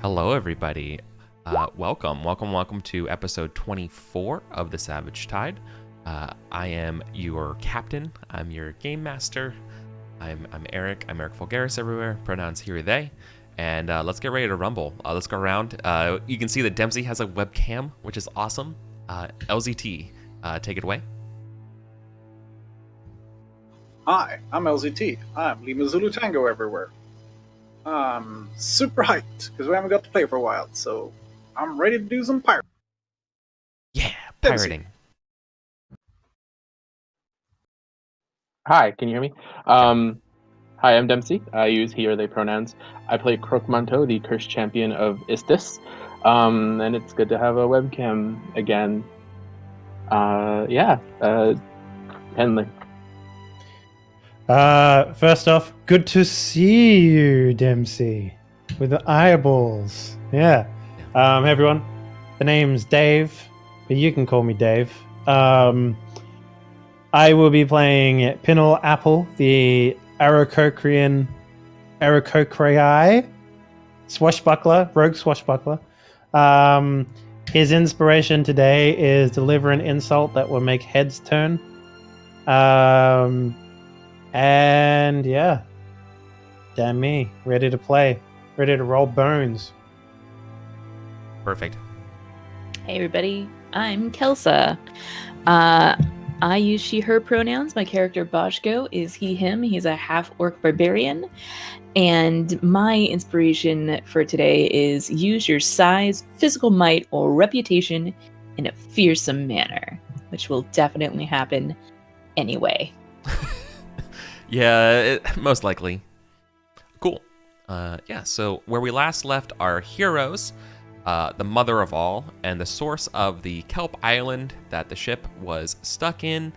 Hello, everybody. Welcome to episode 24 of the Savage Tide. I am your captain. I'm your game master. I'm Eric. I'm Eric Fulgaris everywhere. Pronouns he or they. And let's get ready to rumble. Let's go around. You can see that Dempsey has a webcam, which is awesome. LZT, take it away. Hi, I'm LZT. I'm Lima Zulu Tango everywhere. I'm super hyped because we haven't got to play for a while, so I'm ready to do some pirating. Yeah, pirating. Hi, can you hear me? Hi, I'm Dempsey. I use he or they pronouns. I play Crocmanto, the cursed champion of Istis. And it's good to have a webcam again. Henley. First off, good to see you, Dempsey, with the eyeballs. Yeah. Hey everyone, the name's Dave, but you can call me Dave. I will be playing Pinel Apple, the Aarakocraei swashbuckler, rogue swashbuckler. His inspiration today is deliver an insult that will make heads turn. And yeah, damn me, ready to play, ready to roll bones. Perfect. Hey everybody, I'm Kelsa. I use she, her pronouns. My character Boshko is he, him. He's a half-orc barbarian. And my inspiration for today is use your size, physical might, or reputation in a fearsome manner, which will definitely happen anyway. Yeah, most likely. Cool. So where we last left our heroes, the mother of all, and the source of the kelp island that the ship was stuck in,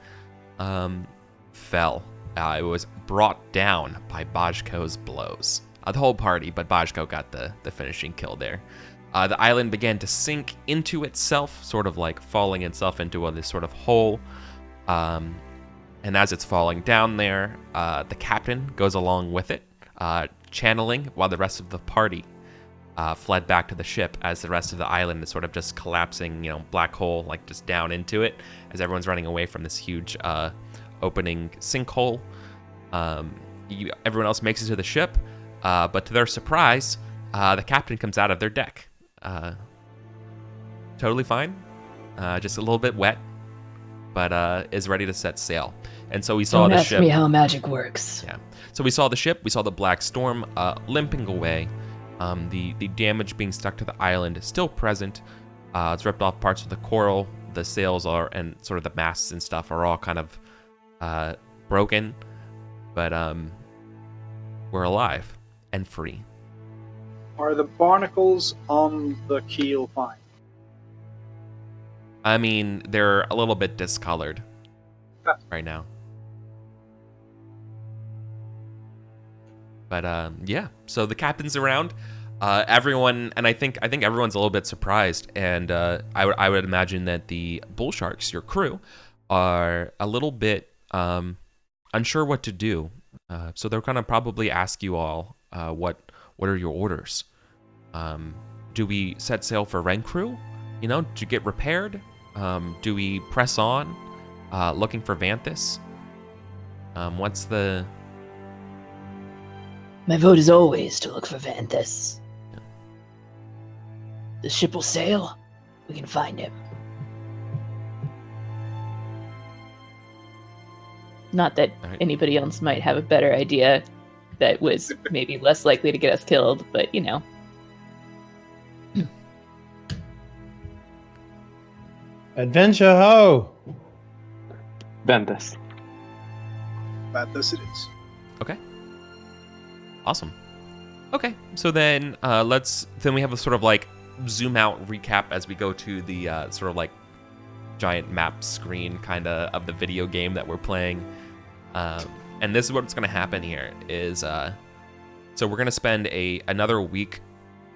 fell. It was brought down by Bajko's blows. The whole party, but Bajko got the finishing kill there. The island began to sink into itself, sort of like falling itself into this sort of hole. And as it's falling down there, the captain goes along with it, channeling, while the rest of the party fled back to the ship as the rest of the island is sort of just collapsing, black hole, like just down into it, as everyone's running away from this huge opening sinkhole. Everyone else makes it to the ship, but to their surprise, the captain comes out of their deck. Totally fine, just a little bit wet, but is ready to set sail. And so we saw Don't the ask ship. me how magic works. Yeah. So we saw the ship. We saw the Black Storm limping away. The damage being stuck to the island is still present. It's ripped off parts of the coral. The sails are, and sort of the masts and stuff are all kind of broken. But we're alive and free. Are the barnacles on the keel fine? I mean, they're a little bit discolored right now. But yeah, so the captain's around. Everyone, and I think everyone's a little bit surprised. And I would imagine that the bull sharks, your crew, are a little bit unsure what to do. So they're gonna probably ask you all, what are your orders? Do we set sail for Rencrew? To get repaired? Do we press on, looking for Vanthus? What's the... My vote is always to look for Vanthus. Yeah. The ship will sail. We can find him. Not that anybody else might have a better idea that was maybe less likely to get us killed, but Adventure ho! Ventus. Vanthus it is. Okay. Awesome. Okay, so then then we have a sort of like zoom out recap as we go to the sort of like giant map screen kind of the video game that we're playing. And this is what's going to happen here is so we're going to spend another week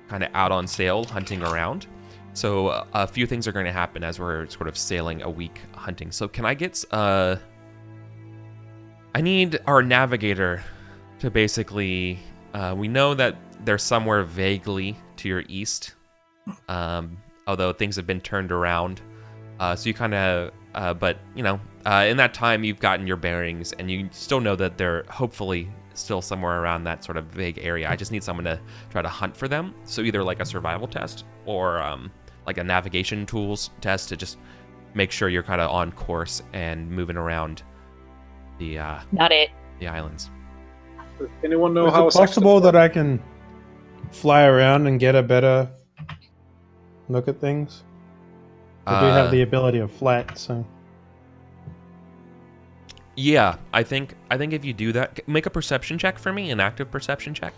kind of out on sail hunting around. So a few things are going to happen as we're sort of sailing a week hunting. So can I get I need our navigator to basically We know that they're somewhere vaguely to your east, although things have been turned around. So you kind of, but you know, in that time you've gotten your bearings, and you still know that they're hopefully still somewhere around that sort of vague area. I just need someone to try to hunt for them. So either like a survival test or like a navigation tools test to just make sure you're kind of on course and moving around the Not it. the islands. Does anyone know Is how it possible that I can fly around and get a better look at things? I do have the ability of flight, so Yeah, I think if you do that, make a perception check for me, an active perception check.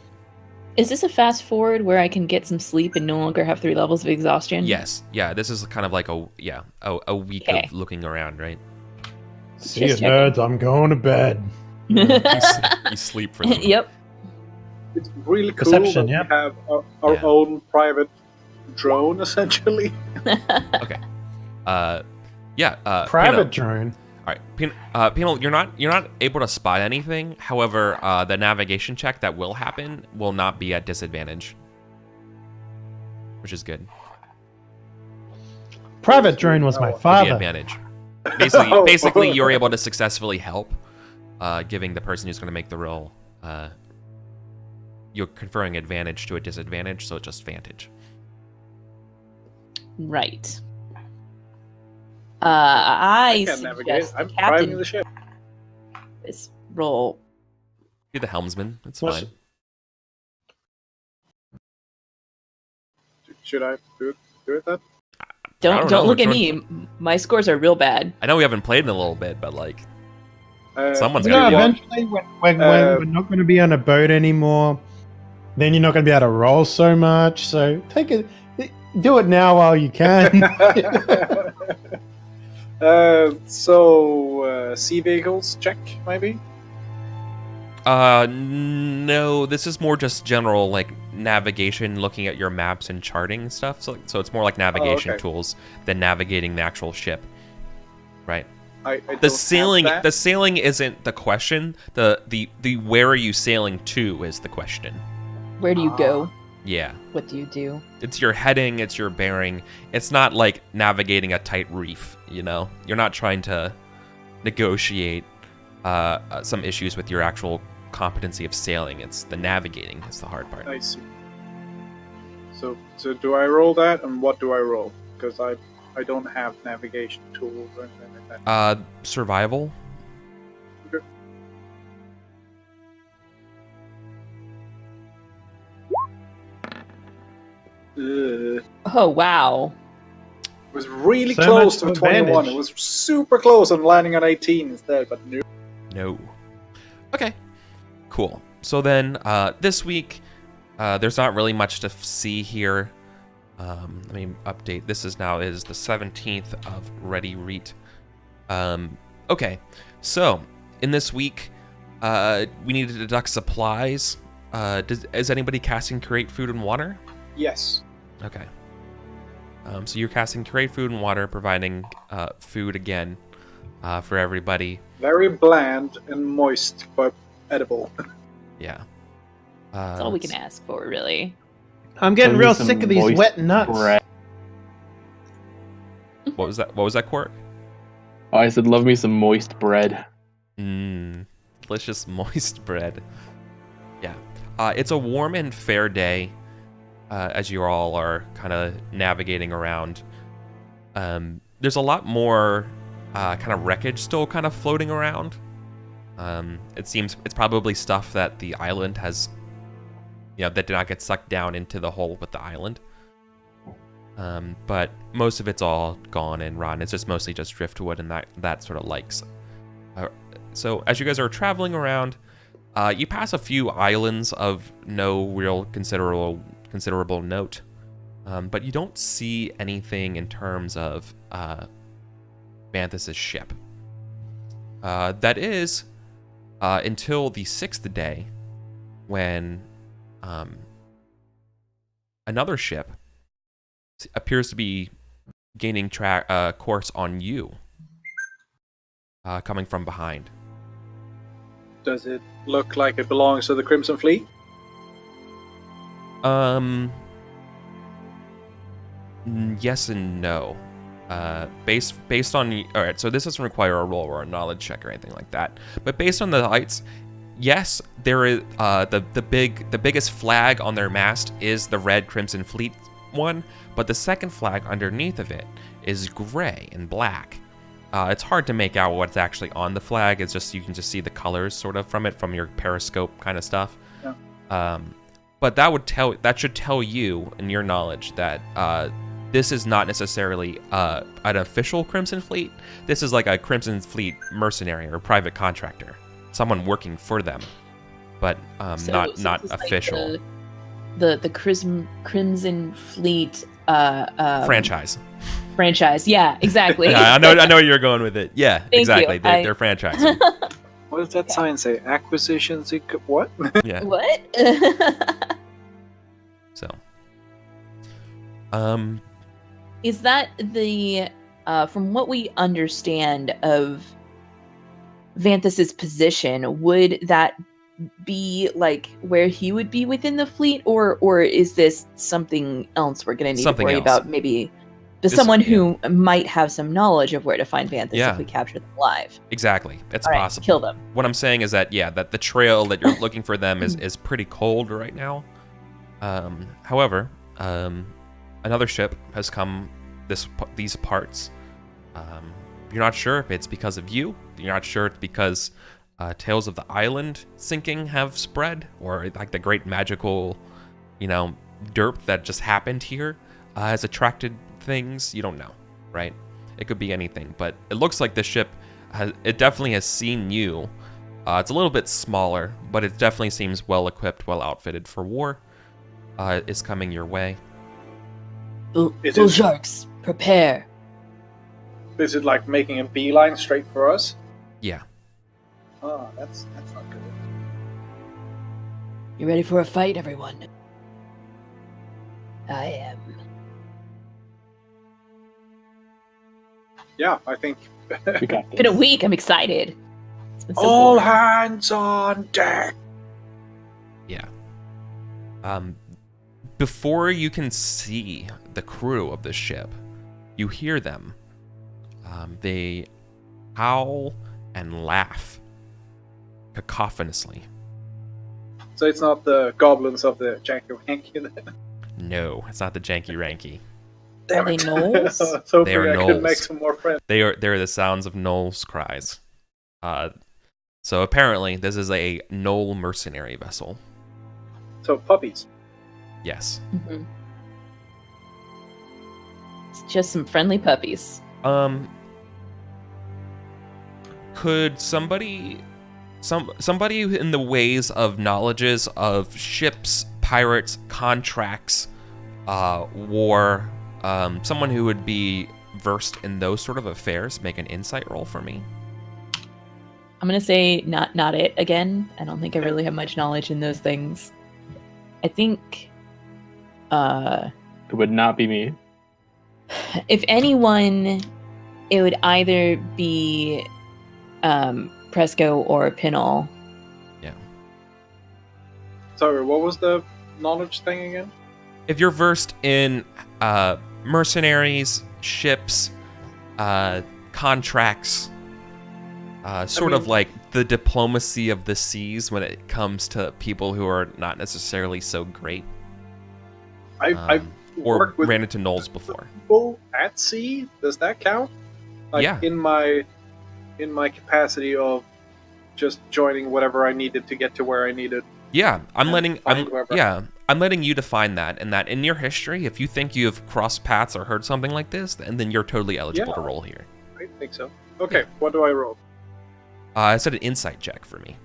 Is this a fast forward where I can get some sleep and no longer have 3 levels of exhaustion? Yes, yeah, this is kind of like a week Okay. of looking around, right? see you Just checking. nerds, I'm going to bed. You sleep for them. Yep. It's really cool Perception, that yep. we have our Yeah. own private drone, essentially. Okay. Yeah. Private Pino. drone. All right, Pino, you're not able to spot anything. However, the navigation check that will happen will not be at disadvantage, which is good. Private drone was my It'll be father. advantage. Basically, you're able to successfully help, giving the person who's going to make the roll. You're conferring advantage to a disadvantage, so it's just vantage. Right. I can't navigate. suggest I'm the driving captain the ship. this roll. Be the helmsman. It's What's- fine. Should I do it then? don't Don't know, look at which me. My scores are real bad. I know we haven't played in a little bit, but like, Someone's Yeah, gonna be- eventually when Uh, we're not going to be on a boat anymore, then you're not going to be able to roll so much. So do it now while you can. Sea vehicles check maybe. no, this is more just general like navigation, looking at your maps and charting stuff. So it's more like navigation okay. tools than navigating the actual ship, right? I don't The have sailing, that. the sailing isn't the question. The where are you sailing to is the question. Where do you go? Yeah, What do you do? it's your heading, it's your bearing. It's not like navigating a tight reef. You know, you're not trying to negotiate some issues with your actual competency of sailing. It's the navigating. It's the hard part. I see. So do I roll that, and what do I roll? Because I don't have navigation tools or anything like that. Survival. It Oh wow. was really So close much to 21. advantage. It was super close on landing on 18 instead, but no. No. Okay. Cool. So then, this week, there's not really much to see here. Let me update. This is the 17th of Ready Reet. Okay. So in this week, we need to deduct supplies. Is anybody casting Create Food and Water? Yes. Okay. So you're casting Create Food and Water, providing food again for everybody. Very bland and moist, but edible. Yeah. That's all we can ask for, really. I'm getting Send me real some sick of these moist wet nuts. bread. What was that? What was that, Quark? Oh, I said, love me some moist bread. Delicious moist bread. Yeah. It's a warm and fair day as you all are kind of navigating around. There's a lot more kind of wreckage still kind of floating around. It seems it's probably stuff that the island has, that did not get sucked down into the hole with the island. But most of it's all gone and rotten. It's just mostly just driftwood and that sort of likes. So as you guys are traveling around, you pass a few islands of no real considerable note, but you don't see anything in terms of Manthus's ship. That is until the 6th day, when another ship appears to be gaining course on you, coming from behind. Does it look like it belongs to the Crimson Fleet? Yes and no. Based on all right, so this doesn't require a roll or a knowledge check or anything like that. But based on the lights, yes, there is the biggest flag on their mast is the red Crimson Fleet one, but the second flag underneath of it is gray and black. It's hard to make out what's actually on the flag. It's just you can just see the colors sort of from it from your periscope kind of stuff. Yeah. But that should tell you in your knowledge that this is not necessarily an official Crimson Fleet. This is like a Crimson Fleet mercenary or private contractor, someone working for them, but not this is official. Like the Crimson Fleet franchise. Franchise, yeah, exactly. Yeah, I know where you're going with it. Yeah, Thank exactly. you. They're franchising. What does that sign say? Acquisitions? What? Yeah. What? So. Is that the from what we understand of Vanthus's position, would that be like where he would be within the fleet, or is this something else we're going to need Something to worry else. about? Maybe This- someone who might have some knowledge of where to find Vanthus Yeah. if we capture them alive. Exactly. It's All right, possible. kill them. What I'm saying is that that the trail that you're looking for them is pretty cold right now. However, another ship has come these parts. You're not sure if it's because of you. You're not sure it's because tales of the island sinking have spread, or like the great magical, derp that just happened here has attracted things. You don't know, right? It could be anything, but it looks like the ship it definitely has seen you. It's a little bit smaller, but it definitely seems well equipped, well outfitted for war. Is coming your way. Bull It is- sharks, prepare. Is it like making a beeline straight for us? Yeah. Oh, that's not good. You ready for a fight, everyone? I am. Yeah, I think. We got It's been a this. week. I'm excited. It's been so All boring. hands on deck. Yeah. Before you can see the crew of the ship, you hear them. They howl and laugh cacophonously. So it's not the goblins of the Janky Wanky then? No, it's not the janky ranky. Damn Are they it. gnolls? I was hoping They are I could gnolls. make some more friends. They're the sounds of Knoll's cries. So apparently this is a Knoll mercenary vessel. So puppies. Yes. Mhm. It's just some friendly puppies. Could somebody in the ways of knowledges of ships, pirates, contracts, war, someone who would be versed in those sort of affairs, make an insight roll for me? I'm gonna say not it again. I don't think I really have much knowledge in those things. I think It would not be me. if anyone, it would either be Presco or Pinol. Sorry, what was the knowledge thing again? If you're versed in mercenaries, ships, contracts, sort of mean- like the diplomacy of the seas when it comes to people who are not necessarily so great, I've or worked with ran into Knolls before. people at sea. Does that count? Like Yeah. in my capacity of just joining whatever I needed to get to where I needed. Yeah, I'm letting you define that, and that in your history, if you think you have crossed paths or heard something like this, then you're totally eligible Yeah. to roll here. I think so. Okay, what do I roll? I said an insight check for me.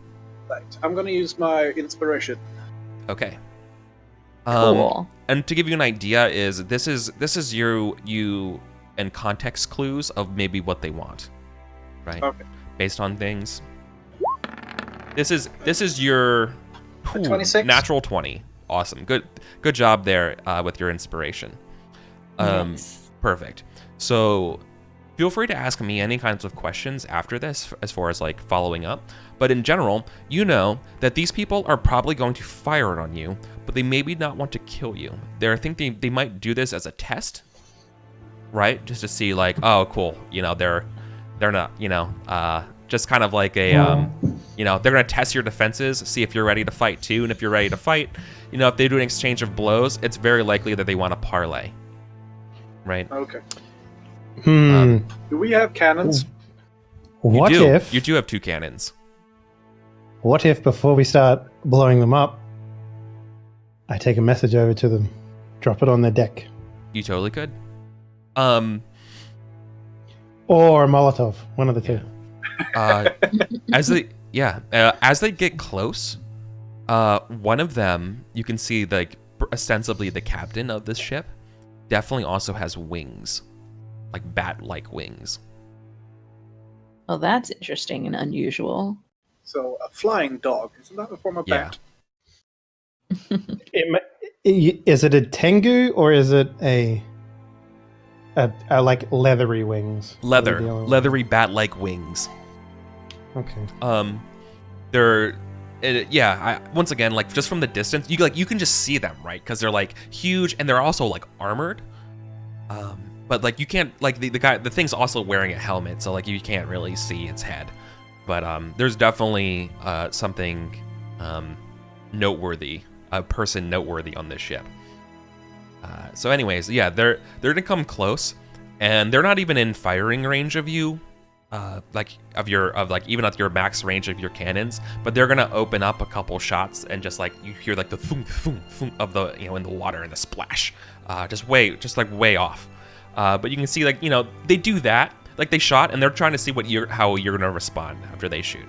Right. I'm gonna use my inspiration. Okay. Cool. And to give you an idea, this is you and context clues of maybe what they want, right? Okay. Based on things. This is your 26? natural 20. Awesome. Good job there with your inspiration. Nice. Perfect. So Feel free to ask me any kinds of questions after this, as far as like following up. But in general, you know that these people are probably going to fire it on you, but they maybe not want to kill you. I think they might do this as a test, right? Just to see like, oh, cool, you know, they're not, you know, just kind of like a, you know, they're gonna test your defenses, see if you're ready to fight too, and if you're ready to fight, you know, if they do an exchange of blows, it's very likely that they want to parlay, right? Okay. Hmm. Do we have cannons? What you do. if You do have 2 cannons. What if before we start blowing them up, I take a message over to them, drop it on their deck, You totally could. or a Molotov, one of the two. As they get close, one of them, you can see like ostensibly the captain of this ship, definitely also has wings, like bat-like wings. Well, that's interesting and unusual. So a flying dog, isn't that a form of Yeah. bat? Is it a Tengu or is it a like leathery wings? What are we dealing with? Leathery bat-like wings. Okay. Once again, like just from the distance, you can just see them, right? Because they're like huge and they're also like armored. But like you can't, like the thing's also wearing a helmet, so like you can't really see its head. But there's definitely something noteworthy, a person noteworthy on this ship. So anyways, yeah, they're gonna come close, and they're not even in firing range of you, even at your max range of your cannons. But they're gonna open up a couple shots, and just like you hear like the thunk thunk thunk of the, you know, in the water and the splash, just way off. But you can see, like, you know, they do that, like they shot, and they're trying to see how you're gonna respond after they shoot.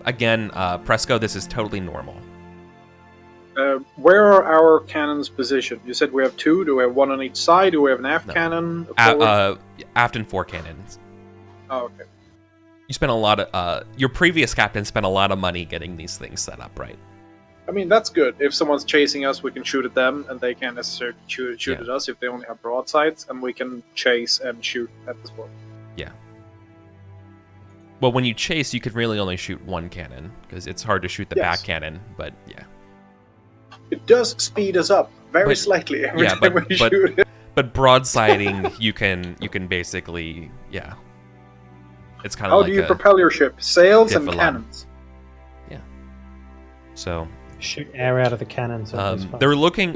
Again, Presco, this is totally normal. Where are our cannons positioned? You said we have 2. Do we have 1 on each side? Do we have an aft cannon? Aft and 4 cannons. Oh, okay. You spent a lot of your previous captain spent a lot of money getting these things set up, right? I mean, that's good. If someone's chasing us, we can shoot at them, and they can't necessarily shoot at us if they only have broadsides, and we can chase and shoot at the spot. Yeah. Well, when you chase, you can really only shoot 1 cannon, because it's hard to shoot the back cannon, but yeah. It does speed us up very slightly every time we shoot it. But broadsiding, you can basically, yeah. It's kind of like How do you propel your ship? Sails and Diffalon. cannons. Yeah. So Shoot air out of the cannon. So it's fun. they're looking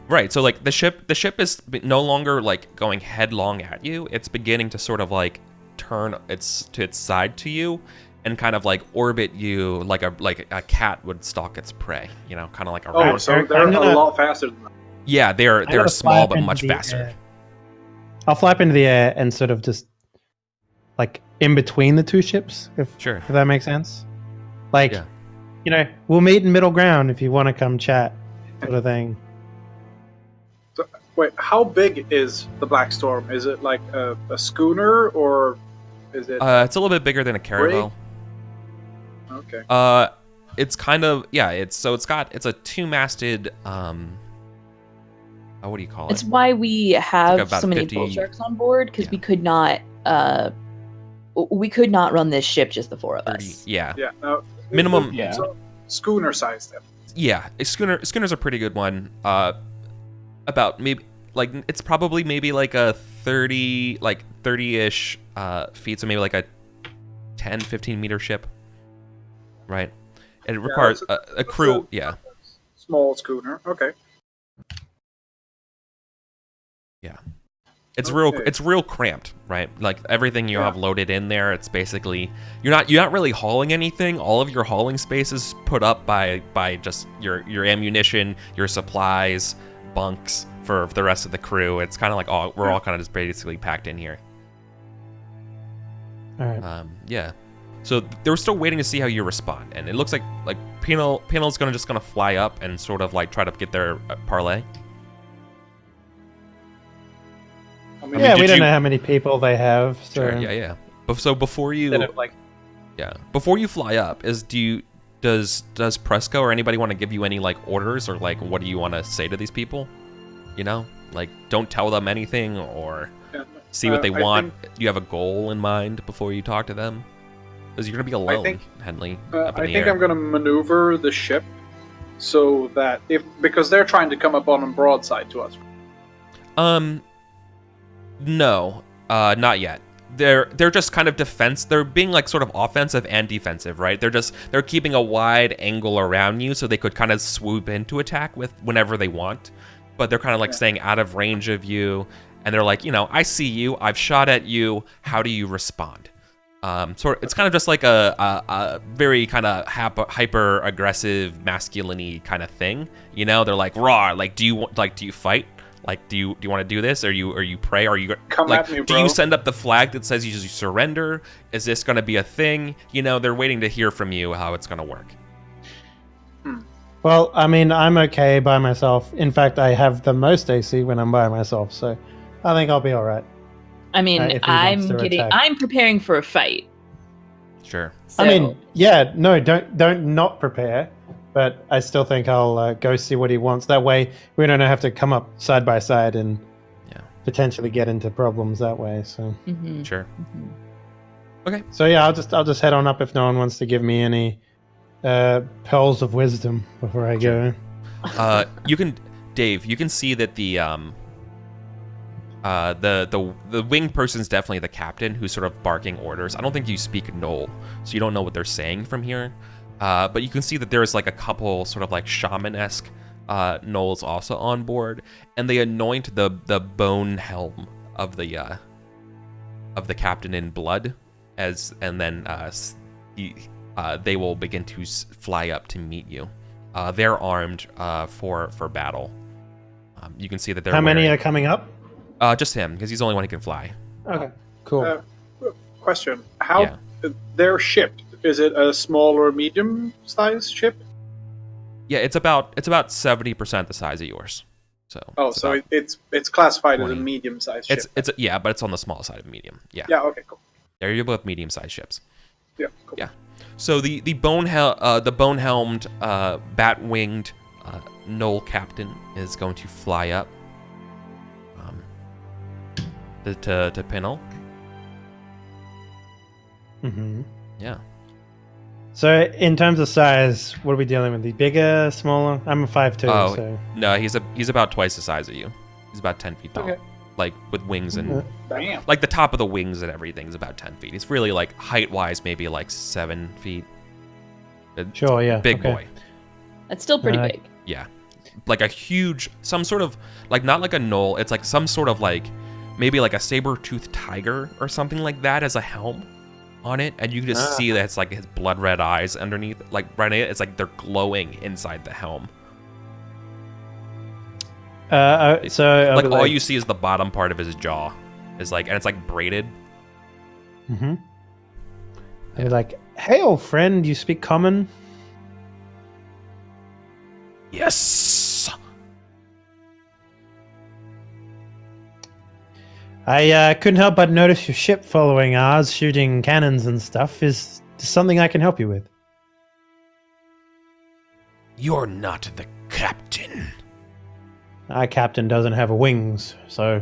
right. So like the ship is no longer like going headlong at you. It's beginning to sort of like turn its side to you and kind of like orbit you like a cat would stalk its prey. You know, kind of like a Oh, rat. so they're a lot faster than that. Yeah, they're gotta small flap but into much the faster. air. I'll flap into the air and sort of just like in between the 2 ships, if Sure. that makes sense. Like, Yeah. you know, we'll meet in middle ground if you want to come chat, sort of thing. So, wait, how big is the Black Storm? Is it like a schooner, or is it... It's a little bit bigger than a caravel. Okay. It's kind of it's a 2-masted what do you call it? It's why we have about so many 50 bull sharks on board, because Yeah. we could not run this ship just the 4 of 30, us. yeah. Yeah. No, Minimum. Yeah. So, schooner size then. Yeah, schooner's a pretty good one. About maybe like it's probably maybe like a 30-ish feet, so maybe like a 10-15 meter ship, right? And it requires a crew. Yeah, Small schooner. Okay. yeah. It's Okay. real cramped, right? Like everything you have loaded in there, it's basically you're not really hauling anything. All of your hauling space is put up by just your ammunition, your supplies, bunks for the rest of the crew. It's kind of like we're all kind of just basically packed in here. All right. Yeah. So they were still waiting to see how you respond, and it looks like Penal's gonna fly up and sort of like try to get their parlay. I mean, Yeah, we did don't you- know how many people they have. So Sure. Yeah. So before you, instead of like, before you fly up, does Presco or anybody want to give you any like orders, or like what do you want to say to these people? You know, like don't tell them anything, or See what they I want. Do you have a goal in mind before you talk to them? Because you're gonna be alone, Henley. Up in I the think air. I'm going to maneuver the ship so that because they're trying to come up on a broadside to us. No, not yet. They're just kind of defense. They're being like sort of offensive and defensive, right? They're keeping a wide angle around you so they could kind of swoop in to attack with whenever they want, but they're kind of like staying out of range of you. And they're like, I see you. I've shot at you. How do you respond? It's kind of just like a very kind of hyper aggressive masculine-y kind of thing. They're like raw. Like, do you fight? Like, do you want to do this? Are you pray? Are you Come like? at me, Do bro. you send up the flag that says you surrender? Is this going to be a thing? They're waiting to hear from you how it's going to work. Well, I mean, I'm okay by myself. In fact, I have the most AC when I'm by myself, so I think I'll be all right. I mean, if he wants to attack. I'm preparing for a fight. Sure. So, I mean, yeah, no, don't not prepare, but I still think I'll go see what he wants. That way, we don't have to come up side by side and potentially get into problems that way. So, Sure. so yeah, I'll just head on up if no one wants to give me any pearls of wisdom before I go. Dave, you can see that the winged person's definitely the captain who's sort of barking orders. I don't think you speak Knoll, so you don't know what they're saying from here. But you can see that there's like a couple sort of like shaman-esque Knolls also on board, and they anoint the bone helm of the captain in blood, and then they will begin to fly up to meet you. They're armed for battle. You can see that they're How many are coming up? just him, because he's the only one who can fly. Okay, cool. Question: How their ship? Is it a small or medium-sized ship? Yeah, it's about 70% the size of yours. So. It's classified 20. as a medium-sized ship. It's but it's on the small side of medium. Yeah. Yeah. Okay. Cool. You're both medium-sized ships. Yeah. Cool. Yeah. So the bone-helmed, bat-winged Knoll captain is going to fly up to Pinel. Mm-hmm. Yeah. So, in terms of size, what are we dealing with? The bigger, smaller? I'm a 5'2", Oh, so... No, he's about twice the size of you. He's about 10 feet tall. Okay. Like, with wings and... Damn. Like, the top of the wings and everything is about 10 feet. He's really, like, height-wise, maybe, like, 7 feet. Sure, yeah. Big okay. boy. that's still pretty big. Yeah. Like a huge... Some sort of... Like, not like a Knoll. It's like some sort of, like... Maybe like a saber-toothed tiger or something like that as a helm on it, and you can just see that it's like his blood red eyes underneath, like right. It's like they're glowing inside the helm. So like all you see is the bottom part of his jaw, is like, and it's like braided. Mm-hmm. I'd be like, "Hey, old friend, you speak common?" Yes. I couldn't help but notice your ship following ours, shooting cannons and stuff. Is there something I can help you with? You're not the captain. Our captain doesn't have wings, so...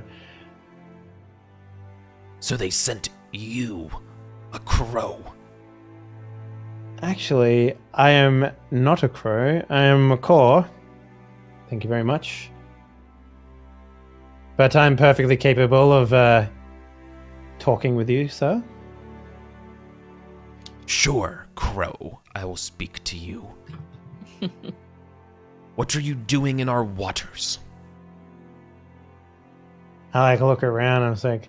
So they sent you, a crow. Actually, I am not a crow. I am a caw. Thank you very much. But I'm perfectly capable of talking with you, sir. Sure, crow. I will speak to you. What are you doing in our waters? I like look around and I was like,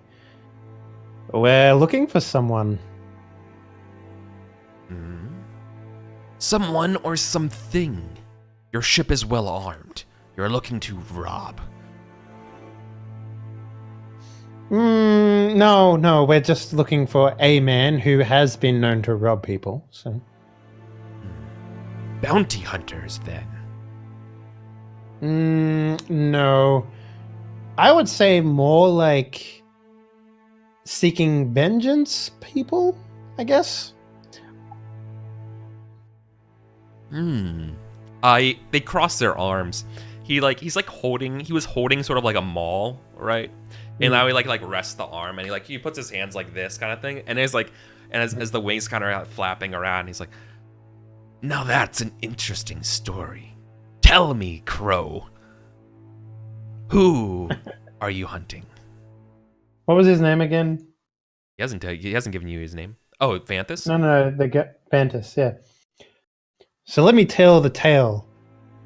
we're looking for someone. Someone or something. Your ship is well armed. You're looking to rob. No, we're just looking for a man who has been known to rob people, so... Bounty hunters, then? No. I would say more like seeking vengeance people, I guess. They cross their arms. He was holding sort of like a maul, right? And now he like rests the arm, and he puts his hands like this kind of thing, and it's like, and as the wings kind of flapping around, he's like, "Now that's an interesting story. Tell me, Crow, who are you hunting?" What was his name again? He hasn't given you his name. Oh, Vanthus? No, Vantis, yeah. So let me tell the tale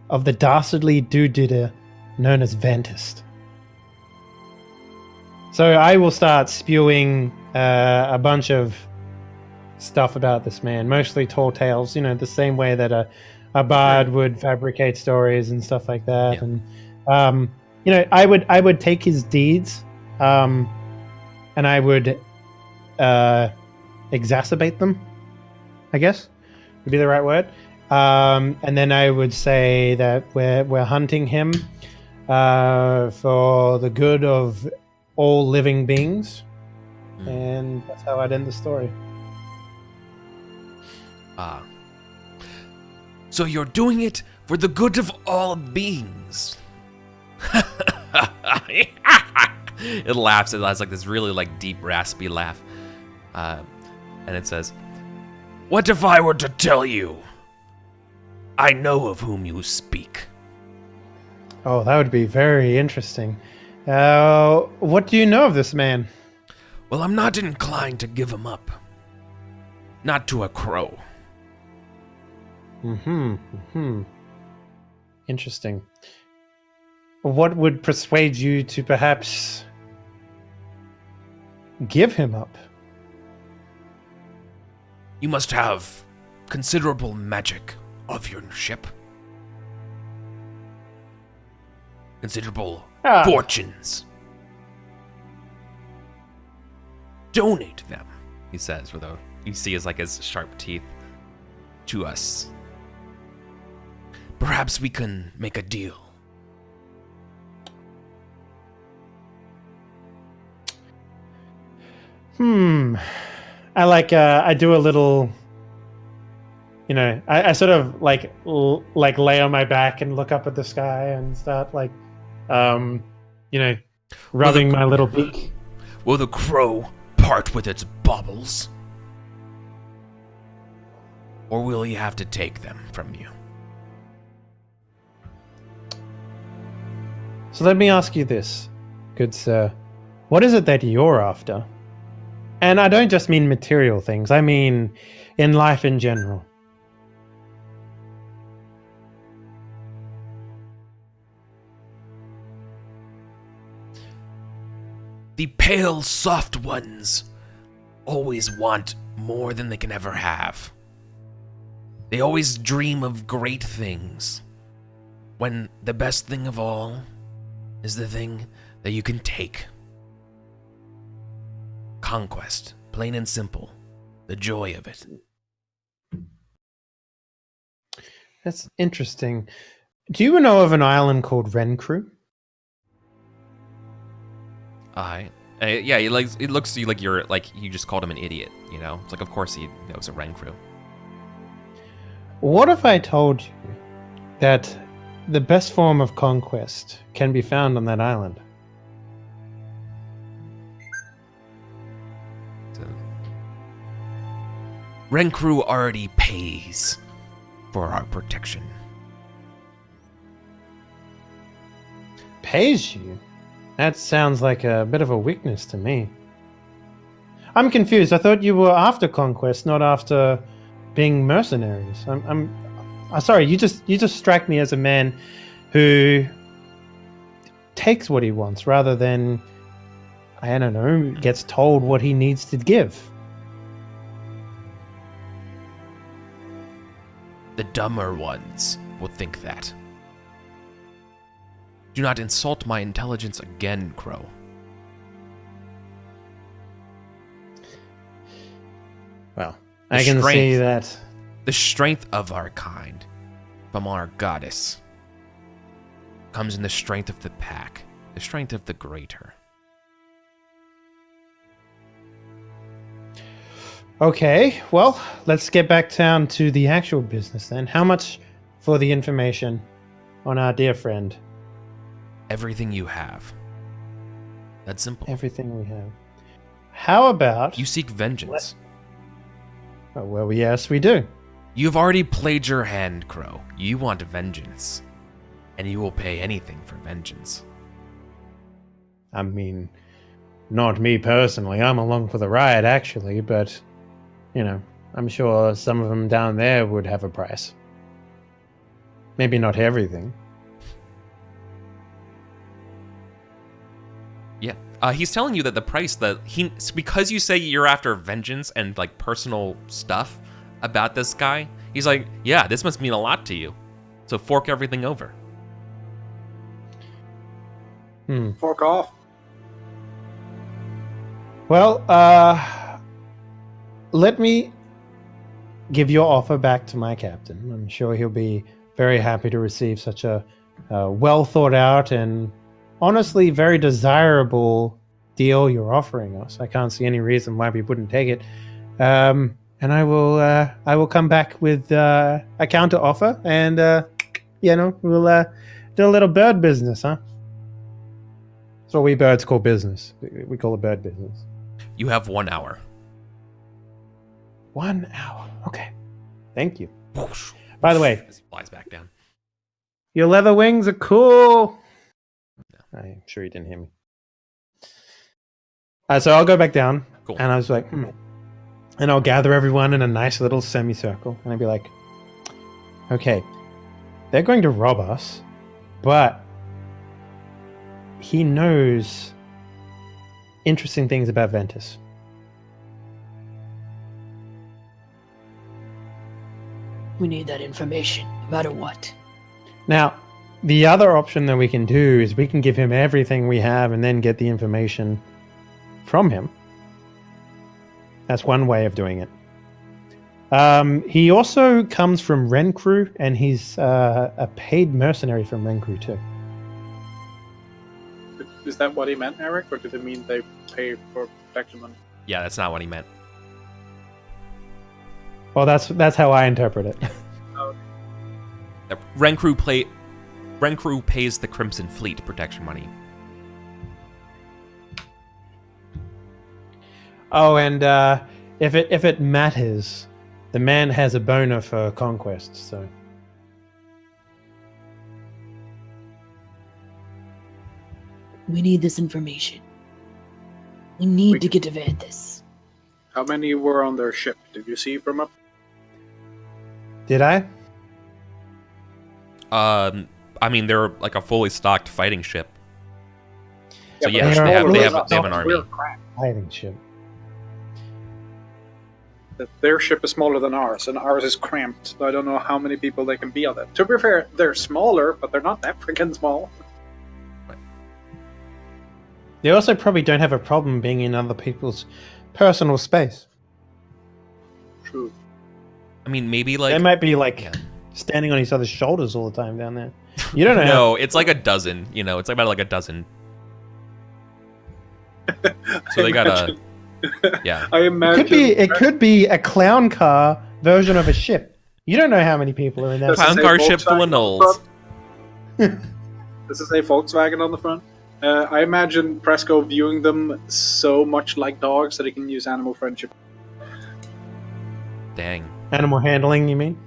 of the dastardly do-didder known as Vantist. So I will start spewing a bunch of stuff about this man, mostly tall tales, the same way that a bard would fabricate stories and stuff like that. Yeah. And I would take his deeds, and I would exacerbate them, I guess would be the right word. And then I would say that we're hunting him for the good of all living beings, and that's how I'd end the story. So you're doing it for the good of all beings. It laughs. It has like this really like deep, raspy laugh, and it says, "What if I were to tell you I know of whom you speak?" Oh, that would be very interesting. What do you know of this man? Well, I'm not inclined to give him up. Not to a crow. Interesting. What would persuade you to perhaps give him up? You must have considerable magic of your ship. Considerable fortunes. Donate them, he says, with you see his sharp teeth, to us. Perhaps we can make a deal. I do a little, I sort of like lay on my back and look up at the sky and start rubbing my little beak. Will the crow part with its baubles? Or will he have to take them from you? So let me ask you this, good sir. What is it that you're after? And I don't just mean material things. I mean in life in general. The pale, soft ones always want more than they can ever have. They always dream of great things, when the best thing of all is the thing that you can take. Conquest, plain and simple. The joy of it. That's interesting. Do you know of an island called Rencrew? Yeah, it looks to you like you just called him an idiot, It's like, of course he knows a Rencrew. What if I told you that the best form of conquest can be found on that island? Rencrew already pays for our protection. Pays you? That sounds like a bit of a weakness to me. I'm confused. I thought you were after conquest, not after being mercenaries. I'm sorry. You just strike me as a man who takes what he wants rather than, I don't know, gets told what he needs to give. The dumber ones will think that. Do not insult my intelligence again, Crow. Well, I can see that. The strength of our kind, from our goddess, comes in the strength of the pack, the strength of the greater. Okay, well, let's get back down to the actual business then. How much for the information on our dear friend? Everything you have. That's simple. Everything we have. How about... You seek vengeance. Oh, well, yes, we do. You've already played your hand, Crow. You want vengeance. And you will pay anything for vengeance. I mean, not me personally. I'm along for the ride, actually, but, you know, I'm sure some of them down there would have a price. Maybe not everything. Yeah. He's telling you that the price that because you say you're after vengeance and like personal stuff about this guy, he's like, yeah, this must mean a lot to you. So fork everything over. Fork off. Well, let me give your offer back to my captain. I'm sure he'll be very happy to receive such a well thought out and honestly very desirable deal you're offering us. I can't see any reason why we wouldn't take it. And I will come back with a counter offer, and we'll do a little bird business, huh? That's what we birds call business. We call it bird business. You have 1 hour. 1 hour. Okay. Thank you. Whoosh. By the way, This flies back down. your leather wings are cool. I'm sure you didn't hear me. So I'll go back down, Cool. and I was like, and I'll gather everyone in a nice little semicircle, and I'd be like, okay, they're going to rob us, but he knows interesting things about Ventus. We need that information, no matter what. Now, the other option that we can do is we can give him everything we have and then get the information from him. That's one way of doing it. He also comes from Ren Crew, and he's a paid mercenary from Ren Crew too. Is that what he meant, Eric, or did it mean they pay for protection money? Yeah, that's not what he meant. Well, that's how I interpret it. Ren Crew pays the Crimson Fleet protection money. Oh, and if it matters, the man has a boner for conquest. So We need this information. We need to get to Vanthus. How many were on their ship? Did you see from up? did I? I mean, they're like a fully stocked fighting ship. So but yes, they're they have, all they really have, they have an army. We're crap. Hiding ship. Their ship is smaller than ours, and ours is cramped. So I don't know how many people they can be on it. To be fair, they're smaller, but they're not that freaking small. They also probably don't have a problem being in other people's personal space. True. I mean, maybe like They might be like yeah. standing on each other's shoulders all the time down there. You don't know. No, it's like a dozen. You know, it's about like a dozen. So they got a yeah. I It imagine. it could be a clown car version of a ship. You don't know how many people are in that. Does it Clown say car ship full of Volkswagen on the gnolls. front? Does it say Volkswagen on the front? I imagine Presco viewing them so much like dogs that he can use animal friendship. Dang. Animal handling, you mean?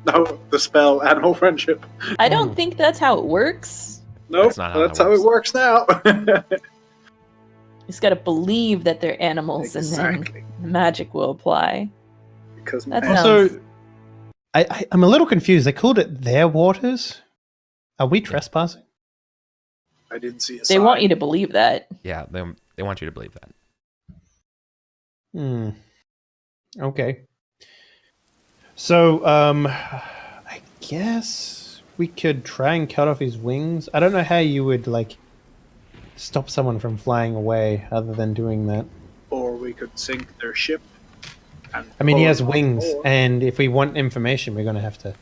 No, the spell animal friendship. I don't think that's how it works. Nope, That's not how that's that how it works now. You just gotta believe that they're animals, and exactly. then the magic will apply. Because That man, sounds- Also, I'm a little confused. They called it their waters. Are we trespassing? I didn't see a They sign. want you to believe that. Yeah, they want you to believe that. Okay. So, I guess we could try and cut off his wings. I don't know how you would like stop someone from flying away other than doing that. Or we could sink their ship. And I mean, he pull has them wings, on board. and if we want information, we're going to have to.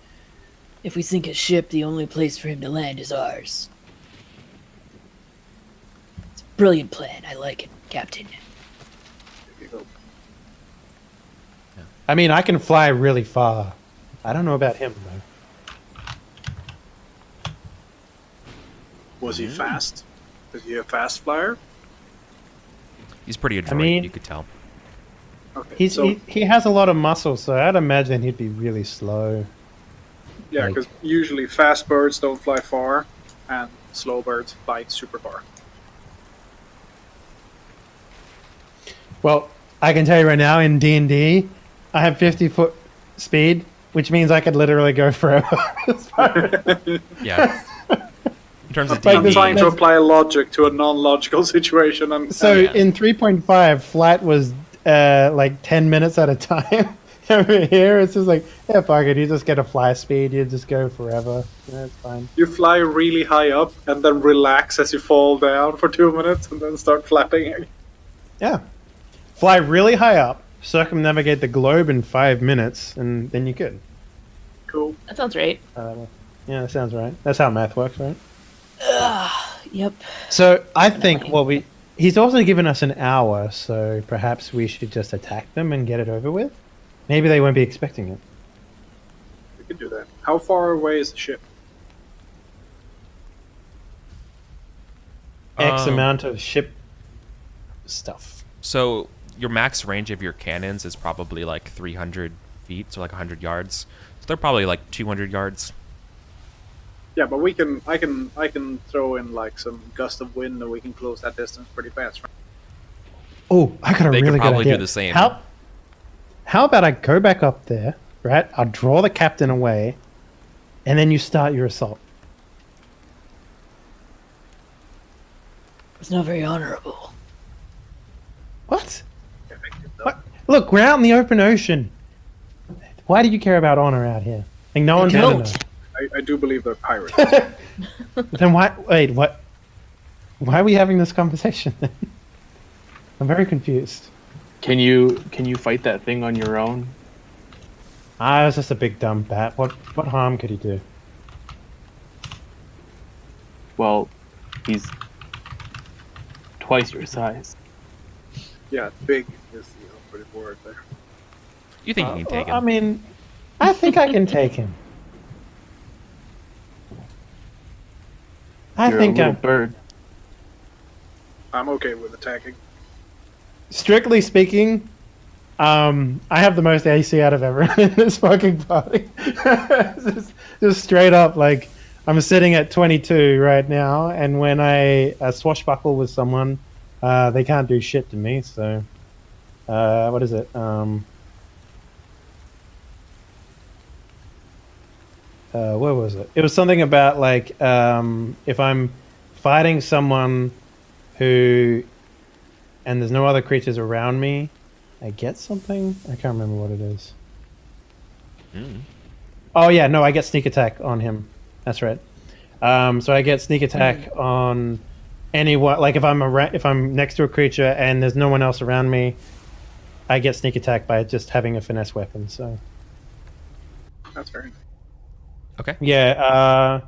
If we sink a ship, the only place for him to land is ours. It's a brilliant plan. I like it, Captain. There you go. I mean, I can fly really far. I don't know about him though. Was he fast? Is he a fast flyer? He's pretty adroit, mean- you could tell. Okay. He has a lot of muscle, so I'd imagine he'd be really slow. Yeah, Like- because usually fast birds don't fly far, and slow birds fly super far. Well, I can tell you right now, in D&D, I have 50-foot speed, which means I could literally go forever. Yeah. In terms of Like I'm this- D&D, trying to that's- apply logic to a non-logical situation, and So Yeah. in 3.5, flight was like 10 minutes at a time. Over here, it's just like, yeah, fuck it. You just get a fly speed. You just go forever. Yeah, it's fine. you fly really high up and then relax as you fall down for 2 minutes, and then start flapping again. Yeah. Fly really high up, circumnavigate the globe in 5 minutes, and then you could. Cool. That sounds right. Yeah, that sounds right. That's how math works, right? Yep. So I think, Definitely. well, he's also given us an hour, so perhaps we should just attack them and get it over with. Maybe they won't be expecting it. We could do that. How far away is the ship? X Um, amount of ship stuff. So your max range of your cannons is probably like 300 feet, so like 100 yards. So they're probably like 200 yards. Yeah, but I can throw in like some gust of wind, and we can close that distance pretty fast. Right? Oh, I got a They could really good probably do idea. the same. How about I go back up there, right? I'll draw the captain away, and then you start your assault. It's not very honorable. What? Effective, though. What? Look, we're out in the open ocean. Why do you care about honor out here? Like no one's gonna know. Don't. I do believe they're pirates. Then why? Wait, what? Why are we having this conversation? Then I'm very confused. Can you fight that thing on your own? I was just a big dumb bat. What harm could he do? Well, he's twice your size. Yeah, big is the operative word there. You think you can take him? I mean, I think I can take him. I You're think a little I'm. bird. I'm okay with attacking. Strictly speaking, I have the most AC out of everyone in this fucking party. just straight up, like, I'm sitting at 22 right now, and when I swashbuckle with someone, they can't do shit to me, so... what is it? Where was it? It was something about, like, if I'm fighting someone who... and there's no other creatures around me, I get something? I can't remember what it is. Mm. Oh yeah, no, I get sneak attack on him. That's right. So I get sneak attack on anyone. Like if I'm next to a creature and there's no one else around me, I get sneak attack by just having a finesse weapon. So That's very nice. Okay. yeah,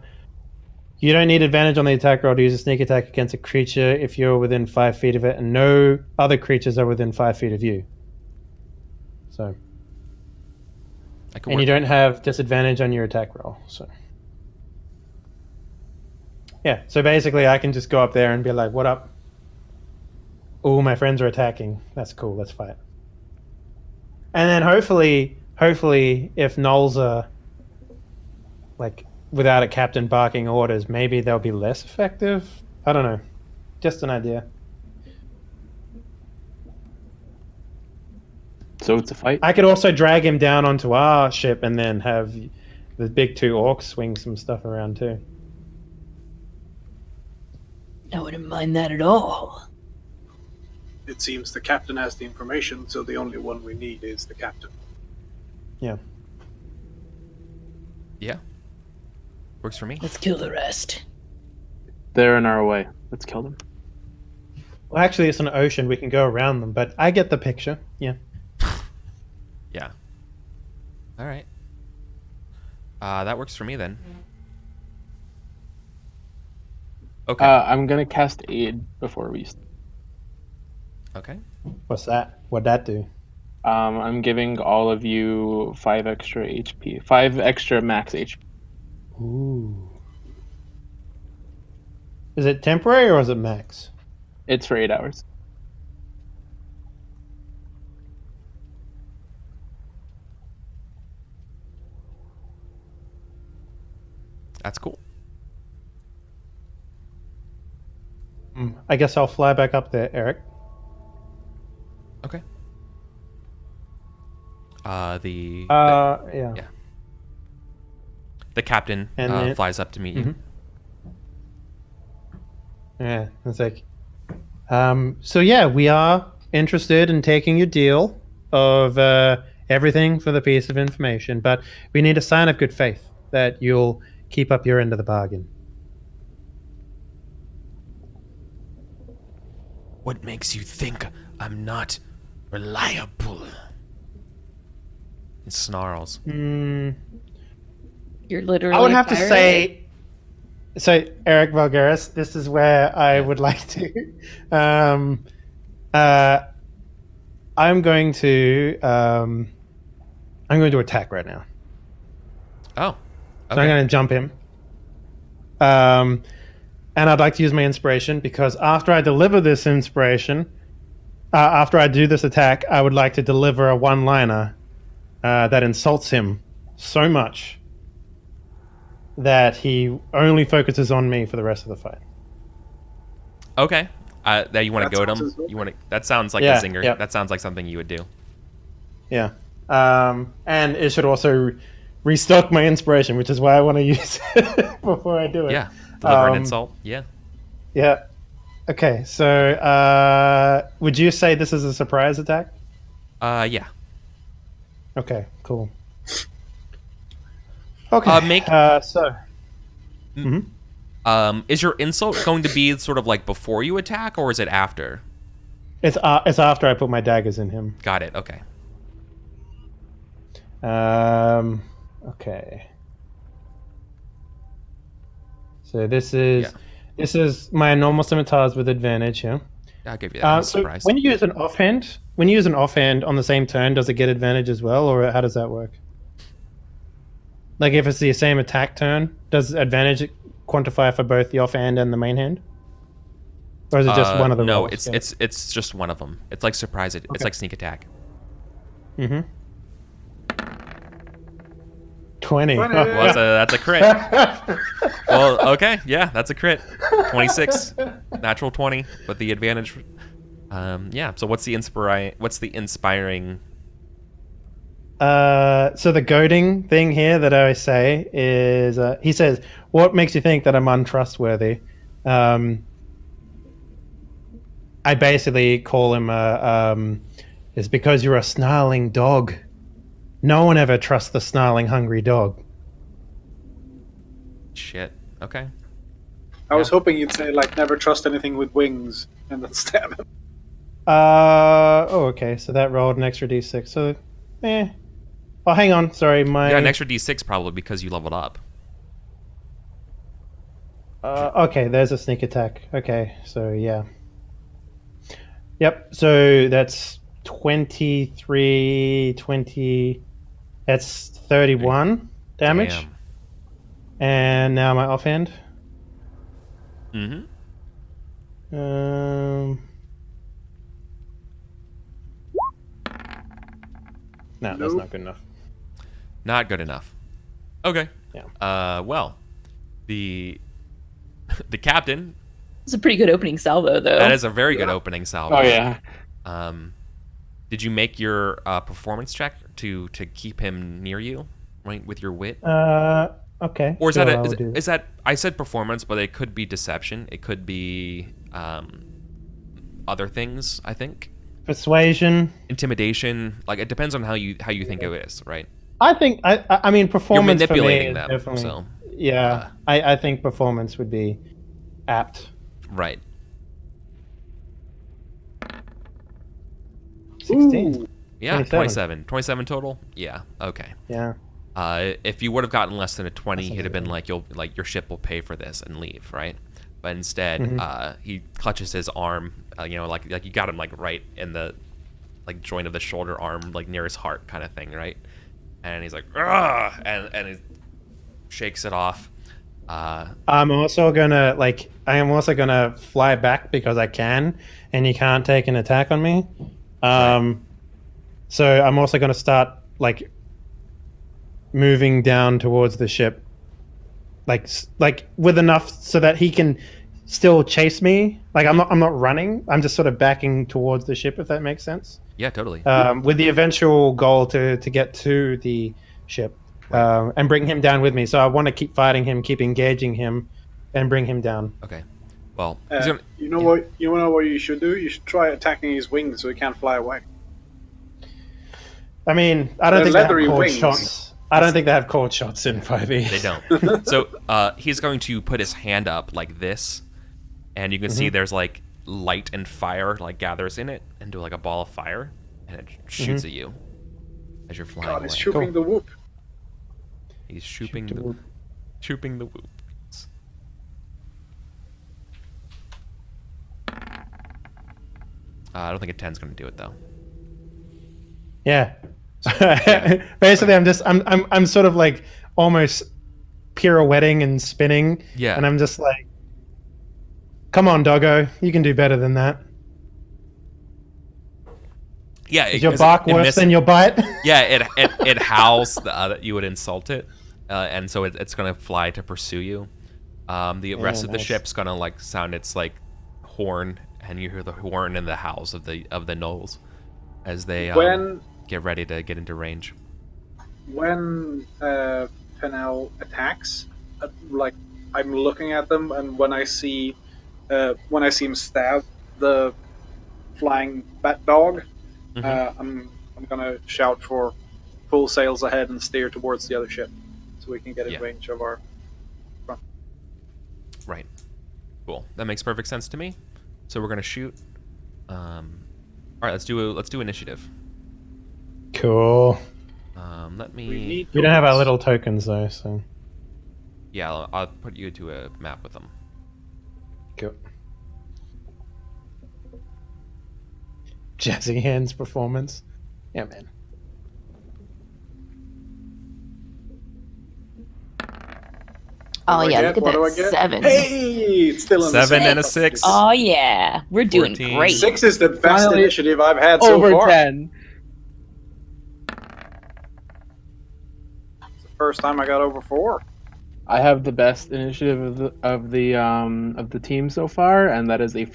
you don't need advantage on the attack roll to use a sneak attack against a creature if you're within 5 feet of it, and no other creatures are within 5 feet of you. So. I could And work. you don't have disadvantage on your attack roll, so. Yeah, so basically I can just go up there and be like, what up? Oh, my friends are attacking. That's cool, let's fight. And then hopefully, if Knolls are, like, without a captain barking orders, maybe they'll be less effective? I don't know. Just an idea. So it's a fight. I could also drag him down onto our ship and then have the big 2 orcs swing some stuff around too. I wouldn't mind that at all. It seems the captain has the information, so the only one we need is the captain. Yeah. Yeah. Works for me. Let's kill the rest. They're in our way. Let's kill them. Well, actually, it's an ocean. We can go around them, but I get the picture. Yeah. Yeah. All right. That works for me then. Okay. I'm gonna cast aid before we. Okay. What's that? What'd that do? I'm giving all of you 5 extra HP, 5 extra max HP. Ooh. Is it temporary or is it max? It's for 8 hours. That's cool. I guess I'll fly back up there, Eric. Okay. The Yeah. yeah. The captain And then- flies up to meet you. Mhm. Yeah, it's like, so yeah, we are interested in taking your deal of everything for the piece of information, but we need a sign of good faith that you'll keep up your end of the bargain. What makes you think I'm not reliable? It snarls. You're literally. I would a have to pirate? say. So, Eric Valgaris, this is where I would like to. I'm going to. I'm going to attack right now. Oh. So I'm Okay. going to jump him. And I'd like to use my inspiration because after I deliver this inspiration, after I do this attack, I would like to deliver a one-liner that insults him so much that he only focuses on me for the rest of the fight. Okay. That you want That to goad sounds him? insulting. You want to? That sounds like Yeah, a zinger. yeah. That sounds like something you would do. Yeah. And it should also restock my inspiration, which is why I want to use it before I do it. Yeah. Deliver an Um, insult. Yeah. Yeah. Okay, so would you say this is a surprise attack? Yeah. Okay, cool. Okay. Make- so. Is your insult going to be sort of like before you attack, or is it after? It's after I put my daggers in him. Got it. Okay. Okay. So this is Yeah. this is my normal scimitars with advantage here. I'll give you that. I'm So surprised. when you use an offhand, on the same turn, does it get advantage as well, or how does that work? Like if it's the same attack turn, does advantage quantify for both the offhand and the main hand, or is it just one of the No, rolls? it's just one of them. It's like surprise. It's Okay. like sneak attack. Mm-hmm. 20. 20. Well, that's a crit. Well, okay, yeah, that's a crit. 26, natural 20, with the advantage. Yeah. So what's the inspiring? So the goading thing here that I say is, he says, "What makes you think that I'm untrustworthy?" I basically call him is because you're a snarling dog. No one ever trusts the snarling, hungry dog. Shit. Okay. I was hoping you'd say like never trust anything with wings and then stab him. Oh, okay. So that rolled an extra d6. So, Oh, hang on. Sorry, my. You got an extra d6 probably because you leveled up. Okay, there's a sneak attack. Okay, so yeah. Yep, so that's 23, 20. That's 31 damage. Damn. And now my offhand. Mm-hmm. No, that's Nope. not good enough. Not good enough. Okay. Yeah. Well, the captain. It's a pretty good opening salvo, though. That is a very good opening salvo. Oh yeah. Did you make your performance check to keep him near you, right, with your wit? Okay. Or is sure, that I'll do is that I said performance, but it could be deception. It could be other things. I think persuasion? intimidation. Like it depends on how you think it is, right? I think I mean You're performance for me manipulating is them, definitely. so Yeah, I think performance would be apt. right. 16. Ooh. Yeah, 27. 27 total. Yeah. Okay. Yeah. If you would have gotten less than a 20, That sounds he'd have been right. like your ship will pay for this and leave, right? But instead, Mhm. he clutches his arm, like you got him like right in the like joint of the shoulder arm, like near his heart, kind of thing, right? And he's like, "Ugh!" and he shakes it off. I am also gonna fly back because I can, and you can't take an attack on me. So I'm also gonna start like moving down towards the ship. like with enough so that he can still chase me. Like I'm not running. I'm just sort of backing towards the ship, if that makes sense. Yeah, totally. With the eventual goal to get to the ship and bring him down with me. So I want to keep fighting him, keep engaging him, and bring him down. Okay. Well, he's gonna, you know what? You know what you should do? You should try attacking his wings so he can't fly away. I mean, I don't The think they have leathery cold wings. shots. I don't think they have cold shots in 5e. they don't. So he's going to put his hand up like this, and you can see there's like light and fire like gathers in it into like a ball of fire, and it shoots at you as you're flying God, away. he's shooting the whoop. He's shooting Shoot the the whoop. shooting the whoop. I don't think a 10's going to do it though. Yeah. Basically, I'm sort of like almost pirouetting and spinning. Yeah. And I'm just like, come on, doggo, you can do better than that. Yeah. Is your bark worse than your bite? Yeah, it howls that you would insult it, and so it's gonna fly to pursue you. The rest of the nice. ship's gonna like sound its like horn, and you hear the horn and the howls of the gnolls as they get ready to get into range. When Penel attacks, like I'm looking at them, and when I see him stab the flying bat dog, I'm gonna shout for full sails ahead and steer towards the other ship, so we can get in range of our. Right. Cool. That makes perfect sense to me. So we're gonna shoot. All right. Let's do initiative. Cool. Let me. We don't have our little tokens though, so. Yeah, I'll put you to a map with them. Cool. Jazzy Hands performance. Yeah, man. Oh What do I yeah, get? look at What that do I get? 7. Hey, it's still in the 7 and a six. 6. Oh yeah, we're doing 14. great. 6 is the best Finally, initiative I've had so Over far. 10. It's the first time I got over 4. I have the best initiative of the team so far, and that is a.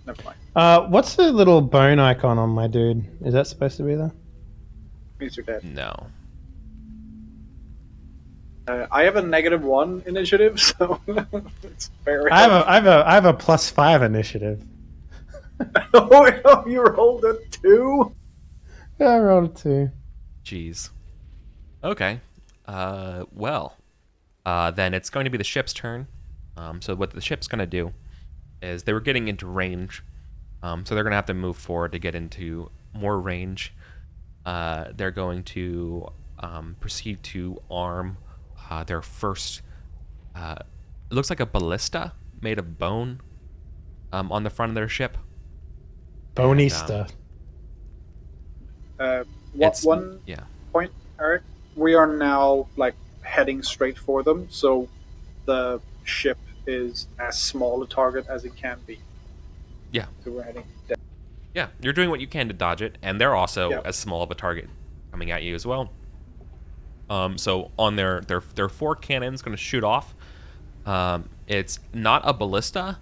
Never mind. What's the little bone icon on my dude? Is that supposed to be there? Means you're dead. No. I have a -1 initiative, so it's very. I have a +5 initiative. Oh, you rolled a 2. Yeah, I rolled a 2. Jeez. Okay. Well, then it's going to be the ship's turn. So what the ship's going to do is they were getting into range, so they're going to have to move forward to get into more range. They're going to proceed to arm their first. It looks like a ballista made of bone on the front of their ship. Bonista. One Yeah. point, Eric. We are now like heading straight for them, so the ship is as small a target as it can be. Yeah. So we're heading down. Yeah, you're doing what you can to dodge it, and they're also Yeah. as small of a target coming at you as well. So on their 4 cannons going to shoot off. It's not a ballista,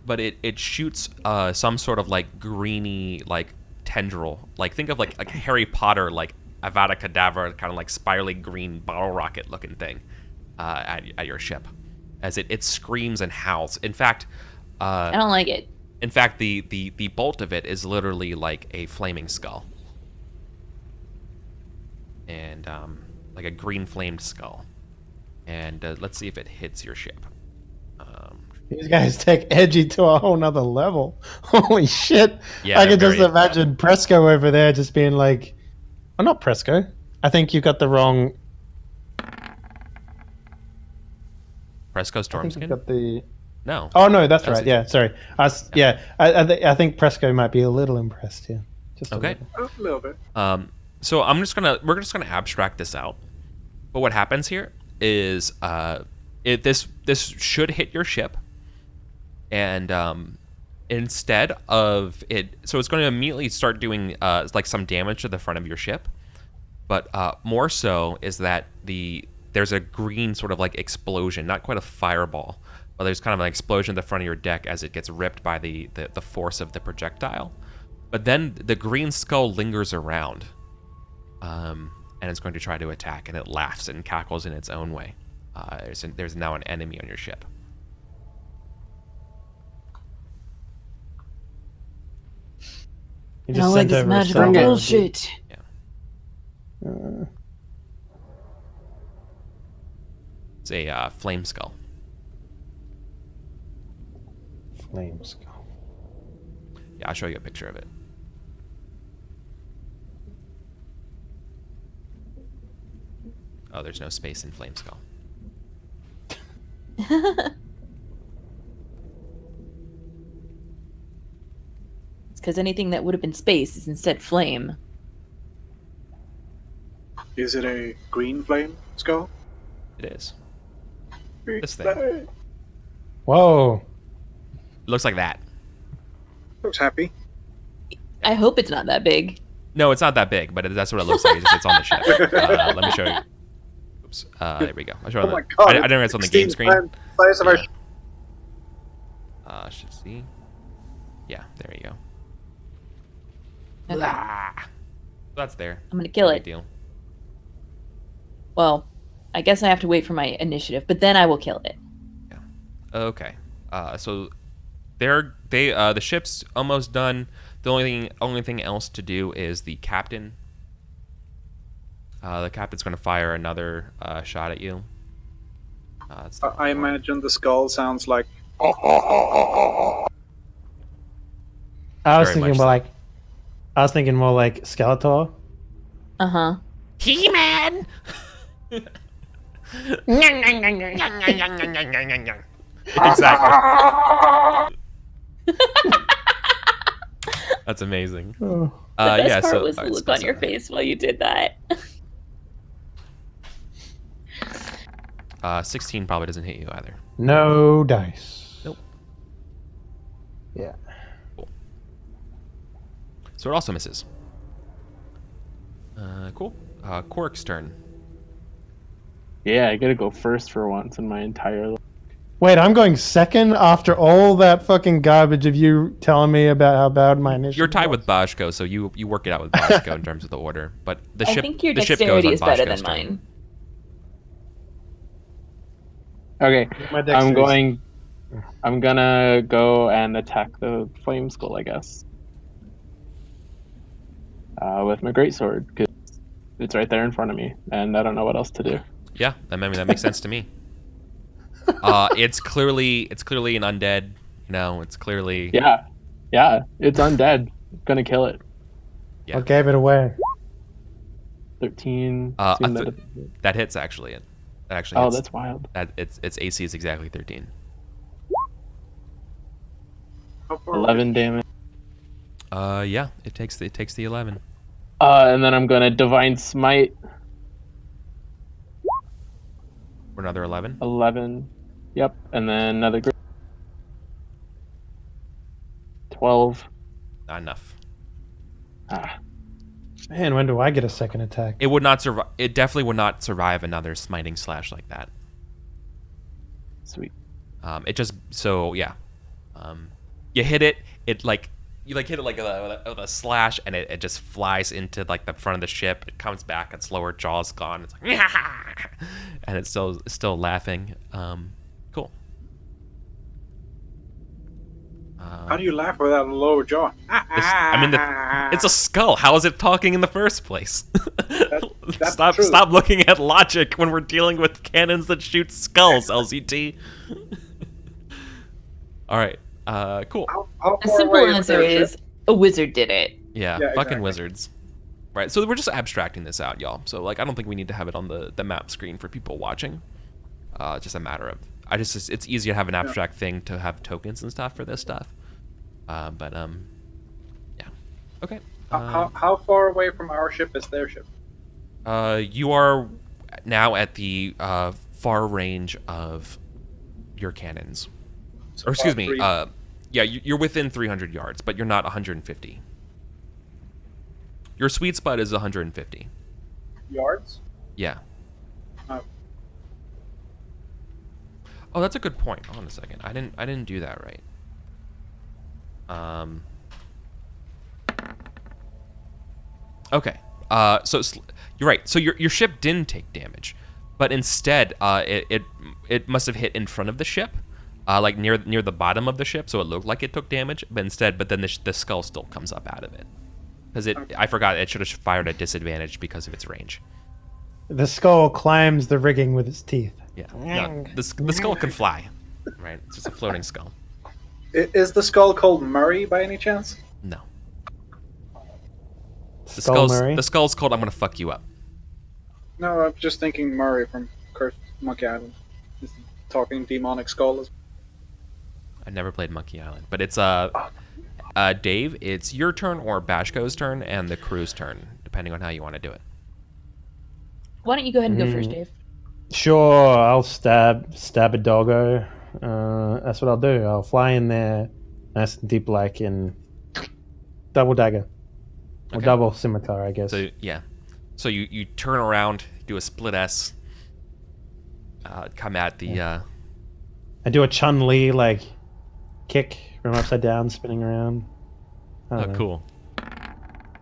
but it shoots some sort of like greeny like tendril. Like think of like Harry Potter like Avada Kedavra kind of like spirally green bottle rocket looking thing at your ship, as it screams and howls. In fact, I don't like it. In fact, the bolt of it is literally like a flaming skull. And like a green flamed skull. And let's see if it hits your ship. These guys take Edgy to a whole nother level. Holy shit. Yeah, I can they're just very- imagine Presco over there just being like, oh, not Presco. I think you got the wrong. Presco I think you Stormskin? got the. No. Oh, no, that's That's right. it. Yeah, sorry. I think Presco might be a little impressed here. Just a Okay. little. A little bit. So we're just gonna abstract this out. But what happens here is this should hit your ship, and instead of it, so it's going to immediately start doing like some damage to the front of your ship. But more so is that the there's a green sort of like explosion, not quite a fireball, but there's kind of an explosion at the front of your deck as it gets ripped by the force of the projectile. But then the green skull lingers around, and it's going to try to attack, and it laughs and cackles in its own way. There's now an enemy on your ship. You I don't like sent this over magical some- bullshit. It's a flame skull. Flame skull. Yeah, I'll show you a picture of it. Oh, there's no space in flame skull. It's because anything that would have been space is instead flame. Is it a green flame skull? It is. This thing. Whoa. It looks like that. Looks happy. I hope it's not that big. No, it's not that big, but that's what it looks like. It's on the ship. Let me show you. Oops. There we go. I'll show Oh you. my god! I didn't know it's on the game 16 screen. times the size of our Yeah. Should see. Yeah, there you go. Okay. Ah. That's there. I'm gonna kill No big it. deal. Well, I guess I have to wait for my initiative, but then I will kill it. Okay. So the ship's almost done. The only thing else to do is the captain. The captain's going to fire another shot at you. That's the I one. imagine the skull sounds like. I was Very thinking much more so. like. I was thinking more like Skeletor. Uh huh. He-Man. Exactly. That's amazing. Oh. The best yeah. part So was the look on your face while you did that. 16 probably doesn't hit you either. No dice. Nope. Yeah. So it also misses. Cool. Quark's turn. Yeah, I gotta go first for once in my entire life. Wait, I'm going second after all that fucking garbage of you telling me about how bad my initiative You're tied was? with Bashko, so you work it out with Bashko in terms of the order. But the I ship, think your the ship goes dexterity on is better Bashko's than turn. mine. Okay, My dexterity- I'm gonna go and attack the flame skull, I guess. With my greatsword, because it's right there in front of me, and I don't know what else to do. Yeah, I mean that makes sense to me. It's clearly an undead. No, it's clearly Yeah, it's undead. Gonna kill it. Yeah. What gave it away? 13. I assume thought- that hits actually. It actually oh, hits. that's wild. That its AC is exactly 13. How far 11 damage. Yeah, it takes the 11. And then I'm gonna divine smite. For another 11. 11. Yep, and then another 12. Not enough. Ah, Man, when do I get a second attack? It would not survive. It definitely would not survive another smiting slash like that. sweet. It just yeah. You hit it. It like you hit it like with a slash, and it just flies into like the front of the ship. It comes back. Its lower jaw's gone. It's like and it's still laughing. Cool. How do you laugh without a lower jaw? It's a skull. How is it talking in the first place? That's stop true. looking at logic when we're dealing with cannons that shoot skulls, LCT. All right. Cool. How A far simple away is answer their ship? is a wizard did it. Yeah, Yeah, fucking exactly. wizards. Right. So we're just abstracting this out, y'all. So like I don't think we need to have it on the map screen for people watching. Just a matter of it's easier to have an abstract thing to have tokens and stuff for this stuff. Yeah. Okay. How far away from our ship is their ship? You are now at the far range of your cannons. So Or excuse me. three- Yeah, you're within 300 yards, but you're not 150. Your sweet spot is 150. yards. Yeah. Oh, that's a good point. Hold on a second. I didn't do that right. Okay. So you're right. So your ship didn't take damage, but instead, it must have hit in front of the ship, like near the bottom of the ship, so it looked like it took damage. But then the skull still comes up out of it, because I forgot it should have fired at disadvantage because of its range. The skull climbs the rigging with its teeth. Yeah. No, the skull can fly, right? It's just a floating skull. Is the skull called Murray by any chance? No. Murray? The skull's called "I'm gonna fuck you up." No, I'm just thinking Murray from Cursed Monkey Island. Is the talking demonic skull. I never played Monkey Island, but it's Dave. It's your turn or Bashko's turn and the crew's turn, depending on how you want to do it. Why don't you go ahead and go first, Dave? Sure, I'll stab a doggo. That's what I'll do. I'll fly in there, nice and deep, like in double dagger. Or Okay. double scimitar, I guess. So yeah, so you turn around, do a split S, come at the. I do a Chun-Li, like, kick from upside down, spinning around. I don't know. Cool.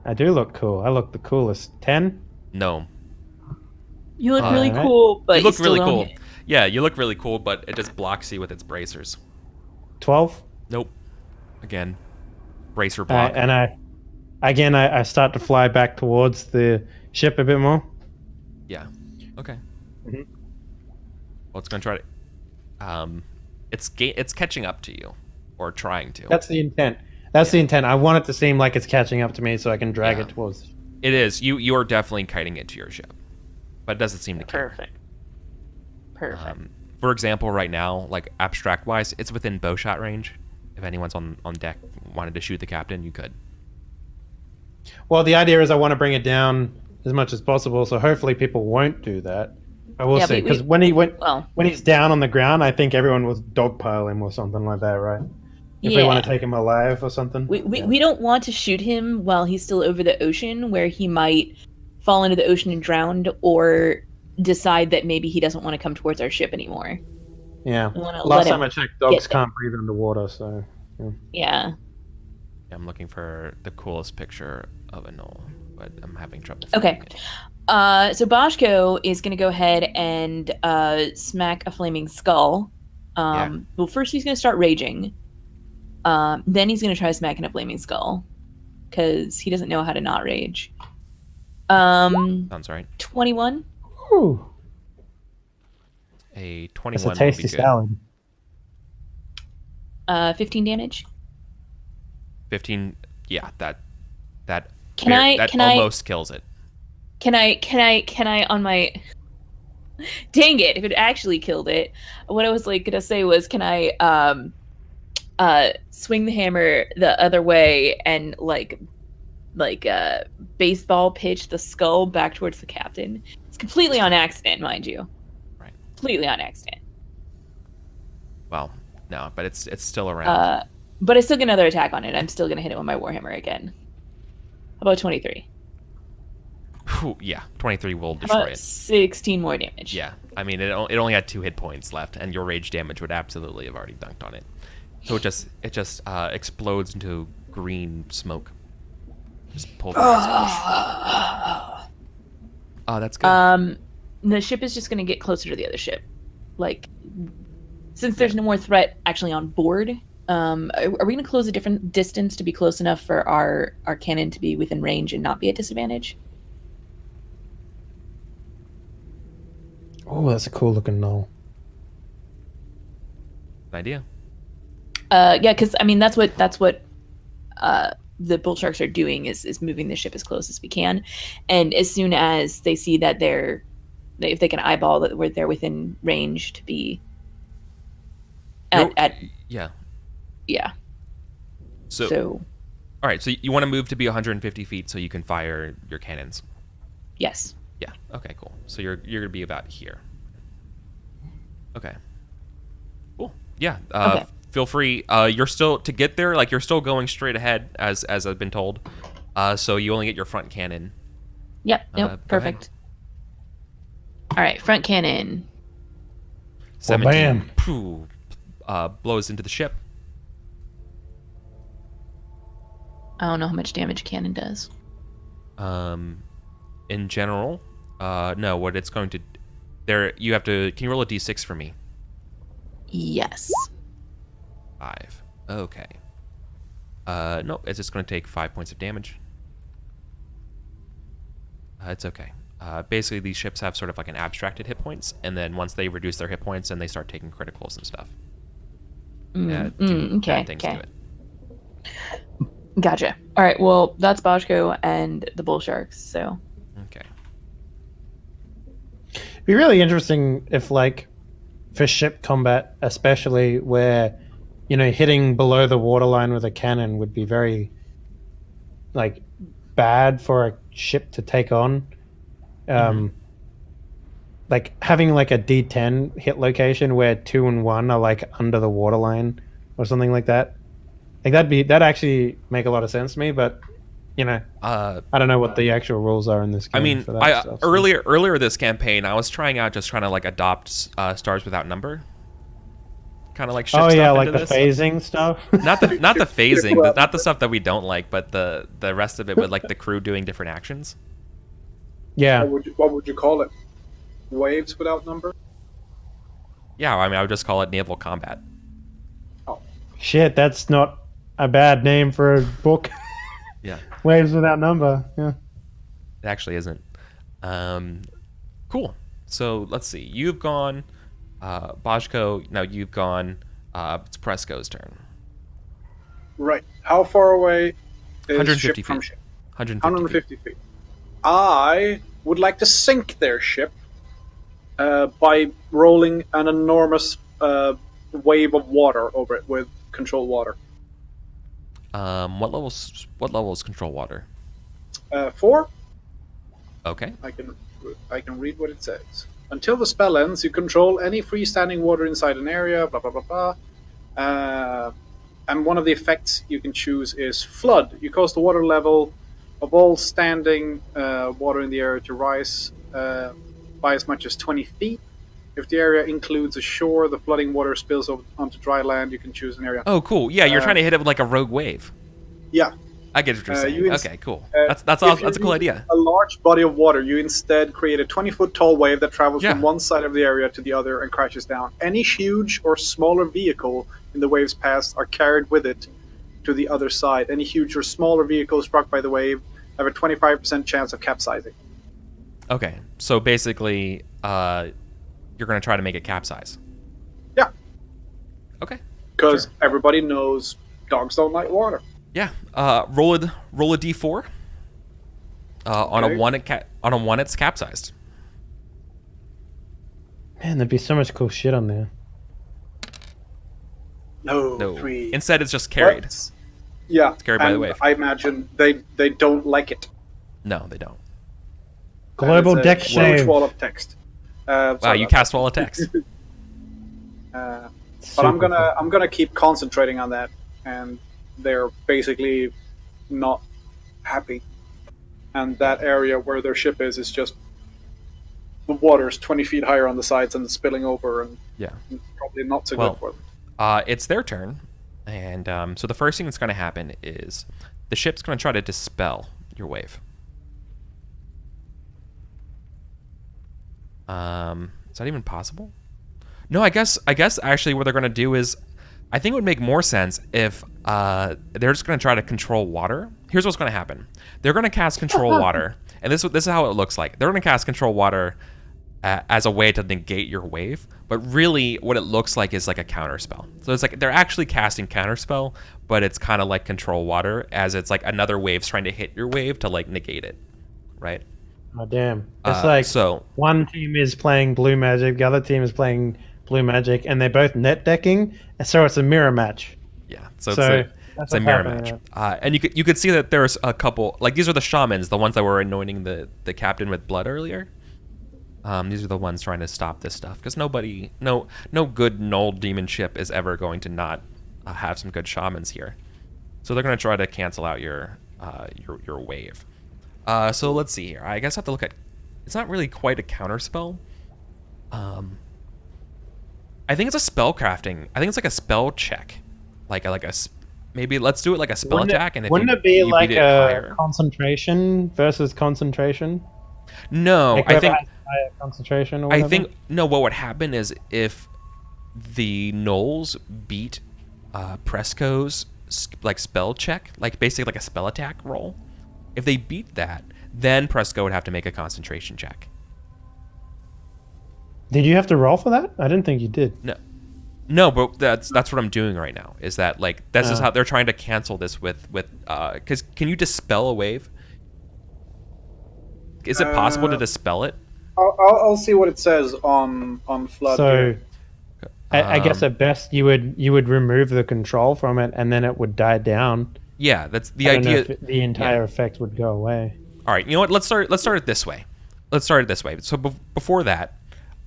I do look cool. I look the coolest. 10? No, You look really Alright. cool, but you look still really don't cool. hit. Yeah, you look really cool, but it just blocks you with its bracers. 12? Nope. Again, bracer block. And I start to fly back towards the ship a bit more. Yeah. Okay. Mhm. Well, it's gonna try to. It's catching up to you, or trying to. That's the intent. That's the intent. I want it to seem like it's catching up to me so I can drag Yeah. it towards. It is. You are definitely kiting it to your ship, but it doesn't seem to care. Perfect. For example, right now, like abstract wise, it's within bowshot range. If anyone's on deck wanted to shoot the captain, you could. Well, the idea is I want to bring it down as much as possible, so hopefully people won't do that. I will Yeah, see, but because Well, when he's down on the ground, I think everyone will dogpile him or something like that, right? If yeah. we want to take him alive or something. We don't want to shoot him while he's still over the ocean, where he might fall into the ocean and drown, or decide that maybe he doesn't want to come towards our ship anymore. Yeah. We want to Last let time him. I checked, dogs get there. can't breathe underwater, so. Yeah. I'm looking for the coolest picture of a knoll, but I'm having trouble. Okay. So Boschko is going to go ahead and smack a flaming skull. Yeah. Well, first he's going to start raging. Then he's going to try smacking a flaming skull because he doesn't know how to not rage. Sounds right. 21. Ooh, A that's 21 a would tasty be good. salad. 15 damage. 15. Yeah, that Can I? that Can I? almost kills it. Can I on my dang it, if it actually killed it, what I was like gonna say was, can I swing the hammer the other way and like baseball pitch the skull back towards the captain? It's completely on accident, mind you. Right. Completely on accident. Well, no, but it's still around. But I still get another attack on it. I'm still gonna hit it with my warhammer again. How about 23? Whew, yeah, 23 will How destroy about it. 16 more damage? Yeah, I mean it only had 2 hit points left, and your rage damage would absolutely have already dunked on it. So it just explodes into green smoke. Just pull the Oh, that's good. The ship is just going to get closer to the other ship. Like, since there's no more threat actually on board, are we going to close a different distance to be close enough for our cannon to be within range and not be at disadvantage? Oh, that's a cool looking knoll. An idea. Yeah, because I mean that's what the bull sharks are doing is moving the ship as close as we can, and as soon as they see that if they can eyeball that they're within range to be at Yeah. yeah. So all right, so you want to move to be 150 feet so you can fire your cannons. Yes. Yeah. Okay. Cool. So you're gonna be about here. Okay. Cool. Yeah. Okay. Feel free. You're still to get there. Like you're still going straight ahead, as I've been told. So you only get your front cannon. Yep. Nope. Go ahead. Perfect. All right. Front cannon. 17 bam. poof, blows into the ship. I don't know how much damage a cannon does. In general, no. What it's going to, you have to. Can you roll a d6 for me? Yes. 5. Okay. No, it's just going to take 5 points of damage. It's okay. Basically, these ships have sort of like an abstracted hit points, and then once they reduce their hit points, then they start taking criticals and stuff. Do Okay. bad things to it. Gotcha. All right. Well, that's Boschko and the bull sharks. So. Okay. It'd be really interesting if, like, for ship combat, especially where, you know, hitting below the waterline with a cannon would be very, like, bad for a ship to take on. Like having like a D10 hit location where 2 and 1 are like under the waterline or something like that. Like that'd actually make a lot of sense to me, but you know, I don't know what the actual rules are in this game. I mean, for that stuff, so. earlier this campaign, I was trying to like adopt Stars Without Number, kind of like shift stuff like into the this. Phasing stuff. Not the phasing, not the stuff that we don't like, but the rest of it with like the crew doing different actions. Yeah. What would you call it? Waves without number? Yeah, I mean, I would just call it naval combat. Oh. Shit, that's not a bad name for a book. Yeah. Waves Without Number. Yeah. It actually isn't. Cool. So let's see. You've gone. Boschko, now you've gone. It's Presco's turn. Right. How far away is 150 ship from feet. ship? 150 feet. I would like to sink their ship by rolling an enormous wave of water over it with controlled water. What level is control water? 4. Okay. I can read what it says. Until the spell ends, you control any freestanding water inside an area. Blah blah blah blah. And one of the effects you can choose is flood. You cause the water level of all standing water in the area to rise by as much as 20 feet. If the area includes a shore, the flooding water spills onto dry land. You can choose an area. Oh, cool. Yeah, you're trying to hit it with like a rogue wave. Yeah. I get what you're saying. Okay, cool. That's a cool idea. A large body of water, you instead create a 20-foot tall wave that travels from one side of the area to the other and crashes down. Any huge or smaller vehicle in the wave's path are carried with it to the other side. Any huge or smaller vehicle struck by the wave have a 25% chance of capsizing. Okay, so basically, you're going to try to make it capsize. Yeah. Okay. Because everybody knows dogs don't like water. Yeah. Roll a d4. On a 1, it's capsized. Man, there'd be so much cool shit on there. No. 3. Instead, it's just carried. Yeah. It's carried by the wave. I imagine they don't like it. No, they don't. Global deck huge save. wall of text. Wow, you cast wall of text. But I'm gonna keep concentrating on that, and they're basically not happy. And that area where their ship is just the water's 20 feet higher on the sides and spilling over, and probably not so good for them. It's their turn, and so the first thing that's going to happen is the ship's going to try to dispel your wave. Is that even possible? No, I guess actually what they're going to do is, I think it would make more sense if they're just going to try to control water. Here's what's going to happen. They're going to cast control water, and this is how it looks like. They're going to cast control water as a way to negate your wave, but really what it looks like is like a counterspell. So it's like they're actually casting counterspell, but it's kind of like control water, as it's like another wave's trying to hit your wave to like negate it, right? Oh damn! It's one team is playing blue magic, the other team is playing blue magic, and they're both net decking, so it's a mirror match. Yeah, so it's a mirror match. And you could see that there's a couple, like these are the shamans, the ones that were anointing the captain with blood earlier. These are the ones trying to stop this stuff, because no good Gnoll demon ship is ever going to not have some good shamans here. So they're going to try to cancel out your wave. So let's see here. I guess I have to look at. It's not really quite a counterspell. I think it's a spell crafting. I think it's like a spell check, maybe let's do it like a spell Wouldn't check, and if Wouldn't you, it be you like beat it a higher. concentration versus concentration? No, Like I whoever think has higher concentration or I whatever? think no. What would happen is if the gnolls beat Presco's like spell check, like basically like a spell attack roll. If they beat that, then Presco would have to make a concentration check. Did you have to roll for that? I didn't think you did. No, but that's what I'm doing right now. Is that like this is Oh. how they're trying to cancel this with because can you dispel a wave? Is it possible to dispel it? I'll see what it says on Flood. So here. I guess at best you would remove the control from it, and then it would die down. Yeah, that's the I don't know idea. if the entire effect would go away. All right, you know what? Let's start it this way. So before that,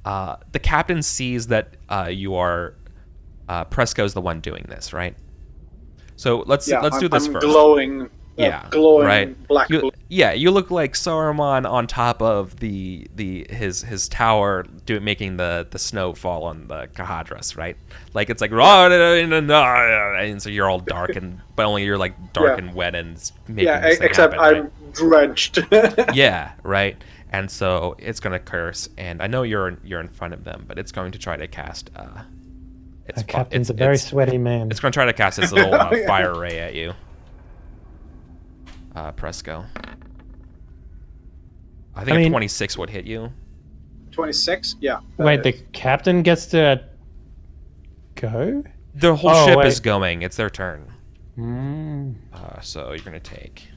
the captain sees that you are Presco's the one doing this, right? So let's do this I'm first. glowing. Glowing right. black. You look like Saruman on top of his tower, making the snow fall on the Kahadras, right? Like it's like and so you're all dark but only you're like dark and wet and making this thing except happen, I'm drenched. right? Yeah, right. And so it's gonna curse, and I know you're in front of them, but it's going to try to cast. The captain's a very sweaty man. It's going to try to cast its little fire ray at you. Presco. I think a 26 would hit you. 26? Yeah. Wait, the captain gets to go? The whole ship wait. is going. It's their turn. Mm. So you're gonna take.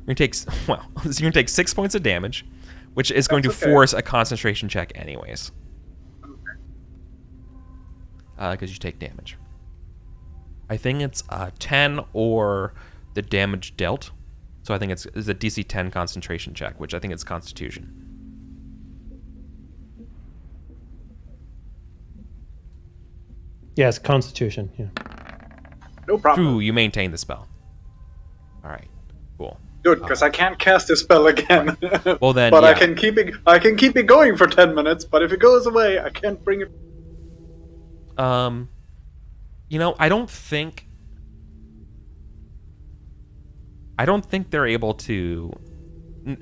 You're gonna take 6 points of damage, which is going to force a concentration check anyways. Because you take damage. I think it's 10 or the damage dealt. So I think it's a DC 10 concentration check, which I think it's Constitution. Yes, Constitution. Yeah. No problem. Ooh, you maintain the spell. All right, cool. Good, because I can't cast this spell again. Well then, but yeah. I can keep it going for 10 minutes. But if it goes away, I can't bring it. I don't think they're able to.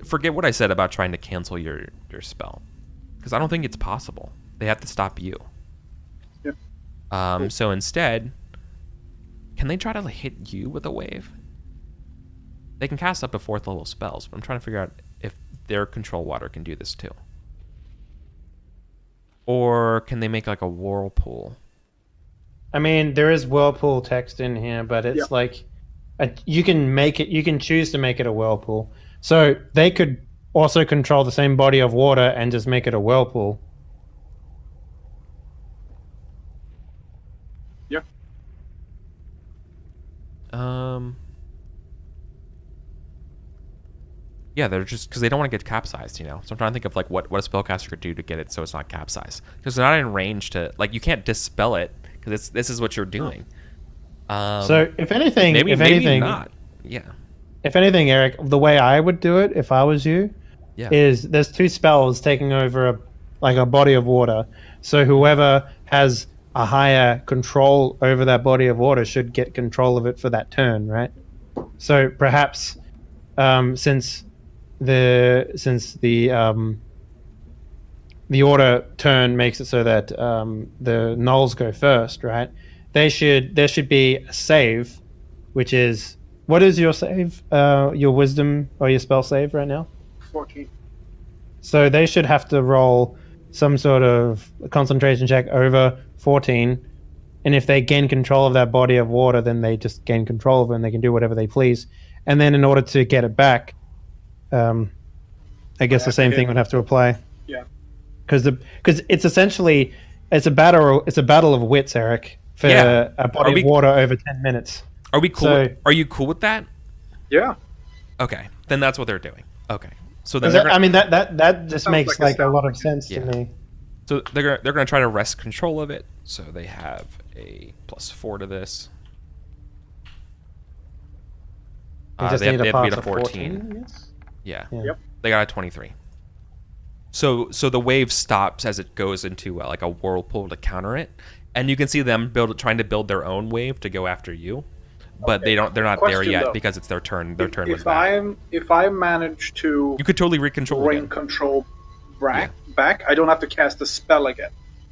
Forget what I said about trying to cancel your spell, because I don't think it's possible. They have to stop you. Yeah. So instead, can they try to hit you with a wave? They can cast up to 4th level spells, but I'm trying to figure out if their control water can do this too. Or can they make like a whirlpool? I mean, there is whirlpool text in here, but it's like you can make it. You can choose to make it a whirlpool. So they could also control the same body of water and just make it a whirlpool. Yeah. Yeah, they're just because they don't want to get capsized, So I'm trying to think of like what a spellcaster could do to get it so it's not capsized, because they're not in range to you can't dispel it because this is what you're doing. So if anything, maybe not. Yeah. If anything, Eric, the way I would do it if I was you, is there's 2 spells taking over a body of water. So whoever has a higher control over that body of water should get control of it for that turn, right? So perhaps since the order turn makes it so that the gnolls go first, right? There should be a save, which is, what is your save? Your wisdom or your spell save right now? 14. So they should have to roll some sort of concentration check over 14, and if they gain control of that body of water, then they just gain control of it and they can do whatever they please. And then in order to get it back, I guess the same thing would have to apply. Yeah. Because it's essentially it's a battle of wits, Eric, for a body of water over 10 minutes. Are we cool? Are you cool with that? Yeah. Okay, then that's what they're doing. Okay, so then that just makes like a lot of sense to me. So they're gonna try to wrest control of it. So they have a +4 to this. They have to beat a 14. Yeah. Yep. They got a 23. So the wave stops as it goes into like a whirlpool to counter it, and you can see them trying to build their own wave to go after you, but Okay. they're not there Question, yet though. because it's their turn. Their turn was If back. if I manage to You could totally recontrol bring again. control back, I don't have to cast a spell again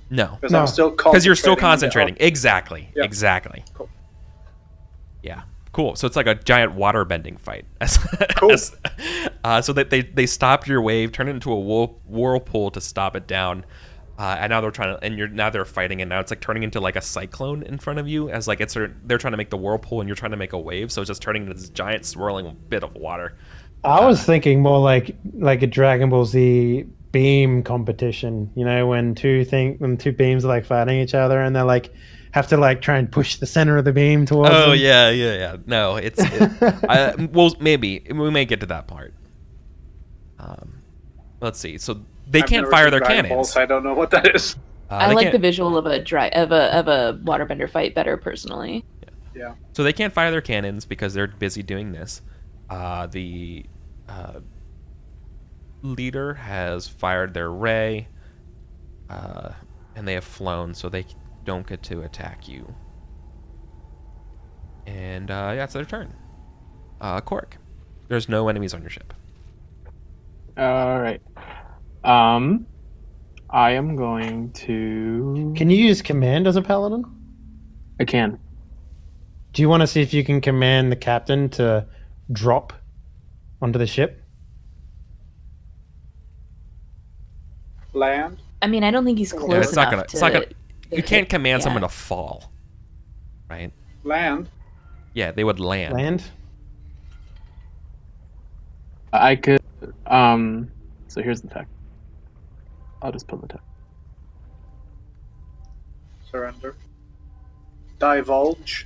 No, because No. I'm still because you're still concentrating. concentrating. Exactly. Yeah. Exactly. Cool. Yeah. Cool. So it's like a giant water bending fight. Cool. So that they stopped your wave, turned it into a whirlpool to stop it down, and now they're trying to, and now they're fighting, and now it's like turning into like a cyclone in front of you, as like they're trying to make the whirlpool, and you're trying to make a wave, so it's just turning into this giant swirling bit of water. I was thinking more like a Dragon Ball Z beam competition. You know, when two beams are like fighting each other, and they're like have to like try and push the center of the beam towards Oh them. yeah. No, well, maybe we may get to that part. Let's see. So they I've can't never fire seen their Dragon cannons. Balls, I don't know what that is. I They like can't- the visual of a waterbender fight better personally. Yeah. So they can't fire their cannons because they're busy doing this. The leader has fired their ray, and they have flown, so they don't get to attack you. And yeah, it's their turn. Cork, there's no enemies on your ship. All right. I am going to. Can you use command as a paladin? I can. Do you want to see if you can command the captain to drop onto the ship? Land. I mean, I don't think he's close Yeah, it's not enough gonna. to. It's not gonna. You hit- can't command yeah. someone to fall, right? Land. Yeah, they would land. Land? I could. So here's the tech. I'll just pull the tech. Surrender. Divulge.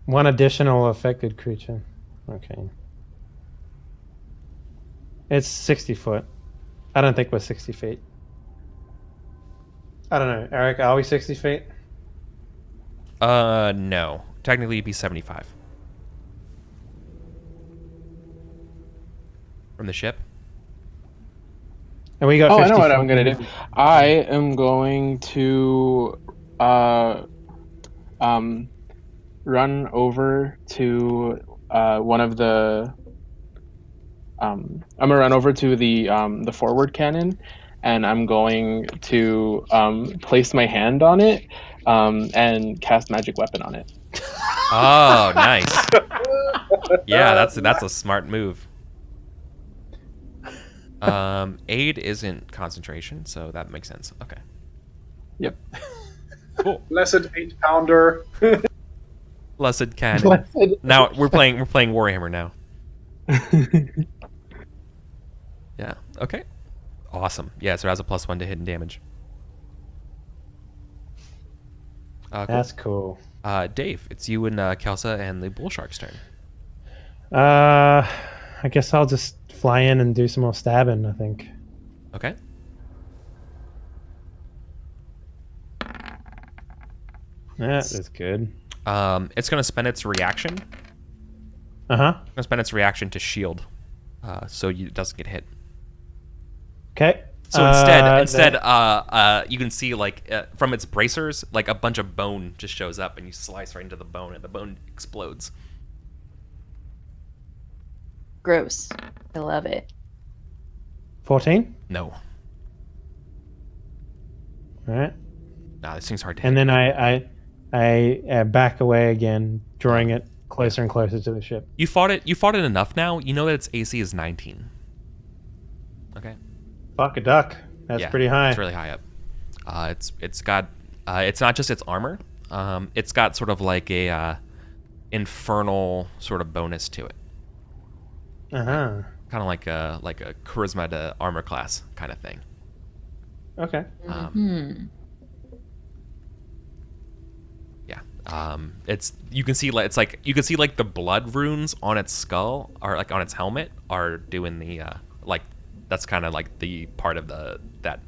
One additional affected creature. Okay. It's 60 foot. I don't think we're 60 feet. I don't know. Eric, are we 60 feet? No. Technically, it'd be 75 from the ship. And we got Oh, 50 I know what foot. I'm gonna do. I am going to run over to one of the I'm gonna run over to the forward cannon, and I'm going to place my hand on it and cast magic weapon on it. Oh, nice. Yeah, that's a smart move. Aid isn't concentration, so that makes sense. Okay. Yep. Cool. Blessed 8-pounder. Blessed cannon. Now we're playing Warhammer now. Yeah. Okay. Awesome. Yeah, so it has a +1 to hidden damage. Cool. That's cool. Dave, it's you and Kelsa and the bull shark's turn. I guess I'll just fly in and do some more stabbing, I think. Okay. That's good. It's gonna spend its reaction. Uh-huh. It's gonna spend its reaction to shield, so it doesn't get hit. Okay. So instead, you can see like from its bracers, like a bunch of bone just shows up, and you slice right into the bone, and the bone explodes. Gross. I love it. 14? No, All right. nah, this thing's hard to hit. And then I back away again, drawing it closer and closer to the ship. You fought it enough now. You know that its AC is 19. Okay. Fuck a duck. That's Yeah, pretty high. It's really high up. It's got it's not just its armor. It's got sort of like a infernal sort of bonus to it. Uh-huh. Kind of like a charisma to armor class kind of thing. Okay. Yeah. It's you can see like the blood runes on its skull or like on its helmet are doing the like that's kind of like the part of that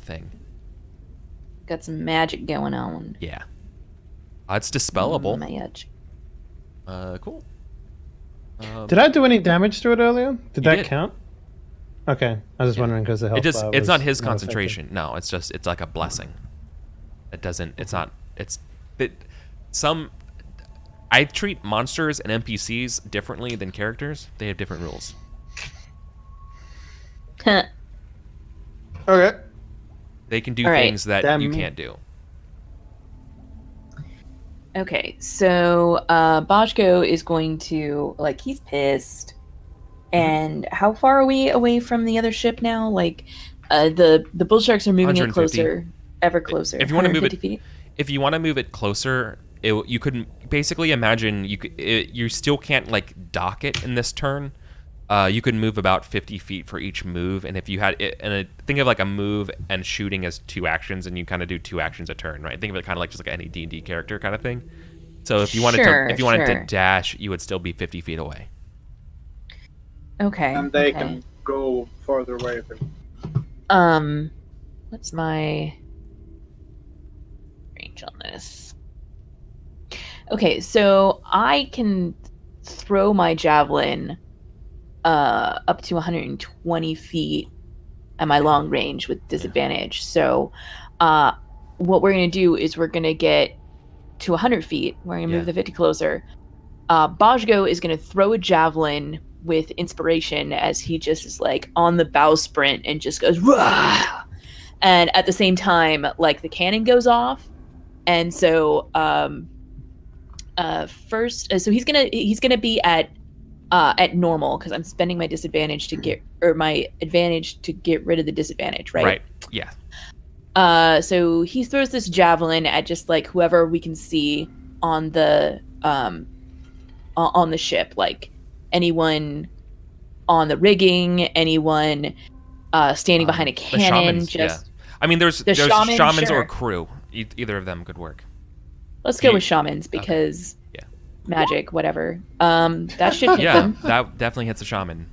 thing. Got some magic going on. Yeah. It's dispellable. Magic. Cool. Did I do any damage to it earlier? Did You that did. count? Okay, I was just wondering because the health bar it's was not his not concentration. No, it's like a blessing. It doesn't. It's not. It's it, some. I treat monsters and NPCs differently than characters. They have different rules. affected. Okay. They can do All right. things that Damn you me. can't do. Okay, so Boschko is going to he's pissed. And how far are we away from the other ship now? Like, the bull sharks are moving it 150. closer, ever closer. If you wanna move it- 150 feet. If you want to move it closer, you couldn't basically imagine you still can't like dock it in this turn. You could move about 50 feet for each move, and if you had it, think of like a move and shooting as 2 actions, and you kind of do 2 actions a turn, right? Think of it kind of like just like any D&D character kind of thing. So if you wanted Sure, to, if you wanted sure. to dash, you would still be 50 feet away. Okay. And they okay. can go farther away if they What's my range on this? Okay, so I can throw my javelin up to 120 feet at my long range with disadvantage. So what we're going to do is we're going to get to 100 feet. We're going to move Yeah. the 50 closer. Bajgo is going to throw a javelin with inspiration as he just is like on the bow sprint and just goes Rah! And at the same time like the cannon goes off, and so first so he's gonna be at normal because I'm spending my disadvantage to get or my advantage to get rid of the disadvantage, right? Right. Yeah. So he throws this javelin at just like whoever we can see on the ship, like anyone on the rigging, anyone standing behind a The cannon. shamans, yeah. I mean, there's shaman, shamans sure. or crew. Either of them could work. Let's go You- with shamans because Yeah. magic, whatever. That should hit Yeah, them. that definitely hits a shaman.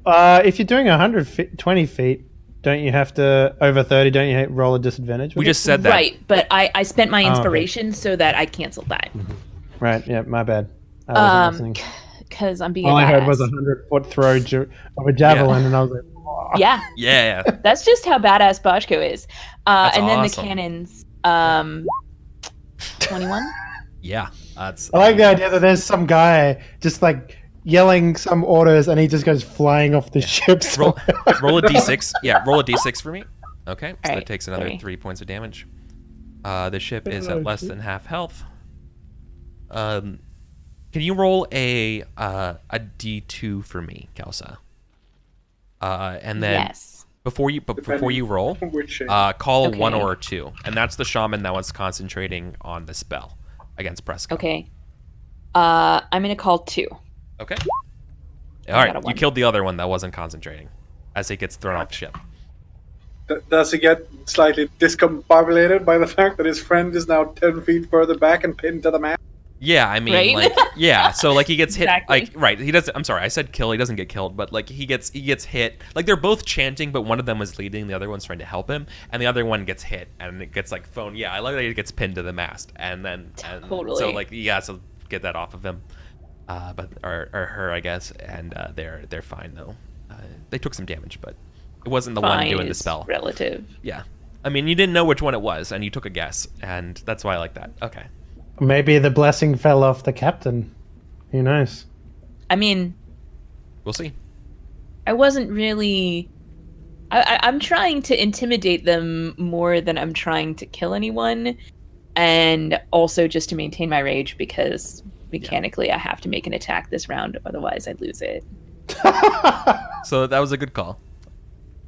If you're doing 120 feet, don't you have to over 30? Don't you roll a disadvantage? We with it? just said that. Right, but I spent my Oh, okay. inspiration so that I canceled that. Right. Yeah, my bad. I wasn't listening. Because I'm being All a I heard badass. was a 100-foot throw of a javelin, and I was like, "Oh." Yeah, Yeah. that's just how badass Boschko is. That's And then awesome. the cannons. 21. Yeah. That's. I like the idea that there's some guy just like yelling some orders, and he just goes flying off the ship. Roll, somewhere. roll a d6. Yeah, roll a d6 for me. Okay, so that Alright, takes another 3. 3 points of damage. The ship is Oh, at less shit. than half health. Can you roll a d2 for me, Kelsa? And then Yes. before you roll, which call a 1 Okay. or a 2, and that's the shaman that was concentrating on the spell against Presco. Okay. I'm gonna call 2. Okay. I All right, got a you 1. killed the other one that wasn't concentrating, as he gets thrown off the ship. does he get slightly discombobulated by the fact that his friend is now 10 feet further back and pinned to the mast? Yeah, I mean, Right? like, yeah. So like he gets hit, Exactly. like, right? He doesn't. I'm sorry, I said kill. He doesn't get killed, but like he gets hit. Like they're both chanting, but one of them was leading, the other one's trying to help him, and the other one gets hit, and it gets like phone. Yeah, I like that he gets pinned to the mast, and then so Totally. like he has to get that off of him, but or her, I guess, and they're fine though. They took some damage, but it wasn't the one Fine doing the is spell. relative. Yeah, I mean you didn't know which one it was, and you took a guess, and that's why I like that. Okay. Maybe the blessing fell off the captain. Who knows? I mean, We'll see. I wasn't really. I'm trying to intimidate them more than I'm trying to kill anyone, and also just to maintain my rage because mechanically I have to make an attack this round, otherwise I lose it. So that was a good call.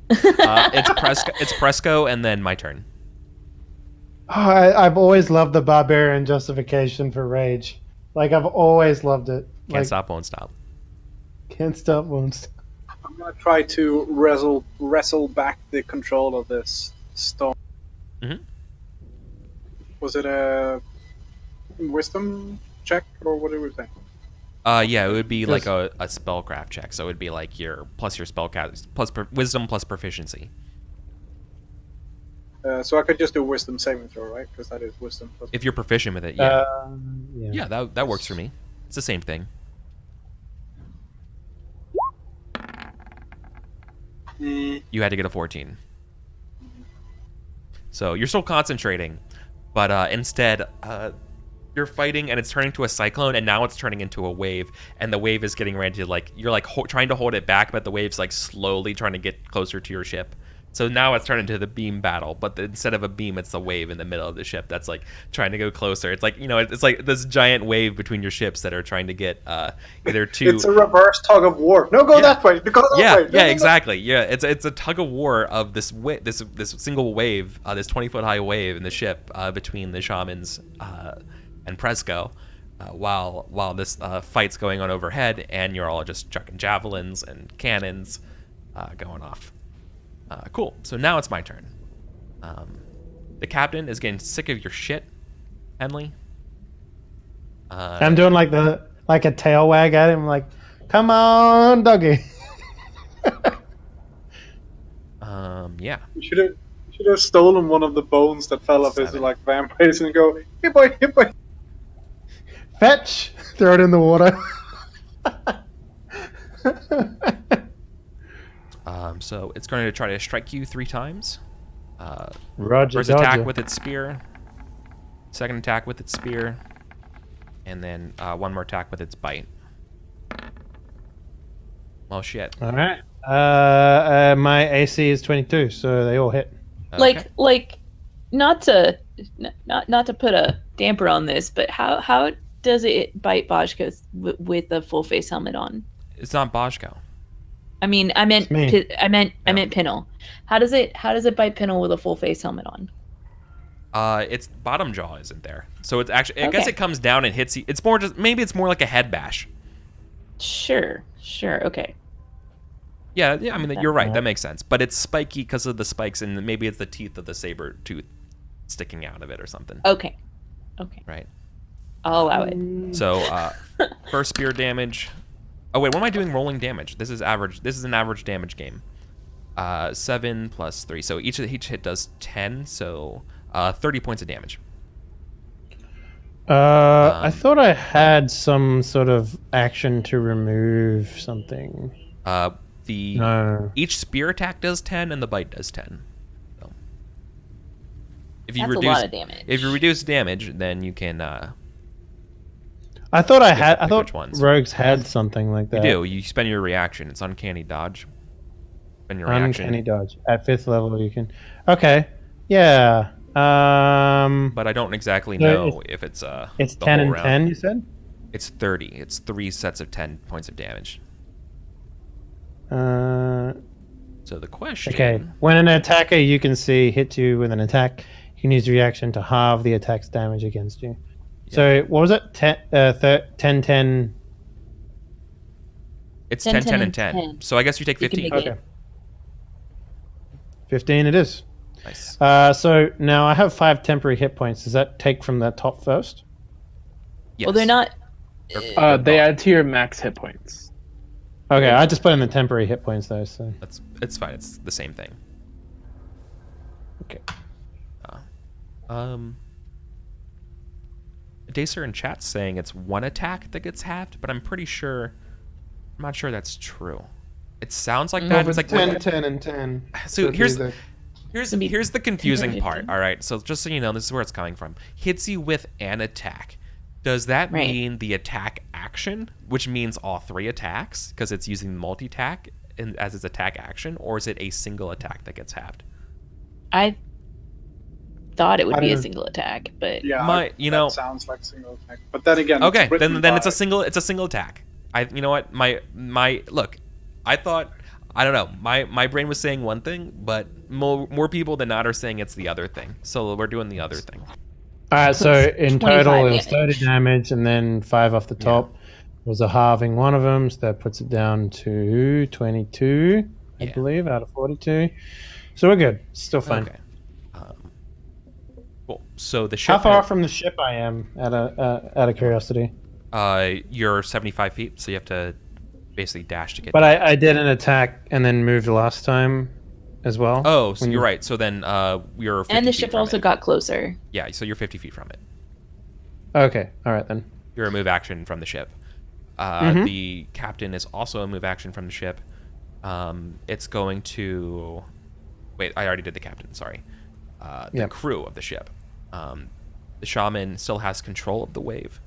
It's Presco, and then my turn. Oh, I've always loved the barbarian justification for rage. Like I've always loved it. Can't Like, stop, won't stop. Can't stop, won't stop. I'm gonna try to wrestle back the control of this storm. Mhm. Was it a wisdom check or what do we think? Yeah, it would be like Just- a spellcraft check. So it would be like your spellcast plus wisdom plus proficiency. So I could just do wisdom saving throw, right? Because that is wisdom plus. If you're proficient with it, yeah. Yeah. Yeah, that works for me. It's the same thing. You had to get a 14. So you're still concentrating, but instead you're fighting and it's turning to a cyclone, and now it's turning into a wave, and the wave is getting ready to you're trying to hold it back, but the wave's slowly trying to get closer to your ship. So now it's turned into the beam battle, but instead of a beam, it's the wave in the middle of the ship that's trying to go closer. It's it's like this giant wave between your ships that are trying to get either two. It's a reverse tug of war. No, go that way. Go that way. Yeah, exactly. Yeah, it's a tug of war of this single wave, this 20-foot high wave in the ship between the shamans and Presco, while this fight's going on overhead, and you're all just chucking javelins and cannons going off. Cool. So now it's my turn. The captain is getting sick of your shit, Henley. I'm doing like a tail wag at him, like, come on, doggy. Yeah. You should have stolen one of the bones that fell off his 7. vampires and go, hey boy. Fetch! Throw it in the water. So it's going to try to strike you 3 times. Roger, First attack with its spear. Second attack with its spear. And then one more attack with its bite. Well, shit. All right. My AC is 22, so they all hit. Okay. Like, not to put a damper on this, but how does it bite Bajko with a full face helmet on? It's not Bajko. I mean, I meant Me. Pinnell. How does it bite Pinnell with a full face helmet on? Its bottom jaw isn't there, so it's actually. I guess Okay. it comes down and hits you. It's more just maybe it's more like a head bash. Sure, okay. Yeah. I mean, you're right. That makes sense. But it's spiky because of the spikes, and maybe it's the teeth of the saber tooth sticking out of it or something. Okay. Right. I'll allow it. So first spear damage. Oh wait, what am I doing? Rolling damage. This is average. This is an average damage game. 7 plus 3. So each hit does 10. So 30 points of damage. I thought I had some sort of action to remove something. No. Each spear attack does 10 and the bite does 10. So if you That's reduce a lot of damage. if you reduce damage, then you can I thought I had. I pick thought which ones. rogues had something like you that. do. You spend your reaction. It's uncanny dodge. Spend your reaction. Uncanny dodge at 5th level. You can. Okay. Yeah. But I don't exactly So know if it's It's the 10 whole and round. 10. You said. It's 30. It's 3 sets of 10 points of damage. Uh. So the question. Okay. When an attacker you can see hits you with an attack, you can use reaction to halve the attack's damage against you. So what was it? 10, 10. It's 10, 10, 10, 10, and 10. 10. So I guess you take You can 15. make it. Okay. 15 it is. Nice. So now I have 5 temporary hit points. Does that take from the top first? Yes. Well, they're not. They add to your max hit points. Okay, I just put in the temporary hit points though. So It's fine. It's the same thing. okay. Dacer in chat saying it's 1 attack that gets halved, but I'm not sure that's true. It sounds like that. It's like 10, 10, and 10. So here's the be confusing 10 or part. 15. All right. So just so you know, this is where it's coming from. Hits you with an attack. Does that Right. mean the attack action, which means all 3 attacks because it's using multi-attack as its attack action, or is it a single attack that gets halved? I thought it would I be a don't know. single attack, but Yeah, that sounds like single attack. But then again, Okay, it's written then it's by- a single attack. You know what? My look, I thought, I don't know. My brain was saying one thing, but more people than not are saying it's the other thing. So we're doing the other thing. All right, so in 25 total it was damage. 30 damage, and then 5 off the top was a halving one of them, so that puts it down to 22, I Yeah. believe, out of 42. So we're good. Still fine. Okay. Cool. So the ship. How far from the ship I am? Out of curiosity. You're 75 feet, so you have to basically dash to get. But I did an attack and then moved last time, as well. Oh, so when you're you- right. So then you're 50 and the feet ship from also it. got closer. Yeah, so you're 50 feet from it. Okay. All right then. You're a move action from the ship. Mhm. The captain is also a move action from the ship. It's going to. Wait, I already did the captain. Sorry. The Yep. crew of the ship. The shaman still has control of the wave.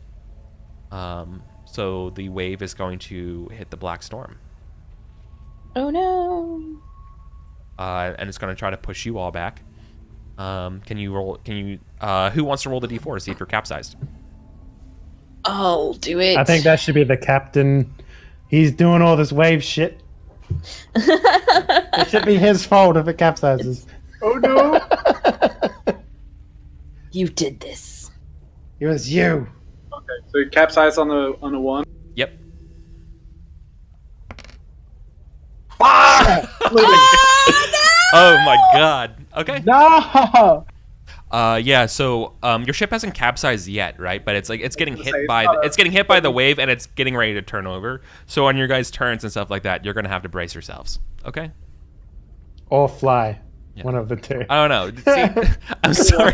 So the wave is going to hit the Black Storm. Oh no. And it's going to try to push you all back. Can you roll? Can you? Who wants to roll the d4 to see if you're capsized? I'll do it. I think that should be the captain. He's doing all this wave shit. It should be his fault if it capsizes. Oh no! You did this. It was you. Okay, so you capsize on a 1. Yep. Oh my god. Okay. No. Yeah. So your ship hasn't capsized yet, right? But it's like it's getting hit It's by not a- it's getting hit by the wave, and it's getting ready to turn over. So on your guys' turns and stuff like that, you're gonna have to brace yourselves. Okay. Or fly. Yeah. One of the two. I don't know. See, I'm sorry.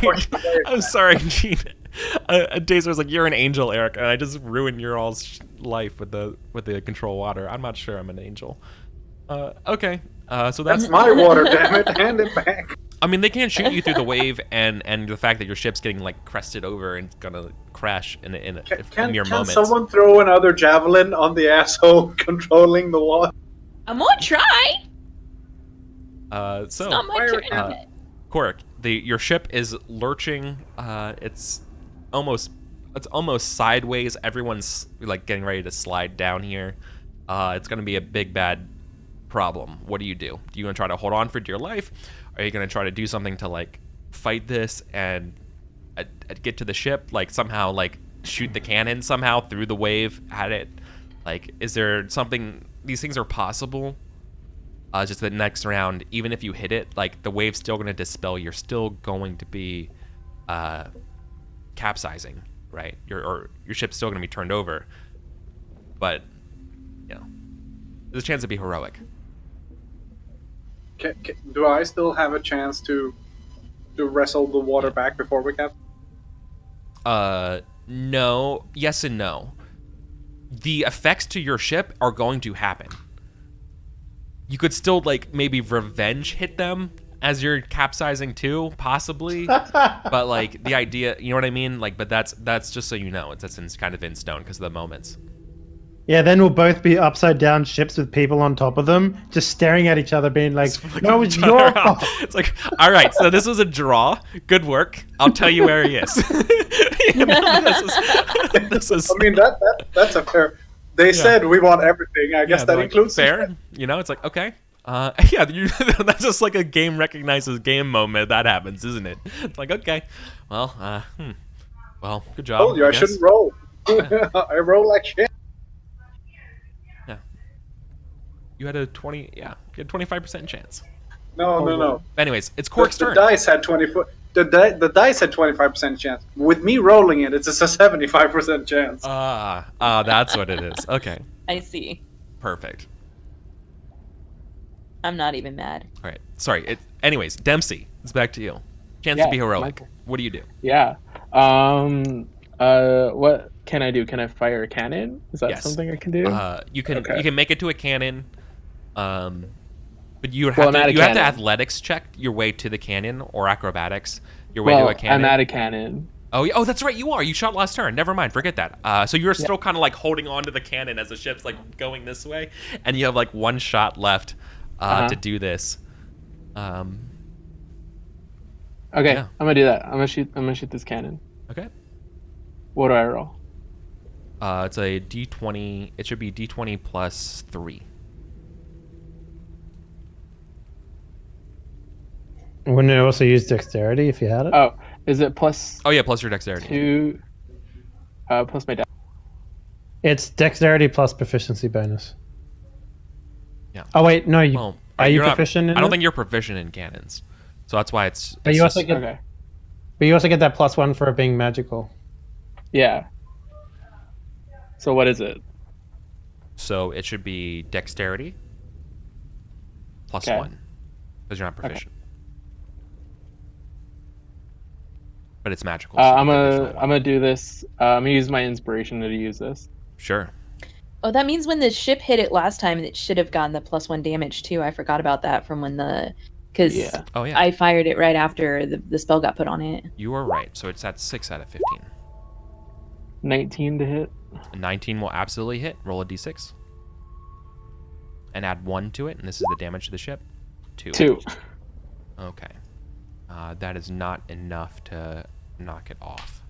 I'm sorry, Gene. Dazer was like, "You're an angel, Eric," and I just ruined your all's life with the control water. I'm not sure I'm an angel. Okay. So That's my water, damn it! Hand it back. I mean, they can't shoot you through the wave, and the fact that your ship's getting like crested over and gonna crash in a Can mere moment. someone throw another javelin on the asshole controlling the water? I'm gonna try. So It's not my Fire turn. cannon. yet. Korik, your ship is lurching. It's almost sideways. Everyone's like getting ready to slide down here. It's gonna be a big bad problem. What do? Do you want to try to hold on for dear life? Are you gonna try to do something to like fight this and get to the ship? Like somehow like shoot the cannon somehow through the wave at it? Like is there something? These things are possible. Just the next round, even if you hit it, like the wave's still going to dispel. You're still going to be capsizing, right? Your ship's still going to be turned over. But you know, there's a chance to be heroic. Do I still have a chance to wrestle the water back before we cap? No. Yes and no. The effects to your ship are going to happen. You could still like maybe revenge hit them as you're capsizing too, possibly. But like the idea, you know what I mean? Like, but that's just so you know, it's kind of in stone because of the moments. Yeah, then we'll both be upside down ships with people on top of them, just staring at each other, being like, "No, it's your fault." It's like, all right, so this was a draw. Good work. I'll tell you where he is. You know, this is. I mean that's a fair. They said we want everything. I guess that like, includes fair. You know, it's like okay. Yeah, that's just like a game recognizes game moment. That happens, isn't it? It's like okay, well, well, good job. Told you I guess. shouldn't roll. I roll like shit. Yeah. You had a 25% chance. No. Anyways, it's Kork's The turn. dice had 24. The dice had 25% chance. With me rolling it, it's a 75% chance. That's what it is. Okay, I see. perfect. I'm not even mad. All right. Sorry. Anyways, Dempsey, it's back to you. Chance Yeah, to be heroic. Michael. What do you do? Yeah. What can I do? Can I fire a cannon? Is that Yes. something I can do? You can Okay. you can make it to a cannon, but you would Well, have I'm at a you have to cannon. athletics check your way to the cannon or acrobatics your way to a cannon. I'm at a cannon. Oh, that's right. You are. You shot last turn. Never mind. Forget that. So you're still kind of like holding on to the cannon as the ship's like going this way, and you have like one shot left to do this. Okay, Yeah. I'm gonna do that. I'm gonna shoot this cannon. Okay. What do I roll? It's a D20. It should be D20 plus 3. Wouldn't it also use dexterity if you had it? Oh, is it plus Oh yeah, plus your dexterity. 2? Plus my dex. It's dexterity plus proficiency bonus. Yeah. Oh wait, no, you Well, are you you're not- proficient in I don't it? think you're proficient in cannons, so that's why it's. But it's you also just- get, Okay. but you also get that +1 for it being magical. Yeah. So what is it? So it should be dexterity plus Okay. 1 because you're not proficient. But it's magical. so I'm you get an additional gonna do this. I'm gonna use my inspiration to use this. Sure. Oh, that means when the ship hit it last time, it should have gotten the +1 damage too. I forgot about that from when because Yeah. Oh yeah, I fired it right after the spell got put on it. you are right. So it's at 6 out of 15. 19 to hit. 19 will absolutely hit. Roll a d6. And add 1 to it, and this is the damage to the ship. 2. 2. Okay. That is not enough to knock it off.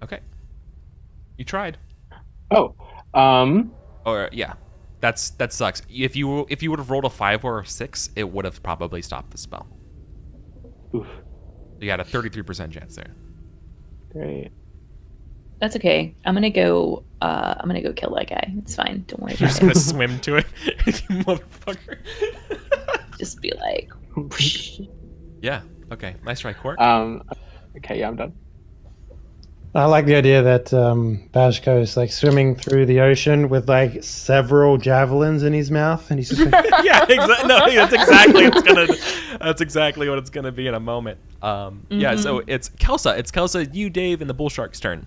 Okay. You tried. Oh. Or yeah, that sucks. If you would have rolled a 5 or a 6, it would have probably stopped the spell. Oof. You had a 33% chance there. Great. That's okay. I'm gonna go kill that guy. It's fine. Don't worry You're about just it. gonna swim to it, you motherfucker. Just be like, Yeah. Okay. Nice try, Court. Okay, yeah, I'm done. I like the idea that Bashko is like swimming through the ocean with like several javelins in his mouth, and he's just like, Yeah, exactly. No, that's exactly what it's gonna be in a moment. Yeah. So it's Kelsa. It's Kelsa, you, Dave, and the bull shark's turn.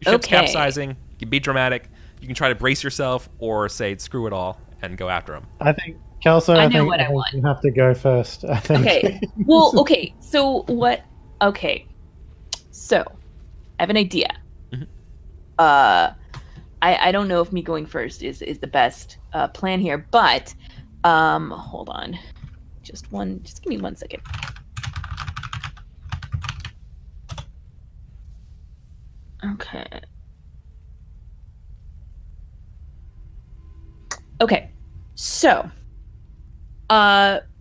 Your ship's Okay. capsizing. You can be dramatic. You can try to brace yourself, or say screw it all and go after him. I think Kelso. I know think, what I think want. you have to go first. I think. okay. Well, okay. So what? Okay. So I have an idea. Mhm. I don't know if me going first is the best plan here, but hold on. Just give me 1 second. Okay. Okay. So,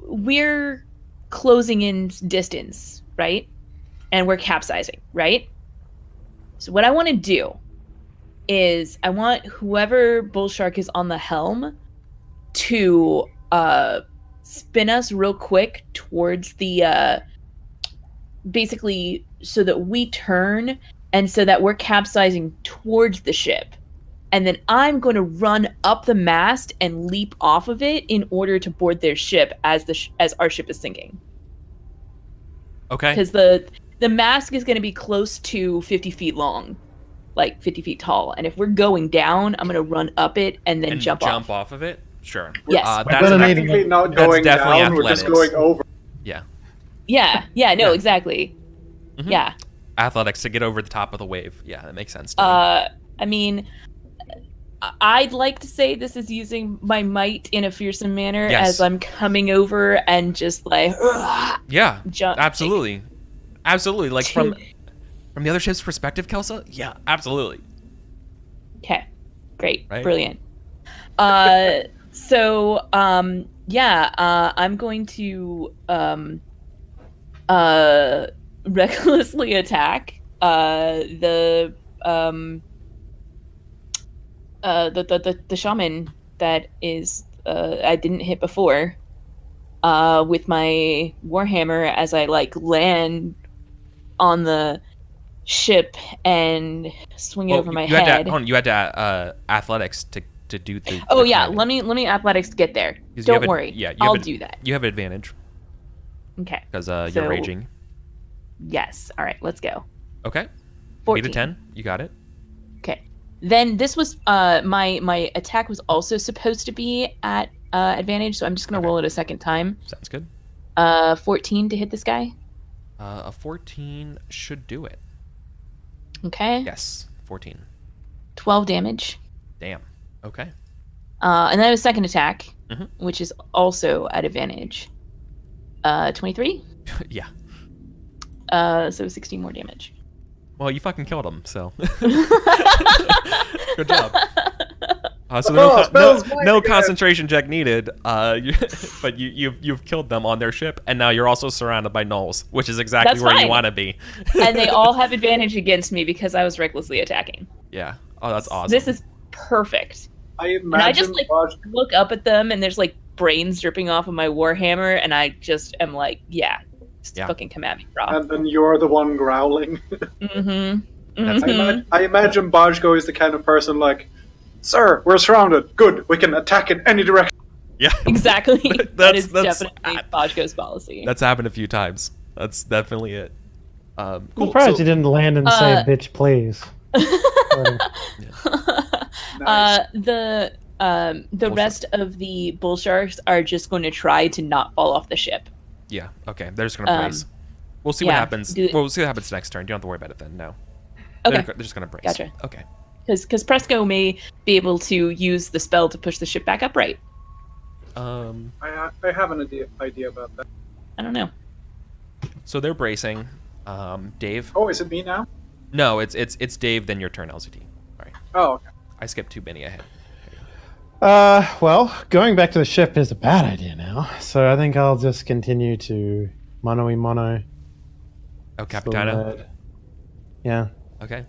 we're closing in distance, right? And we're capsizing, right? So what I want to do is I want whoever bull shark is on the helm to spin us real quick towards the basically so that we turn and so that we're capsizing towards the ship. And then I'm going to run up the mast and leap off of it in order to board their ship as as our ship is sinking. Okay. Because the mast is going to be close to 50 feet long, like 50 feet tall. And if we're going down, I'm going to run up it and then And jump off. of it. Sure. Yes. That's gonna need- Technically not that's going definitely down, we're just athletics. going over. Yeah. Yeah, no, exactly. Mhm. Yeah. Athletics to get over the top of the wave. Yeah, that makes sense to me. I mean, I'd like to say this is using my might in a fearsome manner Yes. as I'm coming over and just like Yeah, jump. absolutely. Absolutely. Like to- from the other ship's perspective, Kelsa? Yeah, absolutely. Okay, great, Right? brilliant. I'm going to recklessly attack the shaman that is I didn't hit before with my warhammer as I like land on the ship and swing it over my you head. You had to athletics to do the. Oh the yeah, timing. let me athletics get there. 'Cause you Don't have worry. Yeah, I'll do that. You have advantage Okay. because So- you're raging. Yes. All right. Let's go. Okay. 14. Beat a 10. You got it. Okay. Then this was my attack was also supposed to be at advantage, so I'm just gonna Okay. roll it a second time. Sounds good. 14 to hit this guy. A 14 should do it. Okay. Yes, 14. 12 damage. Damn. Okay. And then a second attack, Mhm. which is also at advantage. 23. Yeah. So 16 more damage. Well, you fucking killed him, so good job. So Oh, spells mine no again. concentration check needed. But you've killed them on their ship, and now you're also surrounded by gnolls, which is exactly That's where you fine. want to be. And they all have advantage against me because I was recklessly attacking. Yeah. Oh, that's awesome. This is perfect. I imagine And I just like Baj- look up at them and there's like brains dripping off of my warhammer and I just am like, yeah, just Yeah. fucking come at me, bro. and then you're the one growling. Mm-hmm. That's- I imagine Bajko is the kind of person like, "Sir, we're surrounded. Good, we can attack in any direction." Yeah. Exactly. that That's- is that's- definitely Bajko's policy. That's happened a few times. That's definitely it. I'm Cool. surprised So- you didn't land and say, "Bitch, please." recording. Nice. The Bull rest of the bull sharks are just going to try to not fall off the ship. Yeah. Okay. They're just gonna brace. We'll see what yeah, happens. do- We'll see what happens next turn. You don't have to worry about it then. No. Okay. They're just gonna brace. Gotcha. Okay. Because Presco may be able to use the spell to push the ship back upright. I have an idea about that. I don't know. So they're bracing. Dave. Oh, is it me now? No, it's Dave. Then your turn, LZT. Sorry, Oh, okay. I skipped too many ahead. Well, going back to the ship is a bad idea now. So I think I'll just continue to mono. Oh, Capitano. Yeah. Okay.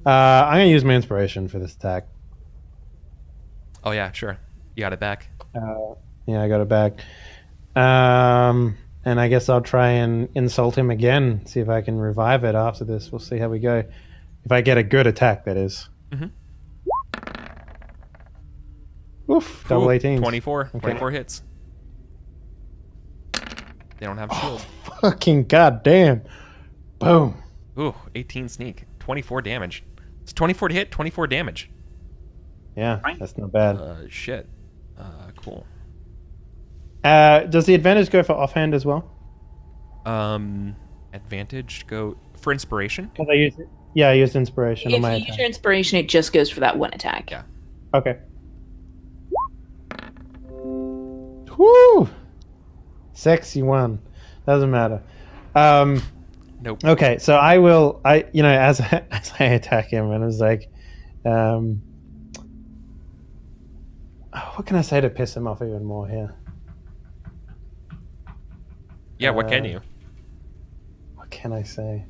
I'm gonna use my inspiration for this attack. Oh yeah, sure. You got it back. Yeah, I got it back. And I guess I'll try and insult him again. See if I can revive it after this. We'll see how we go. If I get a good attack, that is. Mhm. Oof, double Ooh, 18. 24. Okay. 24 hits. They don't have shield. Fucking goddamn. Boom. Ooh, 18 sneak. 24 damage. It's 24 to hit, 24 damage. Yeah, Fine. that's not bad. Shit. Cool. Does the advantage go for offhand as well? Advantage go for inspiration. Because I used inspiration on If my you attack. use your inspiration, it just goes for that one attack. Yeah. Okay. Woo! Sexy one. Doesn't matter. Nope. Okay, so I will. As I attack him, and I was like, what can I say to piss him off even more here? Yeah. What can you? What can I say?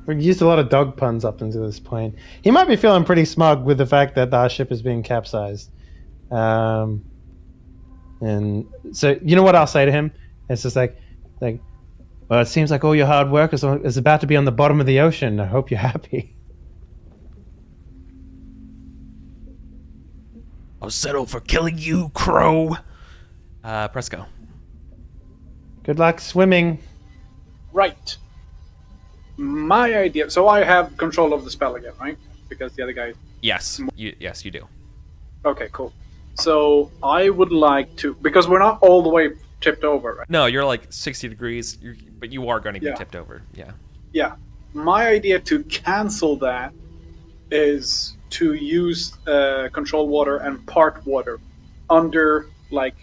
We've used a lot of dog puns up until this point. He might be feeling pretty smug with the fact that our ship is being capsized. And so, you know what I'll say to him? It's just like, well, it seems like all your hard work is about to be on the bottom of the ocean. I hope you're happy. I'll settle for killing you, Crow. Presco. Good luck swimming. Right. My idea. So I have control of the spell again, right? Because the other guy. Yes. Yes, you do. Okay, cool. So I would like to, because we're not all the way tipped over, right? No, you're like 60 degrees, but you are going to get Yeah. tipped over. Yeah. Yeah. My idea to cancel that is to use control water and part water under like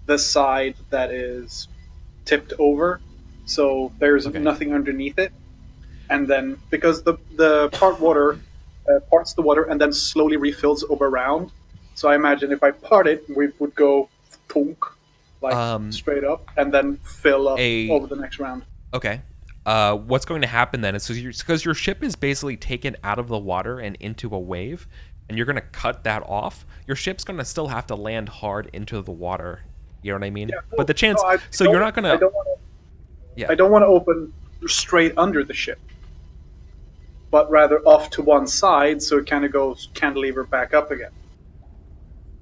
the side that is tipped over, so there's Okay. nothing underneath it, and then because the part water parts the water and then slowly refills over around. So I imagine if I part it, we would go thunk, like straight up, and then fill up over the next round. Okay. What's going to happen then is because your ship is basically taken out of the water and into a wave, and you're going to cut that off. Your ship's going to still have to land hard into the water. You know what I mean? Yeah, but the chance. no, So you're not going to. I don't want to open straight under the ship, but rather off to one side, so it kind of goes cantilever back up again.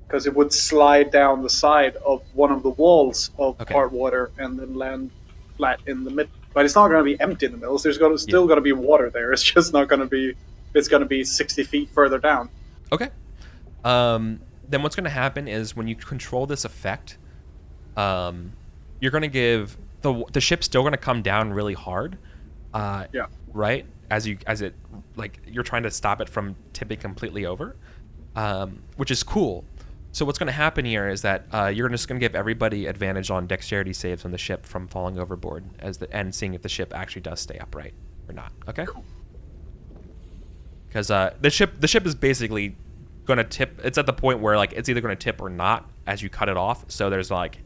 Because it would slide down the side of one of the walls of part water and then land flat in the middle. But it's not going to be empty in the middle. There's still going to be water there. It's just not going to be. It's going to be 60 feet further down. Okay. Then what's going to happen is when you control this effect, you're going to give the ship's still going to come down really hard. Yeah. Right. As it like you're trying to stop it from tipping completely over, which is cool. So what's going to happen here is that you're just going to give everybody advantage on dexterity saves on the ship from falling overboard, and seeing if the ship actually does stay upright or not. Okay. Cool. Because the ship is basically going to tip. It's at the point where like it's either going to tip or not as you cut it off. So there's like,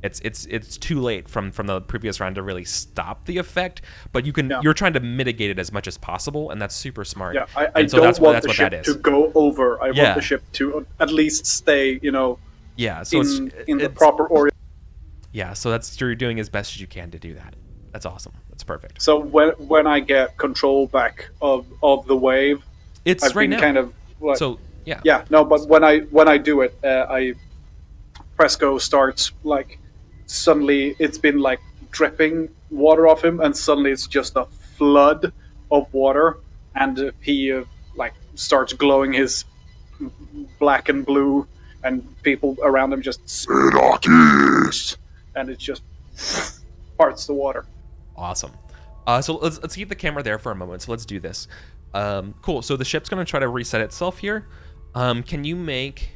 it's too late from the previous round to really stop the effect. But you're trying to mitigate it as much as possible, and that's super smart. Yeah, I so don't want the what ship that is. to go over. I want the ship to at least stay, Yeah. So in the proper order. Yeah. So you're doing as best as you can to do that. That's awesome. That's perfect. So when I get control back of the wave, it's I've right been now. kind of like, So yeah. Yeah, no, but when I do it, Presco starts like suddenly it's been like dripping water off him, and suddenly it's just a flood of water, and he like starts glowing his black and blue, and people around him just Syracuse, and it just parts the water. Awesome. So let's keep the camera there for a moment. So let's do this. Cool. So the ship's gonna try to reset itself here. Can you make?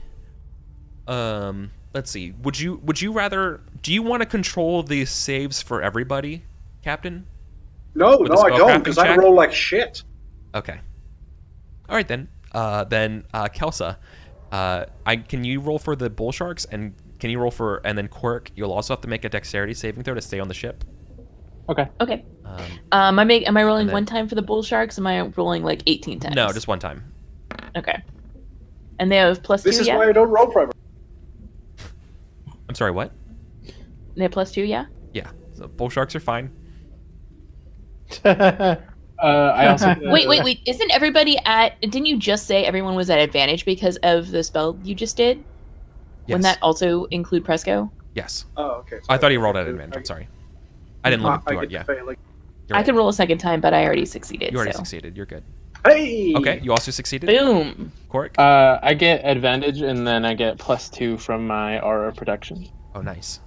Let's see. Would you rather? Do you want to control the saves for everybody, Captain? No, With no, the I don't, spellcrafting because I check? roll like shit. Okay. All right then. Kelsa, can you roll for the bull sharks, and can you roll for, and then Quirk, you'll also have to make a dexterity saving throw to stay on the ship. Okay. Okay. Am I rolling then- one time for the bull sharks? Am I rolling like 18 times? No, just one time. Okay. And they have +2. This is yeah. why I don't roll forever. I'm sorry. What? They have +2. Yeah. Yeah. So bull sharks are fine. I also Wait. Isn't everybody at? Didn't you just say everyone was at advantage because of the spell you just did? Yes. Wouldn't that also include Presco? Yes. Oh, okay. I thought he rolled at advantage. I'm sorry. I didn't look I too hard. get Yeah. failing. You're I right. can roll a second time, but I already succeeded. You already so. succeeded. You're good. Hey. Okay. You also succeeded. Boom. Quirk. I get advantage, and then I get +2 from my aura protection. Oh, nice.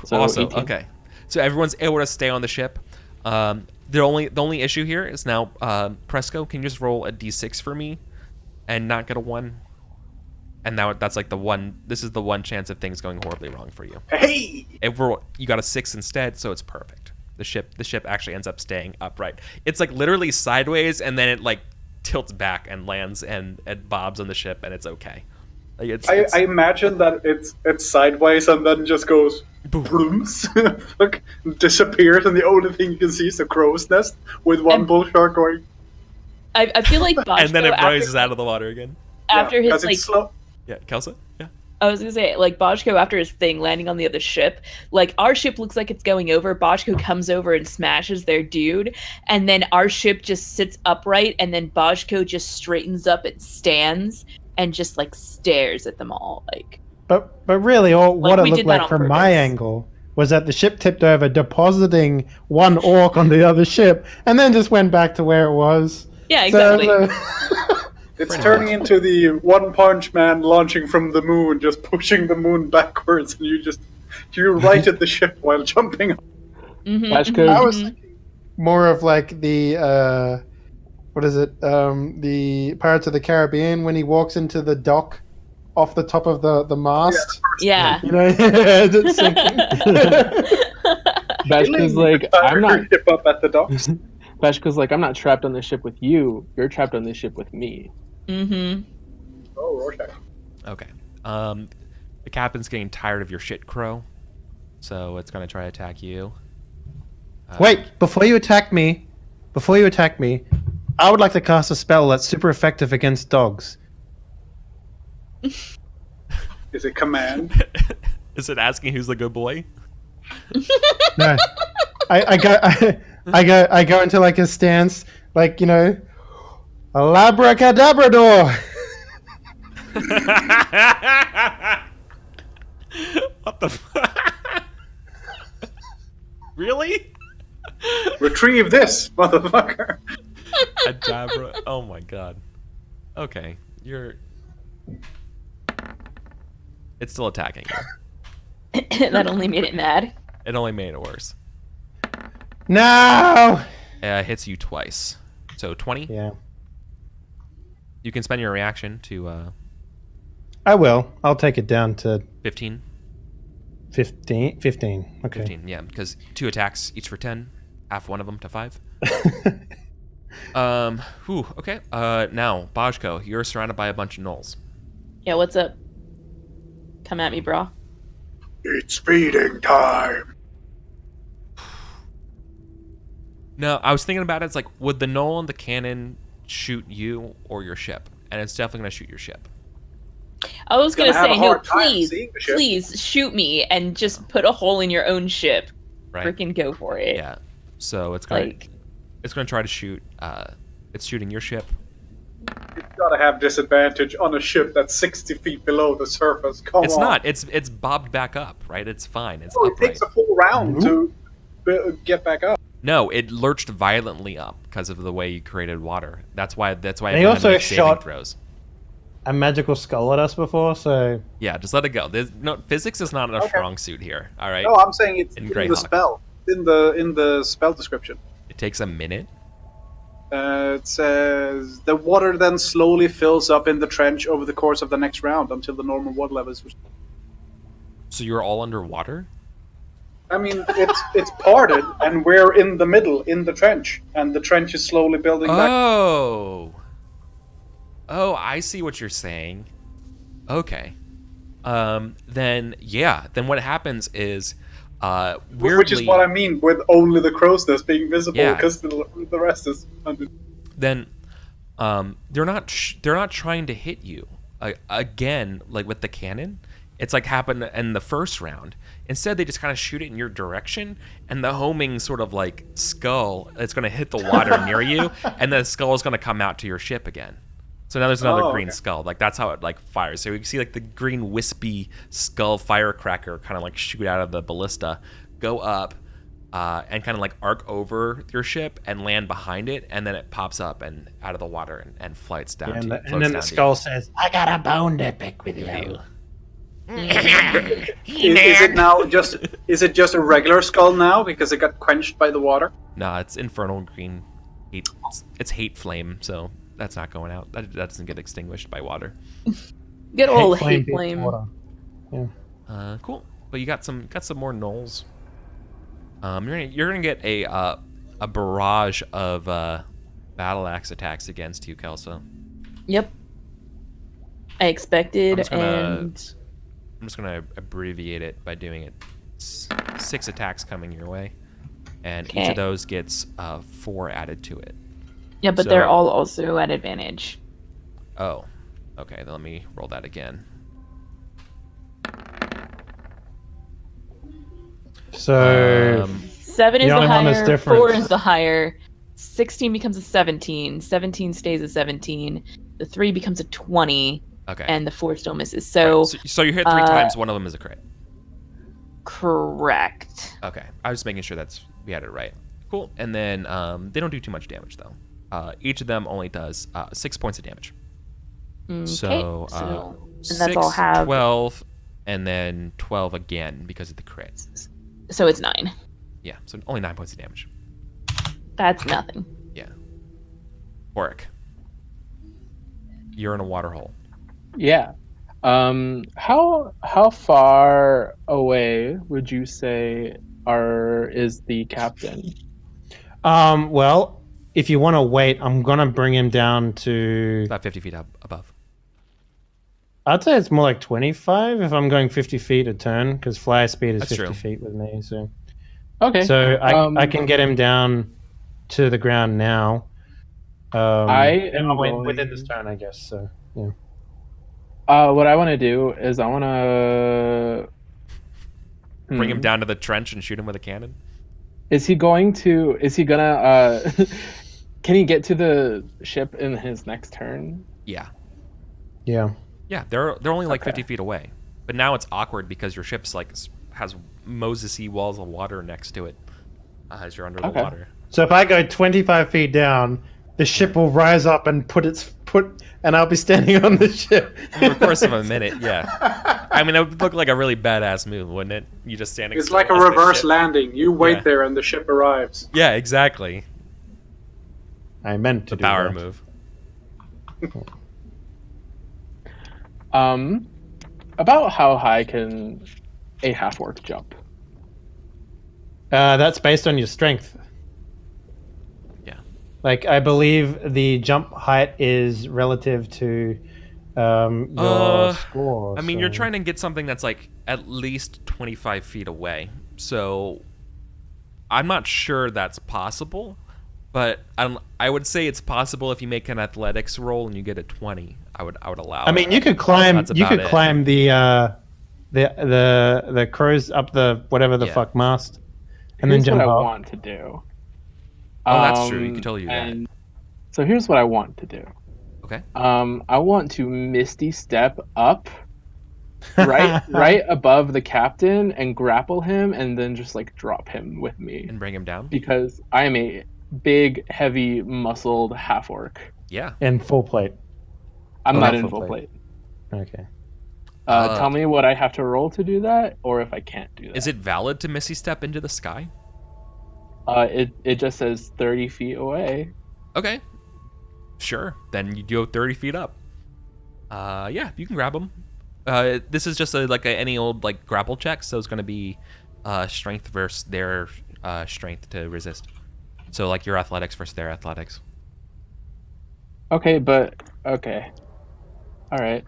So Awesome. 18. Okay. So everyone's able to stay on the ship. The only issue here is now, Presco, can you just roll a d6 for me and not get a 1? And now that's like this is the one chance of things going horribly wrong for you. Hey. You got a 6 instead, so it's perfect. The ship actually ends up staying upright. It's like literally sideways, and then it like tilts back and lands and bobs on the ship, and it's okay. Like it's I imagine that it's sideways and then just goes boom. brooms, fuck, disappears, and the only thing you can see is the crow's nest with one And- bull shark going. I feel like Boschko, And then it after, rises out of the water again. after Yeah, his 'cause like it's slow. Yeah, Kelsa? Yeah. I was gonna say, like, Boschko, after his thing landing on the other ship, like, our ship looks like it's going over. Boschko comes over and smashes their dude, and then our ship just sits upright, and then Boschko just straightens up and stands and just, like, stares at them all. Like, But really, what it we looked did that like on from my purpose. angle was that the ship tipped over, depositing one orc on the other ship, and then just went back to where it was. yeah, exactly. It's Pretty turning much. into the One Punch Man launching from the moon, just pushing the moon backwards, and you righted the ship while jumping. Mhm, Boschko- I was mhm. thinking more of like the what is it? The Pirates of the Caribbean when he walks into the dock off the top of the mast. Yeah. You know, just thinking. Bashka's like, I'm not. Ship up at the docks. Bashka's like, I'm not trapped on the ship with you. You're trapped on the ship with me. Mm-hmm. Oh, Rorschach. Okay. The captain's getting tired of your shit, Crow. So it's gonna try to attack you. Wait, before you attack me, I would like to cast a spell that's super effective against dogs. Is it command? Is it asking who's the good boy? No, I go into like a stance, like, you know, Labracadabrador. What the? Really? Retrieve this, motherfucker. Adabra. Oh my god. Okay, it's still attacking you. That only made it mad. It only made it worse. No. Hits you twice. So 20. Yeah, You can spend your reaction to I will. I'll take it down to 15. 15. 15. Okay. 15, yeah, because 2 attacks, each for 10. Half one of them to 5. Okay. Now, Bajko, you're surrounded by a bunch of gnolls. Yeah, what's up? Come at me, bro. It's feeding time. No, I was thinking about it. It's like, would the gnoll and the cannon shoot you or your ship? And it's definitely going to shoot your ship. I was gonna Gonna have say, a no, hard time please, seeing the ship. please shoot me and just put a hole in your own ship. Right? Freaking go for it. Yeah. So it's going Like, to try to shoot. It's shooting your ship. You've got to have disadvantage on a ship that's 60 feet below the surface. Come It's on. not. It's bobbed back up, right? It's fine. It's Oh, it upright. takes a full round to get back up. No, it lurched violently up because of the way you created water. That's why They everyone had to also make saving shot- throws. A magical skull at us before, so Yeah, just let it go. Physics is not a strong suit here. All right, No, I'm saying it's In in Greyhawk. the spell. In the spell description. it takes a minute. It says the water then slowly fills up in the trench over the course of the next round until the normal water level is restored. So you're all underwater. I mean, it's parted, and we're in the middle in the trench, and the trench is slowly building back. Oh, I see what you're saying. Okay. Then what happens is, weirdly, Which is what I mean with only the crow's nest being visible, Yeah. because the rest is under. then they're not trying to hit you again, like with the cannon. It's like happened in the first round. Instead, they just kind of shoot it in your direction, and the homing sort of like skull, it's going to hit the water near you, and the skull is going to come out to your ship again. So now there's another green skull. Like that's how it like fires. So you can see like the green wispy skull firecracker kind of like shoot out of the ballista, go up, and kind of like arc over your ship and land behind it, and then it pops up and out of the water and flights down. and, to you, and floats then down the to you. skull says, "I got a bone to pick with you." Is it now just? Is it just a regular skull now because it got quenched by the water? No, it's infernal green. It's hate flame, so that's not going out. That doesn't get extinguished by water. Good old hate beats flame. water. Cool. But you got some more gnolls. You're gonna get a barrage of battle axe attacks against you, Kelso. Yep. I expected, I'm just gonna abbreviate it by doing it. 6 attacks coming your way, and each Okay. of those gets 4 added to it. yeah, but they're all also at advantage. Oh, okay. Then let me roll that again. So 7 is The the only one that's higher, different. 4 is the higher, 16 becomes a 17, 17 stays a 17, the 3 becomes a 20, Okay. and the 4 still misses. So, Right, so you hit 3 times. One of them is a crit. correct. Okay, I was making sure we had it right. Cool. And then they don't do too much damage though. Each of them only does 6 points of damage. Okay, So, and that's all 6, have. 12, and then 12 again because of the crit. So it's 9. Yeah, so only 9 points of damage. That's nothing. Oric, you're in a water hole. Yeah. How far away would you say is the captain? well, if you want to wait, I'm gonna bring him down to. About 50 feet above. I'd say it's more like 25 if I'm going 50 feet a turn, because flyer speed is That's 50 true. feet with me. So, Okay. so I can get him down to the ground now. Within this turn, I guess. So, yeah. What I want to do is I want to Bring him down to the trench and shoot him with a cannon. Is he gonna? Can he get to the ship in his next turn? Yeah. Yeah. Yeah, they're only like Okay. 50 feet away. But now it's awkward because your ship's like has Moses-y walls of water next to it as you're under the Okay. water. So if I go 25 feet down, the ship will rise up and and I'll be standing on the ship. Over the course of a minute, yeah. I mean, it would look like a really badass move, wouldn't it? You just standing. It's still like a as the reverse ship- landing. You wait Yeah. there, and the ship arrives. Yeah, exactly. I meant to The do power that. move. About how high can a half-orc jump? That's based on your strength. Yeah. Like, I believe the jump height is relative to your score. I mean, you're so- trying to get something that's like at least 25 feet away. So I'm not sure that's possible, but I would say it's possible if you make an athletics roll and you get a 20. I would allow. I mean, it. you could climb. That's You about could it. climb the crows up the whatever the Yeah. fuck mast, and then Here's jump what I off. want to do. Oh, that's true. You could totally do that. and So here's what I want to do. Okay. I want to Misty Step up right above the captain and grapple him and then just like drop him with me And bring him down. because I am a big, heavy, muscled half orc. Yeah. In full plate. I'm Oh, not not in full full plate. plate. Okay. Tell me what I have to roll to do that, or if I can't do that. Is it valid to Misty Step into the sky? It just says 30 feet away. Okay. Sure. Then you go 30 feet up. Yeah, you can grab him. This is just any old like grapple check, so it's going to be strength versus their strength to resist. So like your athletics versus their athletics. Okay, but okay. All right.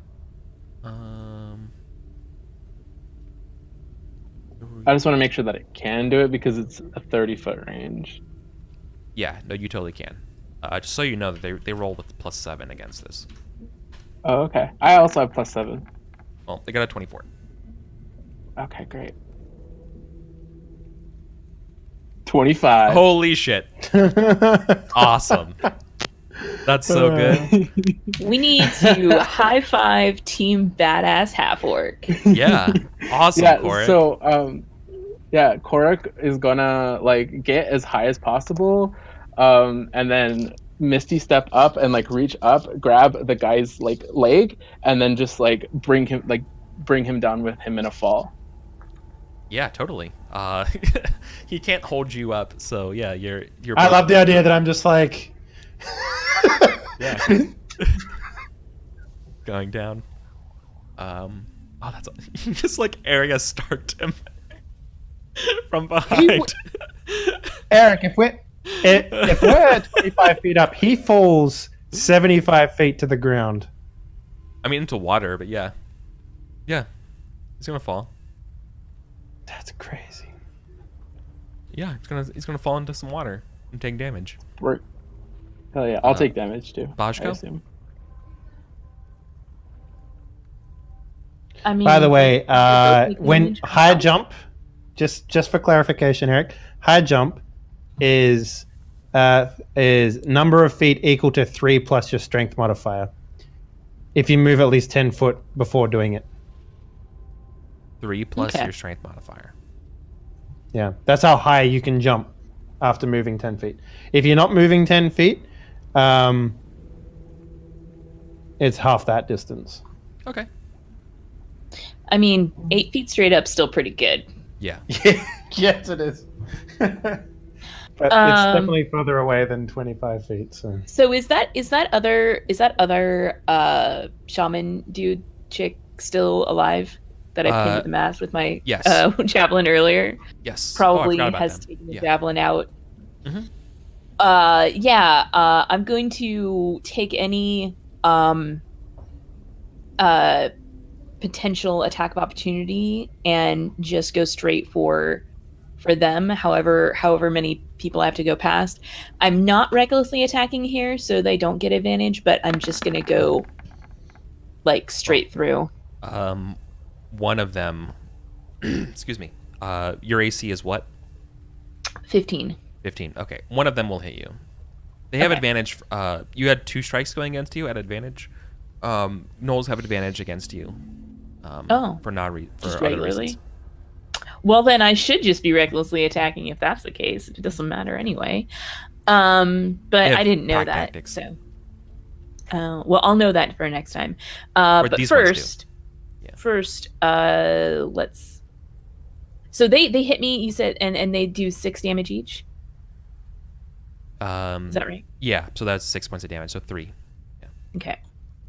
I just want to make sure that it can do it because it's a 30-foot range. Yeah, no, you totally can. Just so you know that they roll with +7 against this. Oh, okay. I also have +7. Well, they got a 24. Okay, great. 25. Holy shit! Awesome. That's so good. We need to high five Team Badass Half Orc. Yeah, awesome, Yeah, Korik. so Korik is gonna like get as high as possible, and then Misty step up and like reach up, grab the guy's like leg, and then just like bring him down with him in a fall. Yeah, totally. He can't hold you up, so yeah, you're. I love the idea that I'm just like. Yeah. Going down. That's just like area start him from behind. Eric, if we're at 25 feet up, he falls 75 feet to the ground. I mean, into water, but yeah, he's gonna fall. That's crazy. Yeah, he's gonna fall into some water and take damage. Hell yeah, I'll take damage too. Bajko? I assume. I mean, By the way, take when damage. high jump, just for clarification, Eric, high jump is number of feet equal to 3 plus your strength modifier. If you move at least 10 foot before doing it. 3 plus Okay. your strength modifier. Yeah, that's how high you can jump after moving 10 feet. If you're not moving 10 feet, it's half that distance. Okay. I mean, 8 feet straight up, still pretty good. Yeah. Yes, it is. But it's definitely further away than 25 feet. So is that other shaman dude chick still alive that I pinned to the mast with my yes. javelin earlier? Yes. Probably I forgot about has them. taken the Yeah. javelin out. Mhm. I'm going to take any potential attack of opportunity and just go straight for them. However many people I have to go past. I'm not recklessly attacking here, so they don't get advantage. But I'm just gonna go like straight through. One of them. Excuse me. Your AC is what? 15. 15. Okay. One of them will hit you. They have Okay. advantage. You had 2 strikes going against you at advantage. Gnolls have advantage against you. For just other regularly? reasons. Well, then I should just be recklessly attacking if that's the case. It doesn't matter anyway. But have I didn't know pack that. tactics. So, well, I'll know that for next time. Or But these ones do. first, Yeah. let's. So they hit me. You said, and they do 6 damage each. Is that right? Yeah. So that's 6 points of damage. So 3. Okay.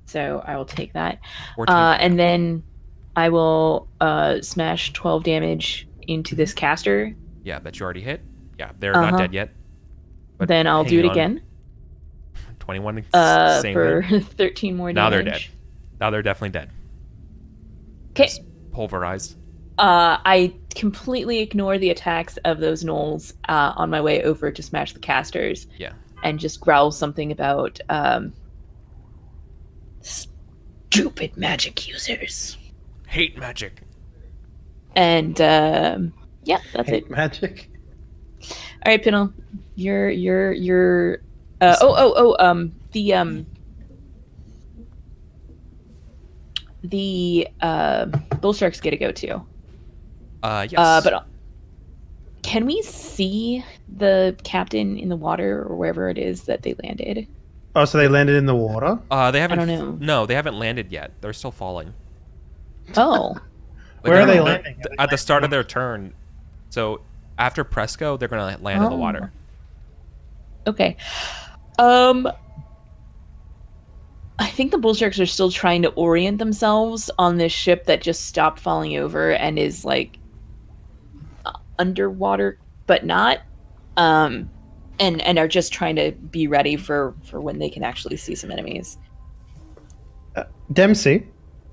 So I will take that. 14. And then I will smash 12 damage into this caster. Yeah, that you already hit. Yeah, they're not Uh-huh. dead yet. But Then I'll do hang it on. again 21. Same for thing. 13 more damage. Now they're dead. Now they're definitely dead. Okay. Just pulverized. I completely ignore the attacks of those gnolls on my way over to smash the casters. Yeah. And just growl something about Stupid magic users. Hate magic. and yeah, that's it. hate magic. All right, Pinnell, you're the bull sharks get to go too. Yes. But can we see the captain in the water or wherever it is that they landed? Oh, so they landed in the water? They haven't. I don't know. No, they haven't landed yet. They're still falling. Oh, Like, Where are they they're- landing? At the start of their turn. So after Presco, they're gonna land in the water. okay. I think the bull sharks are still trying to orient themselves on this ship that just stopped falling over and is like underwater, but not. And are just trying to be ready for when they can actually see some enemies. Dempsey,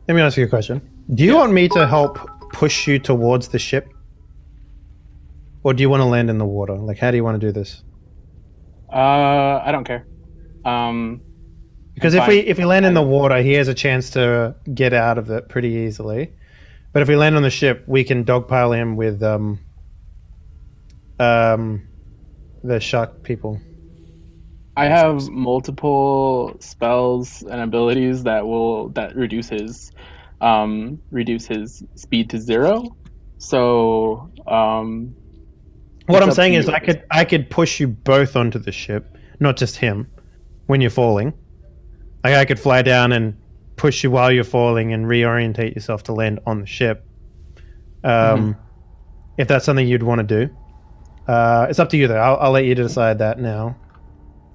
let me ask you a question. Do you want me to help push you towards the ship? Or do you want to land in the water? Like, how do you want to do this? I don't care. Because I'm if we land in the water, he has a chance to get out of it pretty easily. But if we land on the ship, we can dogpile him with the shark people. I have multiple spells and abilities that reduce his speed to 0. So What it's I'm up saying to is, you. I could push you both onto the ship, not just him, when you're falling. Like, I could fly down and push you while you're falling and reorientate yourself to land on the ship. If that's something you'd want to do, it's up to you though. I'll let you decide that now,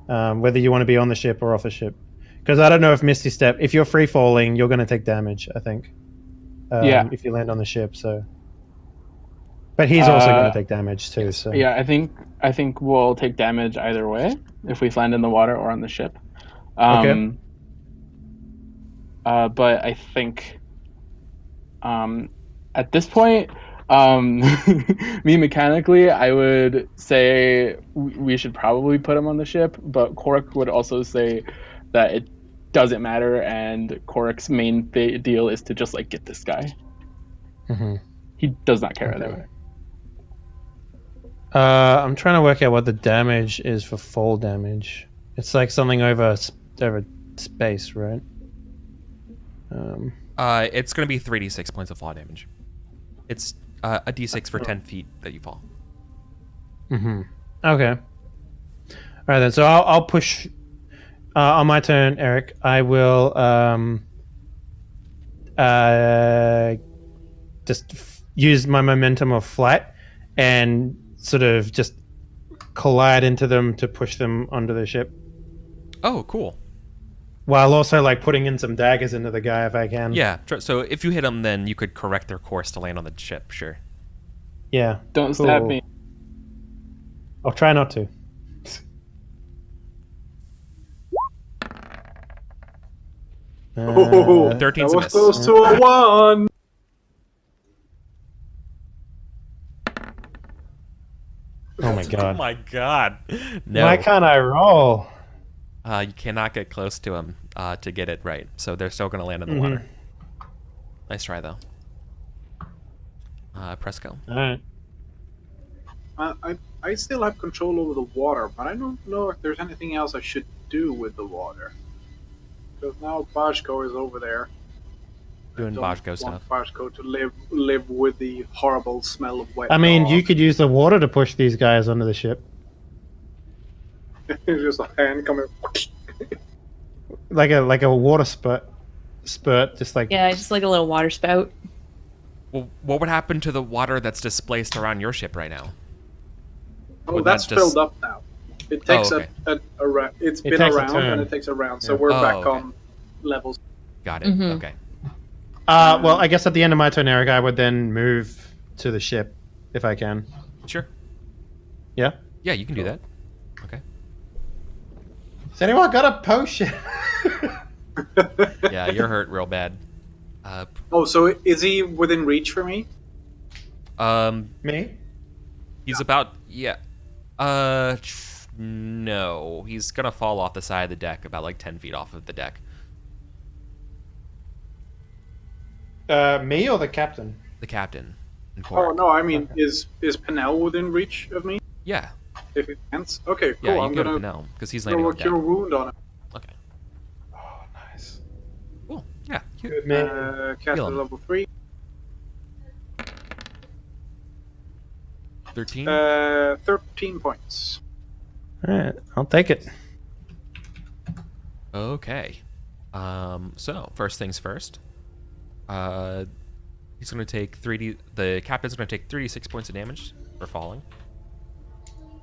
whether you want to be on the ship or off the ship. Because I don't know if Misty Step, if you're free falling, you're going to take damage. I think. Yeah. If you land on the ship, so. But he's also going to take damage too. So. Yeah, I think we'll take damage either way if we land in the water or on the ship. Okay. But I think at this point, me mechanically, I would say we should probably put him on the ship, but Korik would also say that it doesn't matter, and Korik's main deal is to just like get this guy. Mm-hmm. He does not care either way. I'm trying to work out what the damage is for fall damage. It's like something over space, right? It's gonna be 3d6 points of fall damage. It's a d6 for 10 feet that you fall. Mm-hmm. Okay. All right then. So I'll push. On my turn, Eric, I will use my momentum of flight and sort of just collide into them to push them onto the ship, Oh, cool. while also like putting in some daggers into the guy if I can. Yeah. So if you hit them, then you could correct their course to land on the ship. Sure. Yeah. Don't stab Cool. me. I'll try not to. Oh, 13's that a was miss. close to a 1. Oh my Oh god. my god. No. Why can't I roll? You cannot get close to them to get it right. So they're still going to land in the Mhm. water. Nice try, though. Presco. All right. I still have control over the water, but I don't know if there's anything else I should do with the water. Because now Bajko is over there. Doing I don't Bajko want stuff. Bajko to live with the horrible smell of wet I mean, dog. you could use the water to push these guys onto the ship. It's just a hand coming. Like a water spurt, just like Yeah, just like a little water spout. Well, what would happen to the water that's displaced around your ship right now? Oh, Would that's that just- filled up now. It takes okay. it's It been takes a around turn. and it takes a round, so Yeah. we're Oh, back okay. on levels. Got it. Mhm. Okay. Well, I guess at the end of my turn, Eric, I would then move to the ship if I can. Sure. Yeah. Yeah, you can do that. Okay. Has anyone got a potion? Yeah, you're hurt real bad. Oh, so is he within reach for me? Me? He's about no, he's gonna fall off the side of the deck, about like 10 feet off of the deck. Me or the captain? The captain. And Oh Korik. no, I mean, is Penel within reach of me? Yeah, If it ends, okay, cool. yeah, you I'm can go to gonna Penel because he's throw landing a on deck. cure wound on him. Okay, Oh, nice. cool. Yeah, you Good man. Cast Heal at him. level 3. 13. 13 points. All right, I'll take it. Okay. So first things first. He's gonna take 3d. The captain's gonna take 3d6 points of damage for falling.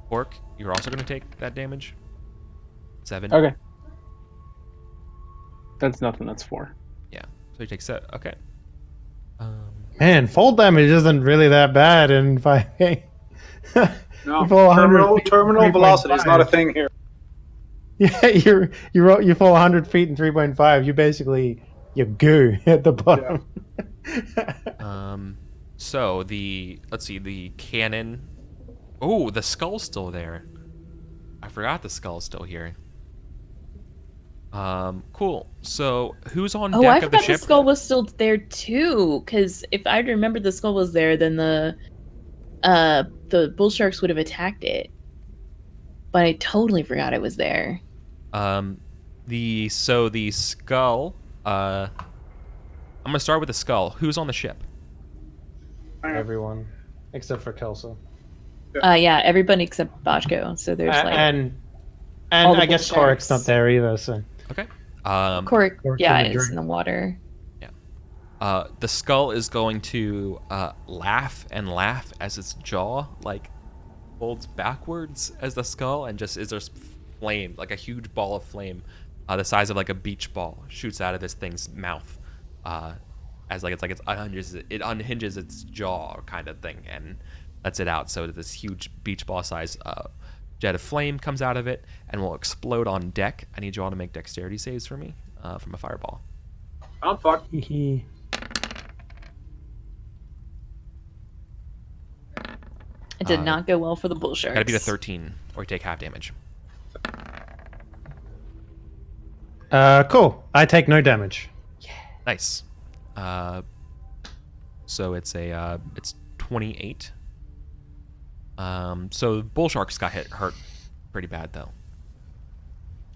Orc, you're also gonna take that damage. 7. Okay. That's nothing. That's 4. Yeah. So you take 7. Okay. Man, fall damage isn't really that bad in 5e. No, You fall 100 terminal feet, velocity is not a 3.5. thing here. Yeah, you fall 100 feet in 3.5. You goo at the bottom. So let's see, the cannon. Oh, the skull's still there. I forgot the skull's still here. Cool. So who's on Oh, deck I of the forgot the ship? skull was still there too. Because if I remember the skull was there, then the bull sharks would have attacked it. But I totally forgot it was there. The skull. I'm gonna start with the skull. Who's on the ship? Everyone, except for Kelso. Yeah, everybody except Bochco. So there's like And all the I guess bull Korik's sharks. not there either. So Okay. Kork. Kork's Yeah, in the it's drink. in the water. The skull is going to laugh and laugh as its jaw like folds backwards as the skull, and just is there flame, like a huge ball of flame, the size of like a beach ball, shoots out of this thing's mouth, as like it unhinges its jaw kind of thing, and lets it out. So this huge beach ball size jet of flame comes out of it and will explode on deck. I need you all to make dexterity saves for me from a fireball. I'm fucked. Hee. It did not go well for the bull sharks. Gotta be the 13, or you take half damage. Cool. I take no damage. Nice. So it's 28. So bull sharks got hurt pretty bad though.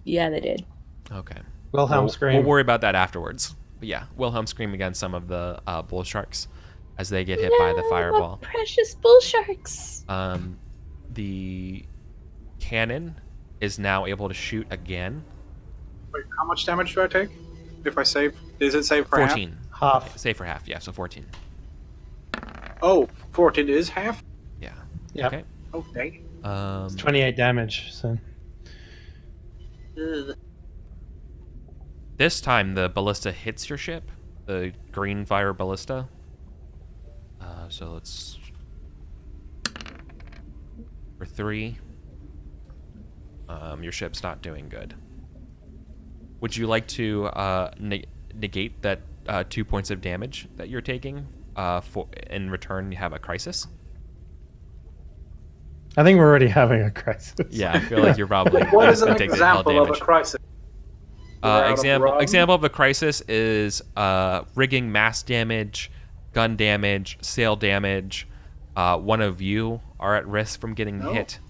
Yeah, they did. Okay. Wilhelm scream. We'll worry about that afterwards. But yeah, Wilhelm scream against some of the bull sharks as they get hit by the No, fireball. my precious bull sharks. The cannon is now able to shoot again. Wait, how much damage do I take? If I save, is it save for 14. Half. Save for half, yeah, so 14. half? Oh, 14 is half? Yeah. Yep. Okay. Oh, dang. It's 28 damage. So Ugh. This time the ballista hits your ship, the green fire ballista. So let's for 3. Your ship's not doing good. Would you like to negate that 2 points of damage that you're taking? For in return, you have a crisis. I think we're already having a crisis. Yeah, I feel like you're probably What is an gonna take the hell example of a damage. crisis? We're out of rum. Example of a crisis is rigging mass damage, gun damage, sail damage. One of you are at risk from getting No. hit,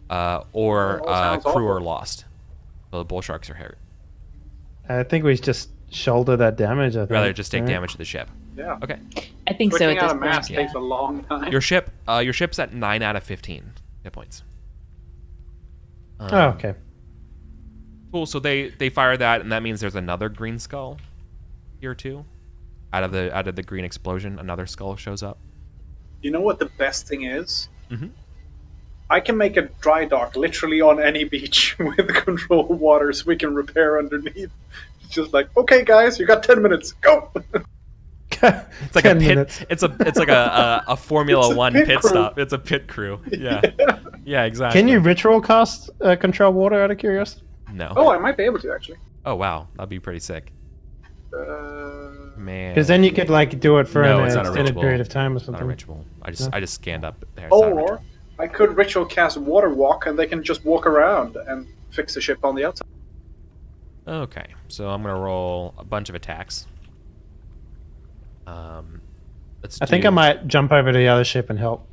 or That all sounds crew are awful. lost. So the bull sharks are hurt. I think we just shoulder that damage. I think. Rather just take Right? damage to the ship. Yeah. Okay. I think so Switching at out this of mass point. takes a long time. Your ship's at 9 out of 15 hit points. Oh, okay. Cool. So they fire that, and that means there's another green skull here too. Out of the green explosion, another skull shows up. You know what the best thing is? Mhm. I can make a dry dock literally on any beach with control water so we can repair underneath. It's just like, okay, guys, you got 10 minutes. Go! It's like 10 a pit. minutes. It's like a Formula It's a One pit pit crew. stop. It's a pit crew. Yeah. Yeah. Exactly. Can you ritual cast control water out of curiosity? No. Oh, I might be able to, actually. Oh wow, that'd be pretty sick. Man. Because then you could like do it for No, an it's not a extended ritual. period of time or It's not a something. ritual. I No. just scanned up there. It's not a Or ritual. I could ritual cast water walk and they can just walk around and fix the ship on the outside. Okay, so I'm gonna roll a bunch of attacks. Let's. I think I might jump over to the other ship and help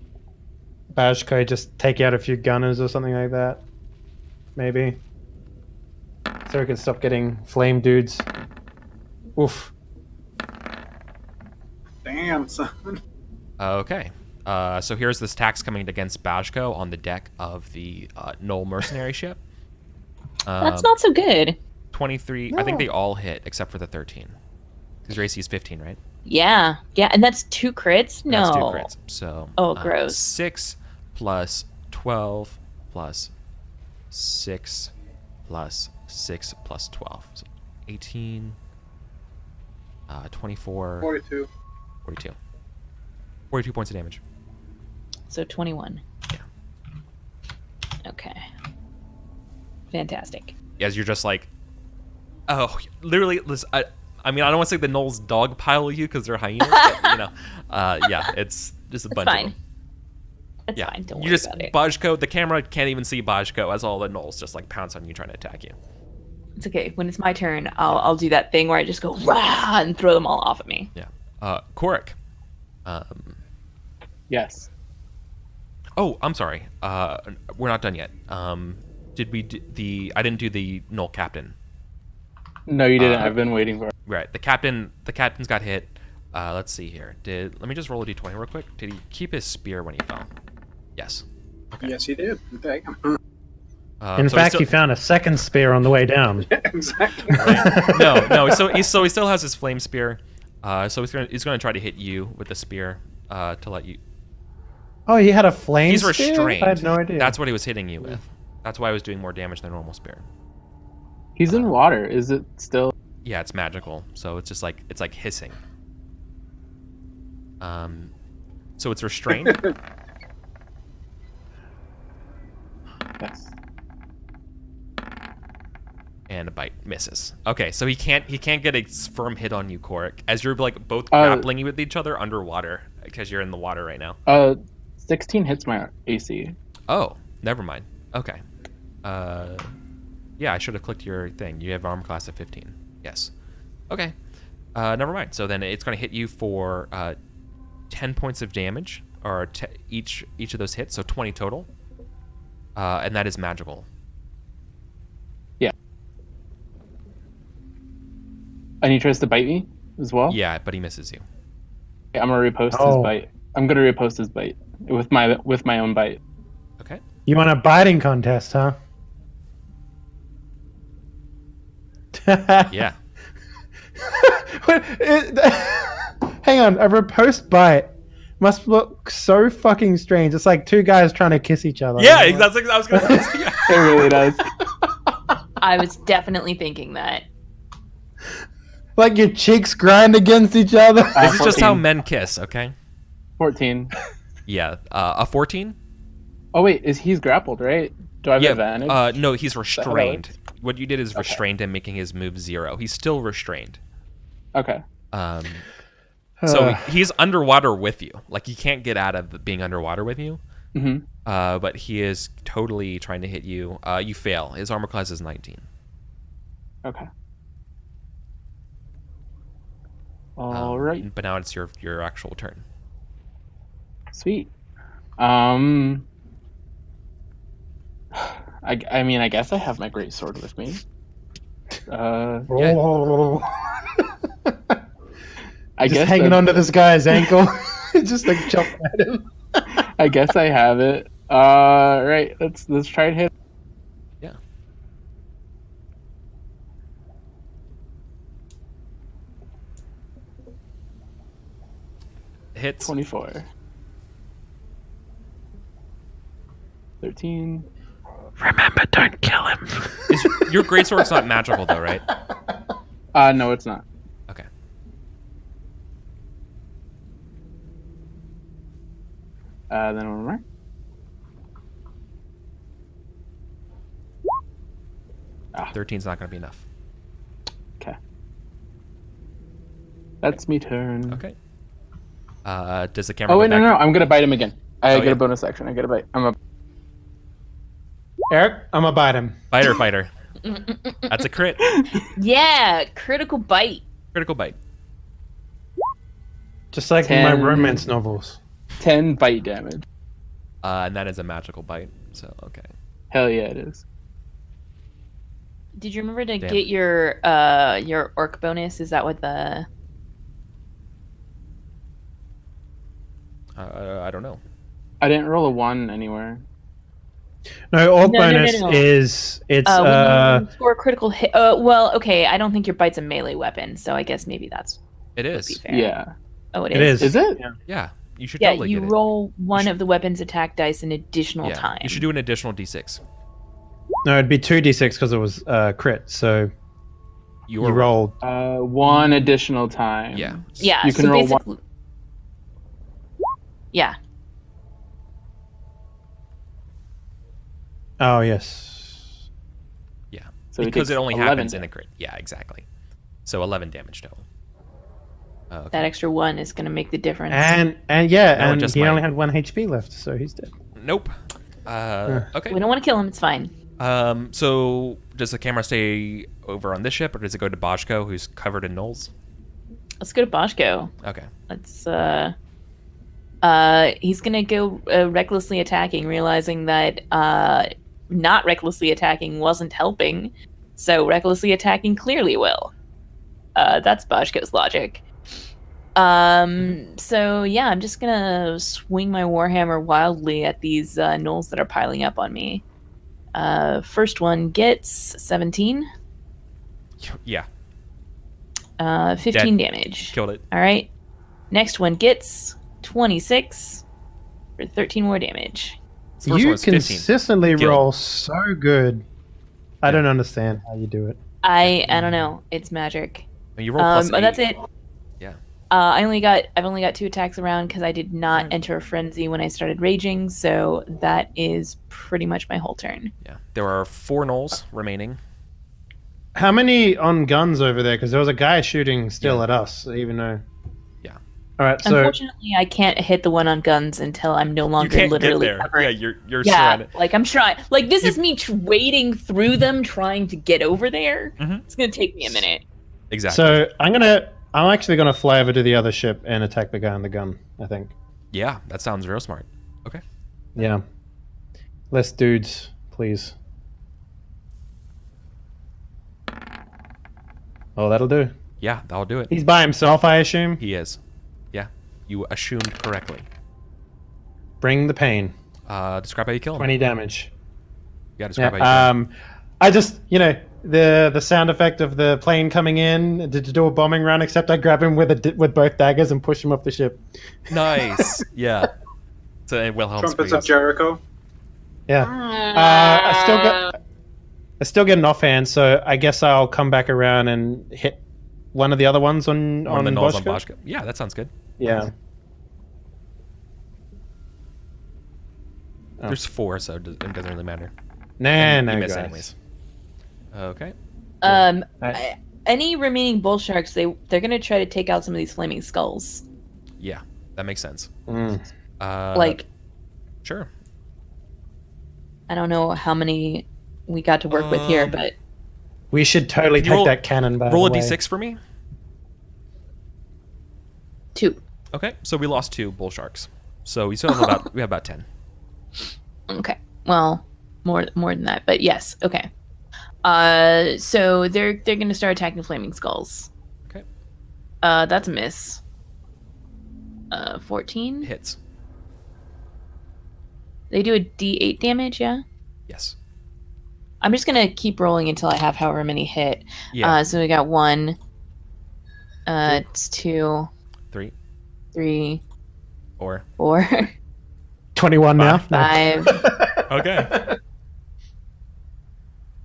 Bajko just take out a few gunners or something like that. Maybe. So we can stop getting flame dudes. Oof. Damn, son. Okay. So here's this tax coming against Bajko on the deck of the Knoll mercenary ship. That's not so good. 23. I think they all hit except for the 13. Because your AC is 15, right? Yeah, and that's 2 crits. No, That's 2 crits. So gross. 6 plus 12 plus 6 plus 6 plus 12. So 18, 24, 42. 42. 42 points of damage. So 21. Yeah. Okay. Fantastic. As you're just like, oh, literally, I mean, I don't want to say the Knolls dogpile you because they're hyenas, but, yeah, it's just a bunch fine. of them. It's Yeah, fine. Don't you worry just about it. Bajko. The camera can't even see Bajko as all the Knolls just like pounce on you trying to attack you. It's okay. When it's my turn, I'll do that thing where I just go rah and throw them all off at me. Yeah. Korik. Yes. Oh, I'm sorry. We're not done yet. Did we do I didn't do the Knoll captain. No, you didn't. I've been waiting for it. Right. The captain's got hit. Let's see here. Let me just roll a d20 real quick. Did he keep his spear when he fell? Yes. Okay. Yes, he did. Damn. In So fact, he he found a second spear on the way down. Exactly. no. So he still has his flame spear. So he's gonna try to hit you with the spear to let you. Oh, he had a flame He's spear? restrained. I had no idea. That's what he was hitting you with. That's why I was doing more damage than a normal spear. He's in water. Is it still? Yeah, it's magical, so it's just like hissing. So it's restrained. Yes. And a bite misses. Okay, so he can't get a firm hit on you, Korik, as you're like both grappling with each other underwater because you're in the water right now. 16 hits my AC. Oh, never mind. Okay. Yeah, I should have clicked your thing. You have armor class of 15. Yes. Okay. Never mind. So then it's going to hit you for 10 points of damage, or each of those hits, so 20 total. And that is magical. Yeah. And he tries to bite me as well? Yeah, but he misses you. Okay, I'm gonna repost his bite. I'm gonna repost his bite with my own bite. Okay. You want a biting contest, huh? Yeah. Hang on, a riposte bite must look so fucking strange. It's like 2 guys trying to kiss each other. Yeah, that's like I was going to say. Yeah. It really does. I was definitely thinking that. Like your cheeks grind against each other. This is just how 14. men kiss, okay? 14. Yeah. A 14? Oh wait, he's grappled, right? Do I have advantage? No, he's restrained. What you did is restrained him, making his move 0. He's still restrained. Okay. So he's underwater with you. Like, he can't get out of being underwater with you. Mm-hmm. But he is totally trying to hit you. You fail. His armor class is 19. Okay. All right. But now it's your actual turn. Sweet. I mean, I guess I have my great sword with me. I Just guess hanging onto this guy's ankle. Just like jumping at him. I guess I have it. Right. Let's try and hit. Yeah. Hits. 24. 13. Remember, don't kill him. Your greatsword's not magical though, right? No, it's not. Okay. Then one more. Ah. 13's not going to be enough. Okay. That's me turn. Okay. Does the camera? Oh wait, go back? no, I'm gonna bite him again. I get yeah. a bonus action. I get a bite. Eric, I'm gonna bite him. Fighter. That's a crit. Yeah, critical bite. Critical bite. Just like in my 10. romance novels. 10 bite damage. And that is a magical bite. So okay. Hell yeah, it is. Did you remember to Damn. get your orc bonus? Is that what the I don't know. I didn't roll a 1 anywhere. No, orc No, no, no, bonus no. is it's When you score a critical hit. Well, okay. I don't think your bite's a melee weapon, so I guess maybe that's It would be is. fair. Yeah. Oh, it is. Is it? Yeah, you should Yeah, totally you get it. roll one of the weapon's attack dice an additional Yeah, time. you should do an additional d6. No, it'd be 2d6 because it was crit. So You you were rolled. 1 additional time. Yeah. Yeah, You can so roll basically. Yeah, Oh yes. So because takes it only 11 happens in a crit. Yeah, exactly. So 11 damage total. Okay. that extra one is going to make the difference. And yeah, No, and just he my- only had 1 HP left, so he's dead. Nope. Okay. We don't want to kill him. It's fine. So does the camera stay over on this ship, or does it go to Boschko, who's covered in gnolls? Let's go to Boschko. Okay. Let's. He's gonna go recklessly attacking, realizing that not recklessly attacking wasn't helping, so recklessly attacking clearly will. That's Boschko's logic. So yeah, I'm just gonna swing my warhammer wildly at these gnolls that are piling up on me. First one gets 17. Yeah. 15 damage. Killed it. All right. Next one gets 26 for 13 more damage. This first You one's 15. consistently Killed. roll so good. I Yeah. don't understand how you do it. I don't know. It's magic. And you roll plus But that's 8. it. Yeah. I've only got 2 attacks around because I did not enter a frenzy when I started raging, so that is pretty much my whole turn. Yeah. There are 4 gnolls remaining. How many on guns over there? Because there was a guy shooting still Yeah. at us, even though. Yeah. All right, so Unfortunately, I can't hit the one on guns until I'm no You longer can't literally get there. covered. Yeah, you're Yeah, surrounded. like I'm trying. Like this is me wading through them, trying to get over there. Mhm. It's gonna take me a minute. Exactly. so I'm actually gonna fly over to the other ship and attack the guy on the gun. I think. Yeah, that sounds real smart. Okay. Yeah. Less dudes, please. Oh, that'll do. Yeah, that'll do it. He's by himself, I assume. He is. Yeah. You assumed correctly. Bring the pain. Describe how you kill him. 20 damage. Yeah, describe Yeah. how you kill him. I just, the sound effect of the plane coming in to do a bombing run. Except I grab him with both daggers and push him off the ship. Nice. Yeah. So Wilhelm Trumpets of screams. Jericho. Yeah. I still get an offhand, so I guess I'll come back around and hit one of the other ones on One of the gnolls on Boschko. Boschko. Yeah, that sounds good. Yeah. Oh. There's 4, so it doesn't really matter. Nah, You no, miss guys. anyways. Okay. Any remaining bull sharks, they're gonna try to take out some of these flaming skulls. Yeah, that makes sense. Mm. Like Sure. I don't know how many we got to work with here, but We should totally You take roll- that cannon by Roll a the way. d6 for me. 2. Okay, so we lost 2 bull sharks. So we still have about 10. Okay. Well, more than that, but yes. Okay. So they're gonna start attacking flaming skulls. Okay. That's a miss. 14. Hits. They do a D8 damage, yeah. Yes. I'm just gonna keep rolling until I have however many hit. Yeah. So we got 1. It's 2, 3, 3, 4. 4, 21 now. No. 5, Okay.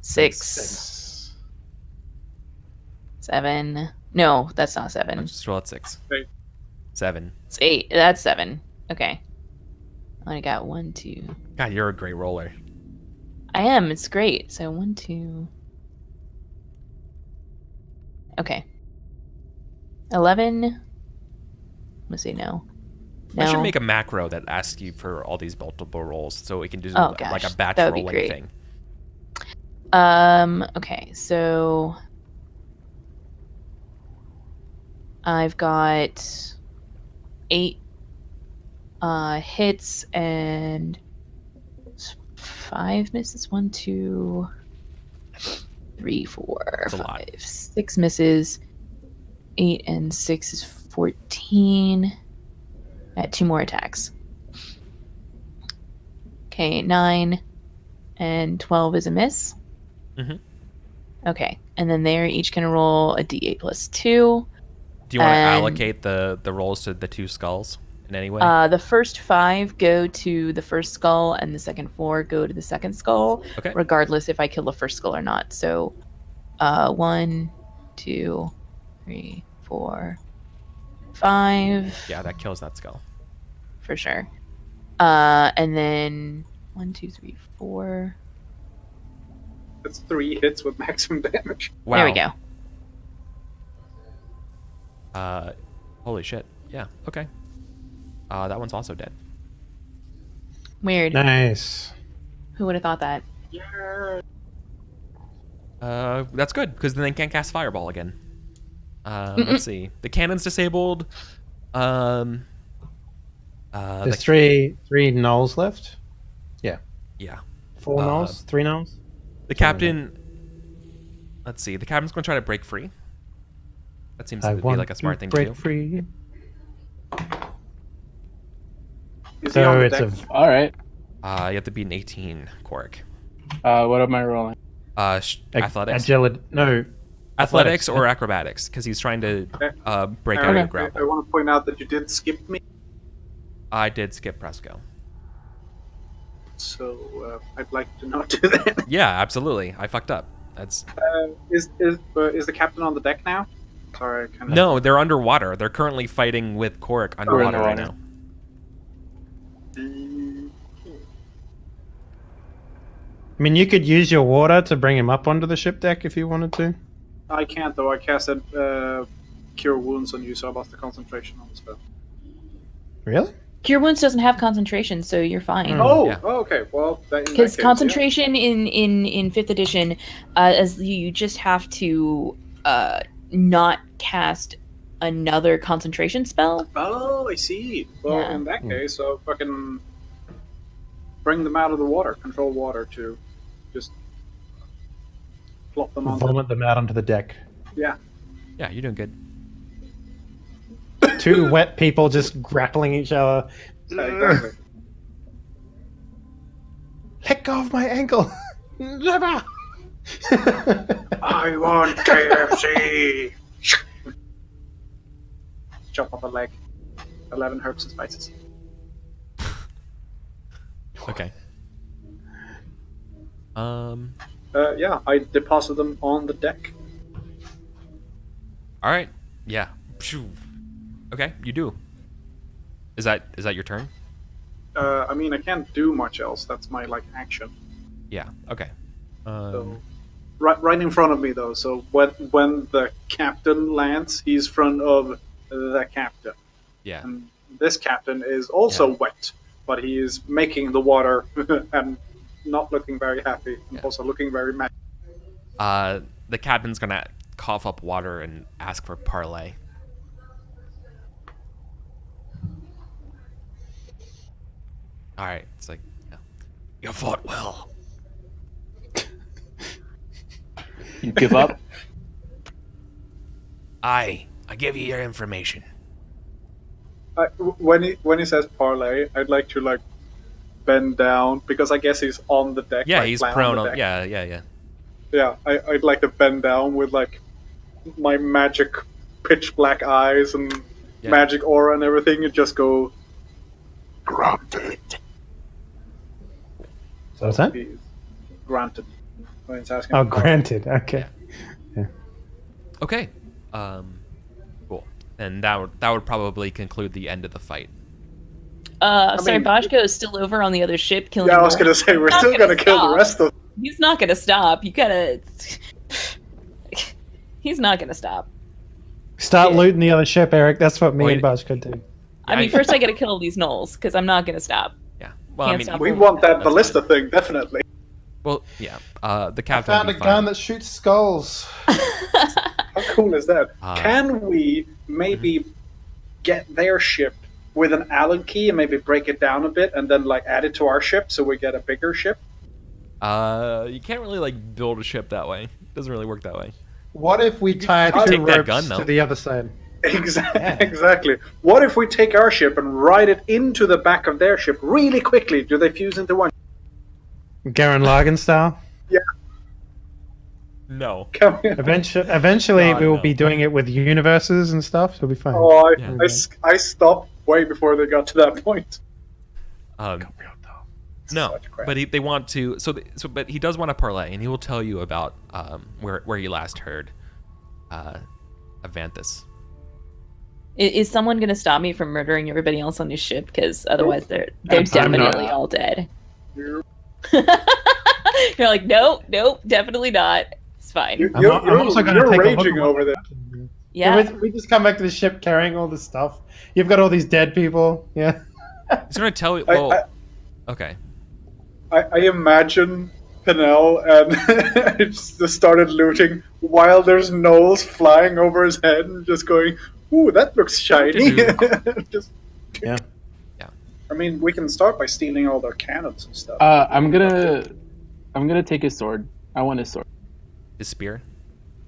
6, 7. No, that's not 7. Let's just roll at 6. Eight. 7. It's 8. That's 7. Okay. I only got 1, 2. God, you're a great roller. I am. It's great. So 1, 2. Okay. 11. I'm gonna say no. I should No. make a macro that asks you for all these multiple rolls, so we can do Oh, like gosh, a batch that would be rolling great. thing. Okay, so I've got 8 hits and 5 misses. 1, 2, 3, 4, That's a lot. 5, 6 misses. 8 and 6 is 14. at 2 more attacks. Okay, 9 and 12 is a miss. Mhm. Okay, and then they're each going to roll a d8 plus 2. Do you want to And- allocate the rolls to the 2 skulls in any way? The first 5 go to the first skull, and the second 4 go to the second skull, Okay. regardless if I kill the first skull or not. So, 1, 2, 3, 4, 5. Yeah, that kills that skull. For sure. And then 1, 2, 3, 4. That's 3 hits with maximum damage. Wow. There we go. Holy shit. Yeah. Okay. That one's also dead. Weird. Nice. Who would have thought that? Yeah. That's good because then they can't cast fireball again. Let's see. The cannon's disabled. There's The, three gnolls left. yeah. 4 gnolls. 3 gnolls. The captain. Let's see. The captain's going to try to break free. That seems to be like a smart thing to break do. free. Is he on So the it's deck? All right. You have to beat an 18, Korik. What am I rolling? Athletics. Agility. No. Athletics or acrobatics because he's trying to break out of the grapple. I want to point out that you did skip me, I did skip Presco. so I'd like to not do that. Yeah, absolutely. I fucked up. That's Is the captain on the deck now? Sorry, I kind of. no. They're underwater. They're currently fighting with Korik underwater right underwater. now. I mean, you could use your water to bring him up onto the ship deck if you wanted to. I can't though. I casted Cure Wounds on you, so I lost the concentration on the spell. Really? Cure Wounds doesn't have concentration, so you're fine. Hmm. Oh, Yeah. okay. Well, Because concentration in 5th edition, as you just have to not cast another concentration spell. Oh, I see. Well, Yeah. in that case, so fucking bring them out of the water. Control water to just plop them on. Vomit them out onto the deck. Yeah, you're doing good. 2 wet people just grappling each other. Exactly. Let go of my ankle. Never. I want KFC. Chop off a leg. 11 herbs and spices. Okay. Yeah, I deposit them on the deck. All right. Yeah. Phew. Okay, you do. Is that your turn? I mean, I can't do much else. That's my action. Yeah. Okay. So, right in front of me though. So when the captain lands, he's in front of the captain. Yeah. And this captain is also wet, but he is making the water and not looking very happy, and also looking very mad. The captain's gonna cough up water and ask for parlay. All right. It's like, yeah. You fought well. You give up? I give you your information. When he says parlay, I'd like to bend down because I guess he's on the deck. Yeah, he's flat prone the on. deck. Yeah. Yeah, I'd like to bend down with my magic pitch black eyes and magic aura and everything, and just go. Granted. What's that? He's granted. When he's asking Oh, for granted. Okay. Okay. Cool. And that would probably conclude the end of the fight. Sorry, mean- Boschko is still over on the other ship killing. Yeah, I was more. gonna say we're Not still gonna gonna kill the stop. rest of. He's not gonna stop. You gotta. He's not gonna stop. Start Yeah. looting the other ship, Eric. That's what me Wait. and Buzz could do. I mean, first I gotta kill these gnolls because I'm not gonna stop. Yeah. Well, Can't I mean, stop We him. want that That's ballista thing definitely. well, yeah. The I captain. found would a be gun fine. that shoots skulls. How cool is that? Uh, Can we maybe get their ship with an Allen key and maybe break it down a bit and then add it to our ship so we get a bigger ship? You can't really build a ship that way. It doesn't really work that way. What if we tie I'll two take that ropes gun, though. to the other side? Exactly. What if we take our ship and ride it into the back of their ship really quickly? Do they fuse into one? Garen Lagan style. No. Can we- Eventually, God, we will no. be doing it with universes and stuff. It'll be fine. Oh, Yeah. I stopped way before they got to that point. No, Such crap. but they want to. But he does want to parlay, and he will tell you about where you last heard Avanthus. Is someone going to stop me from murdering everybody else on this ship? Because otherwise they're I'm definitely not. all dead. You're, You're like, nope, definitely not. It's fine. you're, I'm also going to you're take a look raging at what over there. happened. Yeah. We just come back to the ship carrying all this stuff. You've got all these dead people. Yeah. He's gonna tell you. I- Well, I- okay. I imagine Penel and just started looting while there's Knowles flying over his head and just going, "Ooh, that looks shiny." Just, Yeah. Yeah. I mean, we can start by stealing all their cannons and stuff. I'm gonna take his sword. I want his sword. His spear.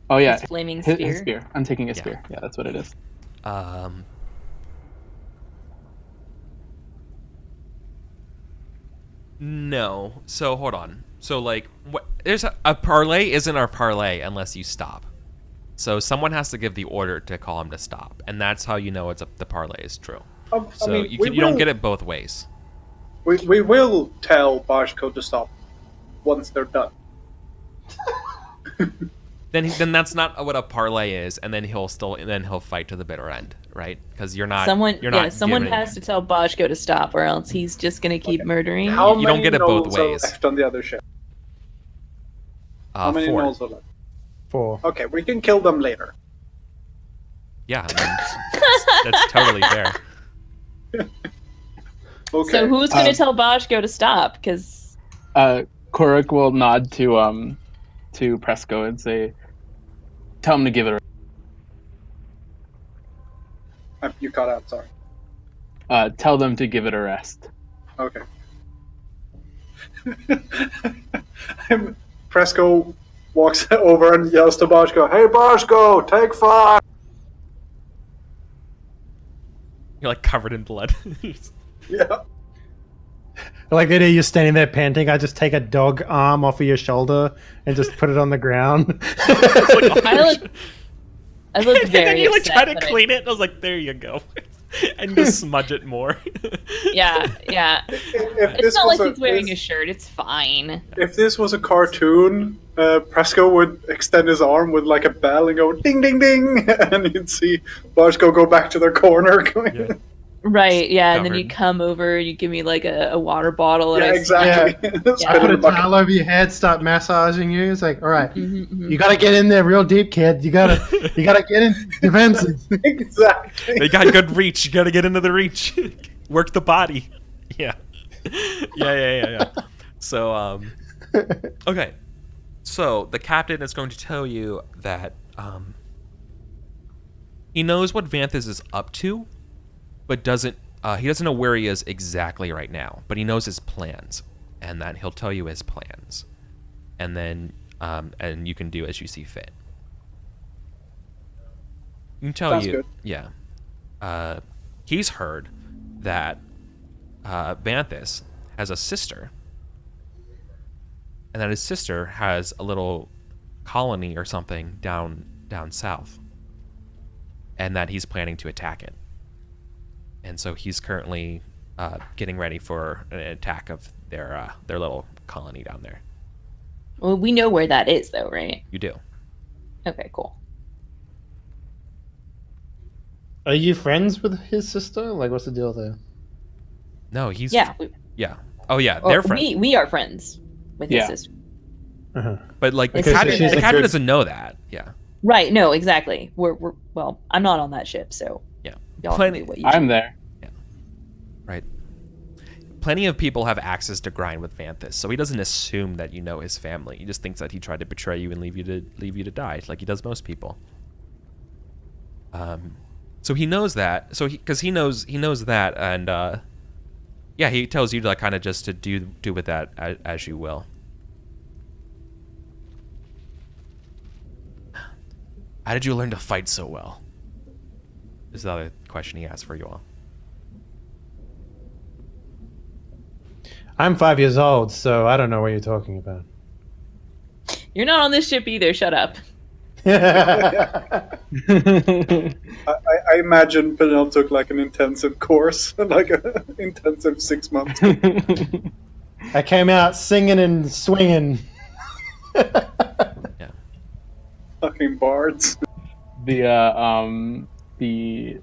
Oh yeah, His flaming his spear. spear. I'm taking his Yeah. spear. Yeah, that's what it is. No. So hold on. So like, what? There's a parlay isn't our parlay unless you stop. So someone has to give the order to call him to stop, and that's how you know the parlay is true. So you don't get it both ways. We will tell Bajko to stop once they're done. Then that's not what a parlay is, and then he'll fight to the bitter end, right? Because you're not Someone giving- has to tell Bajko to stop, or else he's just gonna keep murdering. How You don't many get it both Knolls are ways. left on the other ship? How many 4. Knolls are left? 4. Okay, we can kill them later. Yeah, I mean, that's totally fair. Okay. So who's gonna tell Bajko to stop? Because Korik will nod to Presco and say, "Tell him to give it You cut out, sorry. tell them to give it a rest." Okay. Presco walks over and yells to Bajko, "Hey Bajko, take 5!" You're like covered in blood. Yeah. Like that, you're standing there panting. I just take a dog arm off of your shoulder and just put it on the ground. I look And then very you like upset, try to but I- clean it. And I was like, there you go, and just smudge it more. Yeah. If It's this not was like he's wearing a shirt. It's fine. If this was a cartoon, Presco would extend his arm with like a bell and go ding ding ding, and you'd see Bajko go back to their corner going. Yeah. Right, yeah, and then you Covered. come over, you give me like a water bottle, and Yeah, I exactly. Yeah. Spit I in put the a bucket. towel over your head, start massaging you. It's like, all right, Mhm, mhm. you gotta get in there real deep, kid. You gotta get in defensive. Exactly. They got good reach. You gotta get into the reach. Work the body. Yeah. Yeah. So, okay. So the captain is going to tell you that he knows what Vanthus is up to, but he doesn't know where he is exactly right now. But he knows his plans, and that he'll tell you his plans, and then and you can do as you see fit. You can tell Sounds you, good. yeah. He's heard that Vanthus has a sister, and that his sister has a little colony or something down south, and that he's planning to attack it. And so he's currently getting ready for an attack of their little colony down there. Well, we know where that is, though, right? You do. Okay, cool. Are you friends with his sister? Like, what's the deal there? No, he's Yeah, yeah. Oh yeah, they're friends. we are friends with Yeah. his sister. Uh-huh. But like the Because captain, she's the a captain good- doesn't know that. Yeah. Right? No, exactly. We're well. I'm not on that ship, so Yeah. y'all Plenty- can do what you I'm there. Right. Plenty of people have access to grind with Vanthus, so he doesn't assume that you know his family. He just thinks that he tried to betray you and leave you to die, like he does most people. So he knows that. So because he knows that, and yeah, he tells you to like kind of just to do with that as you will. How did you learn to fight so well? is the other question he asked for you all. I'm 5 years old, so I don't know what you're talking about. You're not on this ship either. Shut up. I imagine Penel took like an intensive course, like an intensive 6 months. I came out singing and swinging. Yeah. Fucking bards. the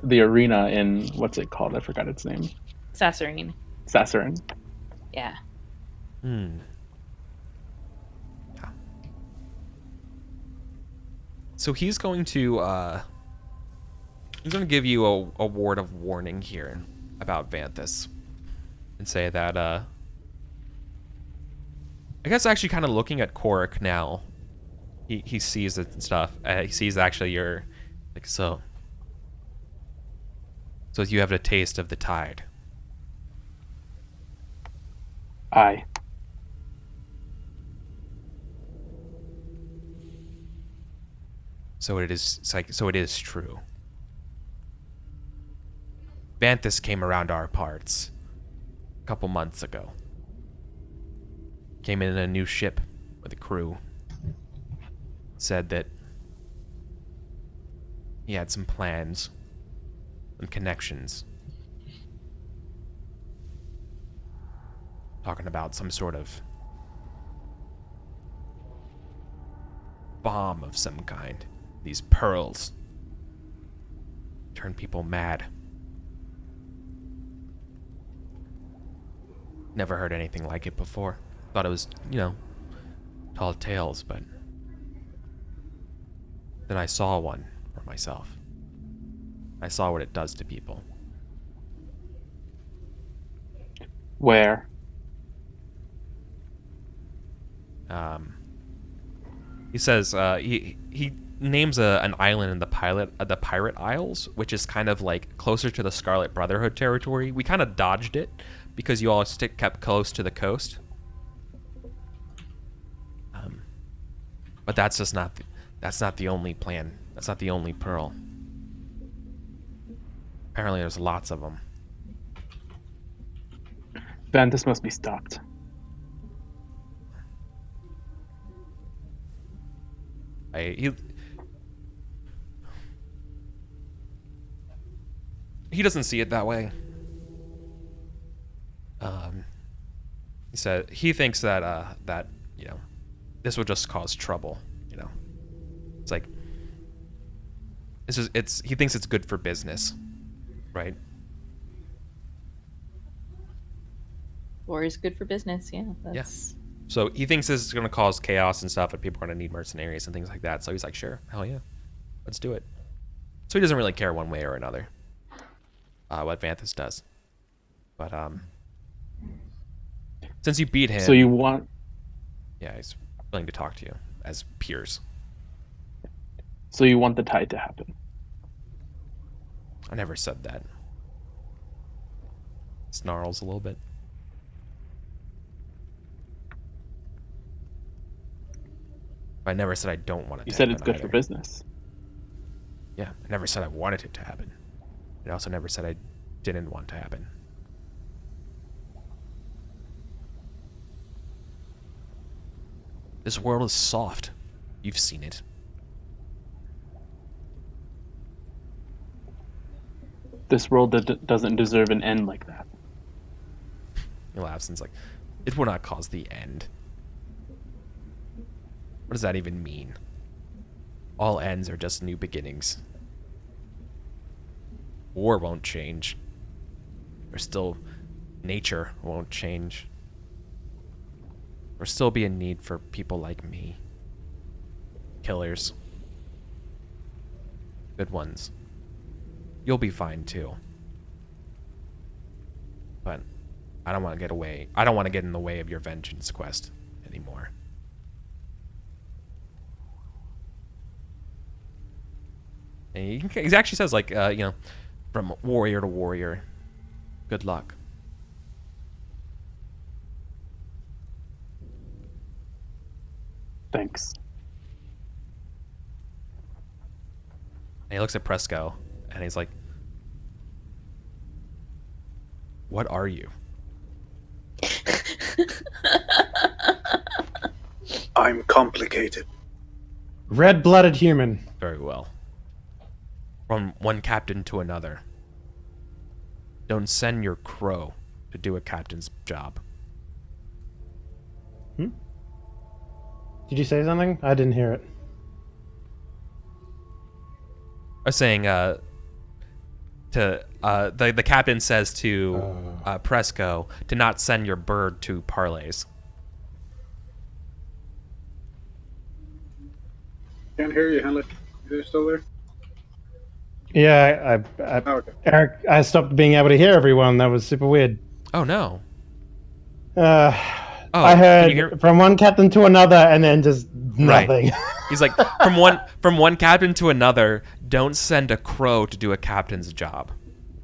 arena in what's it called? I forgot its name. Sasserine. Sassurin. Yeah. Hmm. Yeah. So he's going to give you a word of warning here about Vanthus, and say that I guess actually kind of looking at Korik now, he sees it and stuff. He sees actually you're like so you have a taste of the tide. Aye. So it is. So it is true. Vanthus came around our parts a couple months ago. Came in a new ship with a crew. Said that he had some plans and connections. Talking about some sort of bomb of some kind. These pearls turn people mad. Never heard anything like it before. Thought it was, tall tales, but then I saw one for myself. I saw what it does to people. Where? He says he names an island in the Pirate Isles, which is kind of like closer to the Scarlet Brotherhood territory. We kind of dodged it because you all kept close to the coast. But that's just not the only plan. That's not the only pearl. Apparently, there's lots of them. Vanthus must be stopped. He doesn't see it that way. He said he thinks that this will just cause trouble. It's like he thinks it's good for business, right? War is good for business. Yeah. That's... So he thinks this is going to cause chaos and stuff, and people are going to need mercenaries and things like that. So he's like, sure, hell yeah, let's do it. So he doesn't really care one way or another what Vanthus does. But since you beat him... So you want... Yeah, he's willing to talk to you as peers. So you want the tide to happen? I never said that. Snarls a little bit. I never said I don't want it to happen. You said it's good either. for business. Yeah, I never said I wanted it to happen. I also never said I didn't want to happen. This world is soft. You've seen it. This world doesn't deserve an end like that. He laughs and is like, it will not cause the end. What does that even mean? All ends are just new beginnings. War won't change. There's still... nature won't change. There'll still be a need for people like me. Killers. Good ones. You'll be fine too. But I don't want to get away. I don't want to get in the way of your vengeance quest anymore. And he actually says, like, from warrior to warrior, good luck. Thanks. And he looks at Presco, and he's like, "What are you?" I'm complicated. Red-blooded human. Very well. From one captain to another. Don't send your crow to do a captain's job. Did you say something? I didn't hear it. I was saying, the captain says to Presco to not send your bird to Parlays. Can't hear you, Henley. You're still there? Yeah, Oh, okay. Eric, I stopped being able to hear everyone. That was super weird. Oh no! I can you hear- heard from one captain to another, and then just Right. nothing. He's like, from one captain to another, don't send a crow to do a captain's job.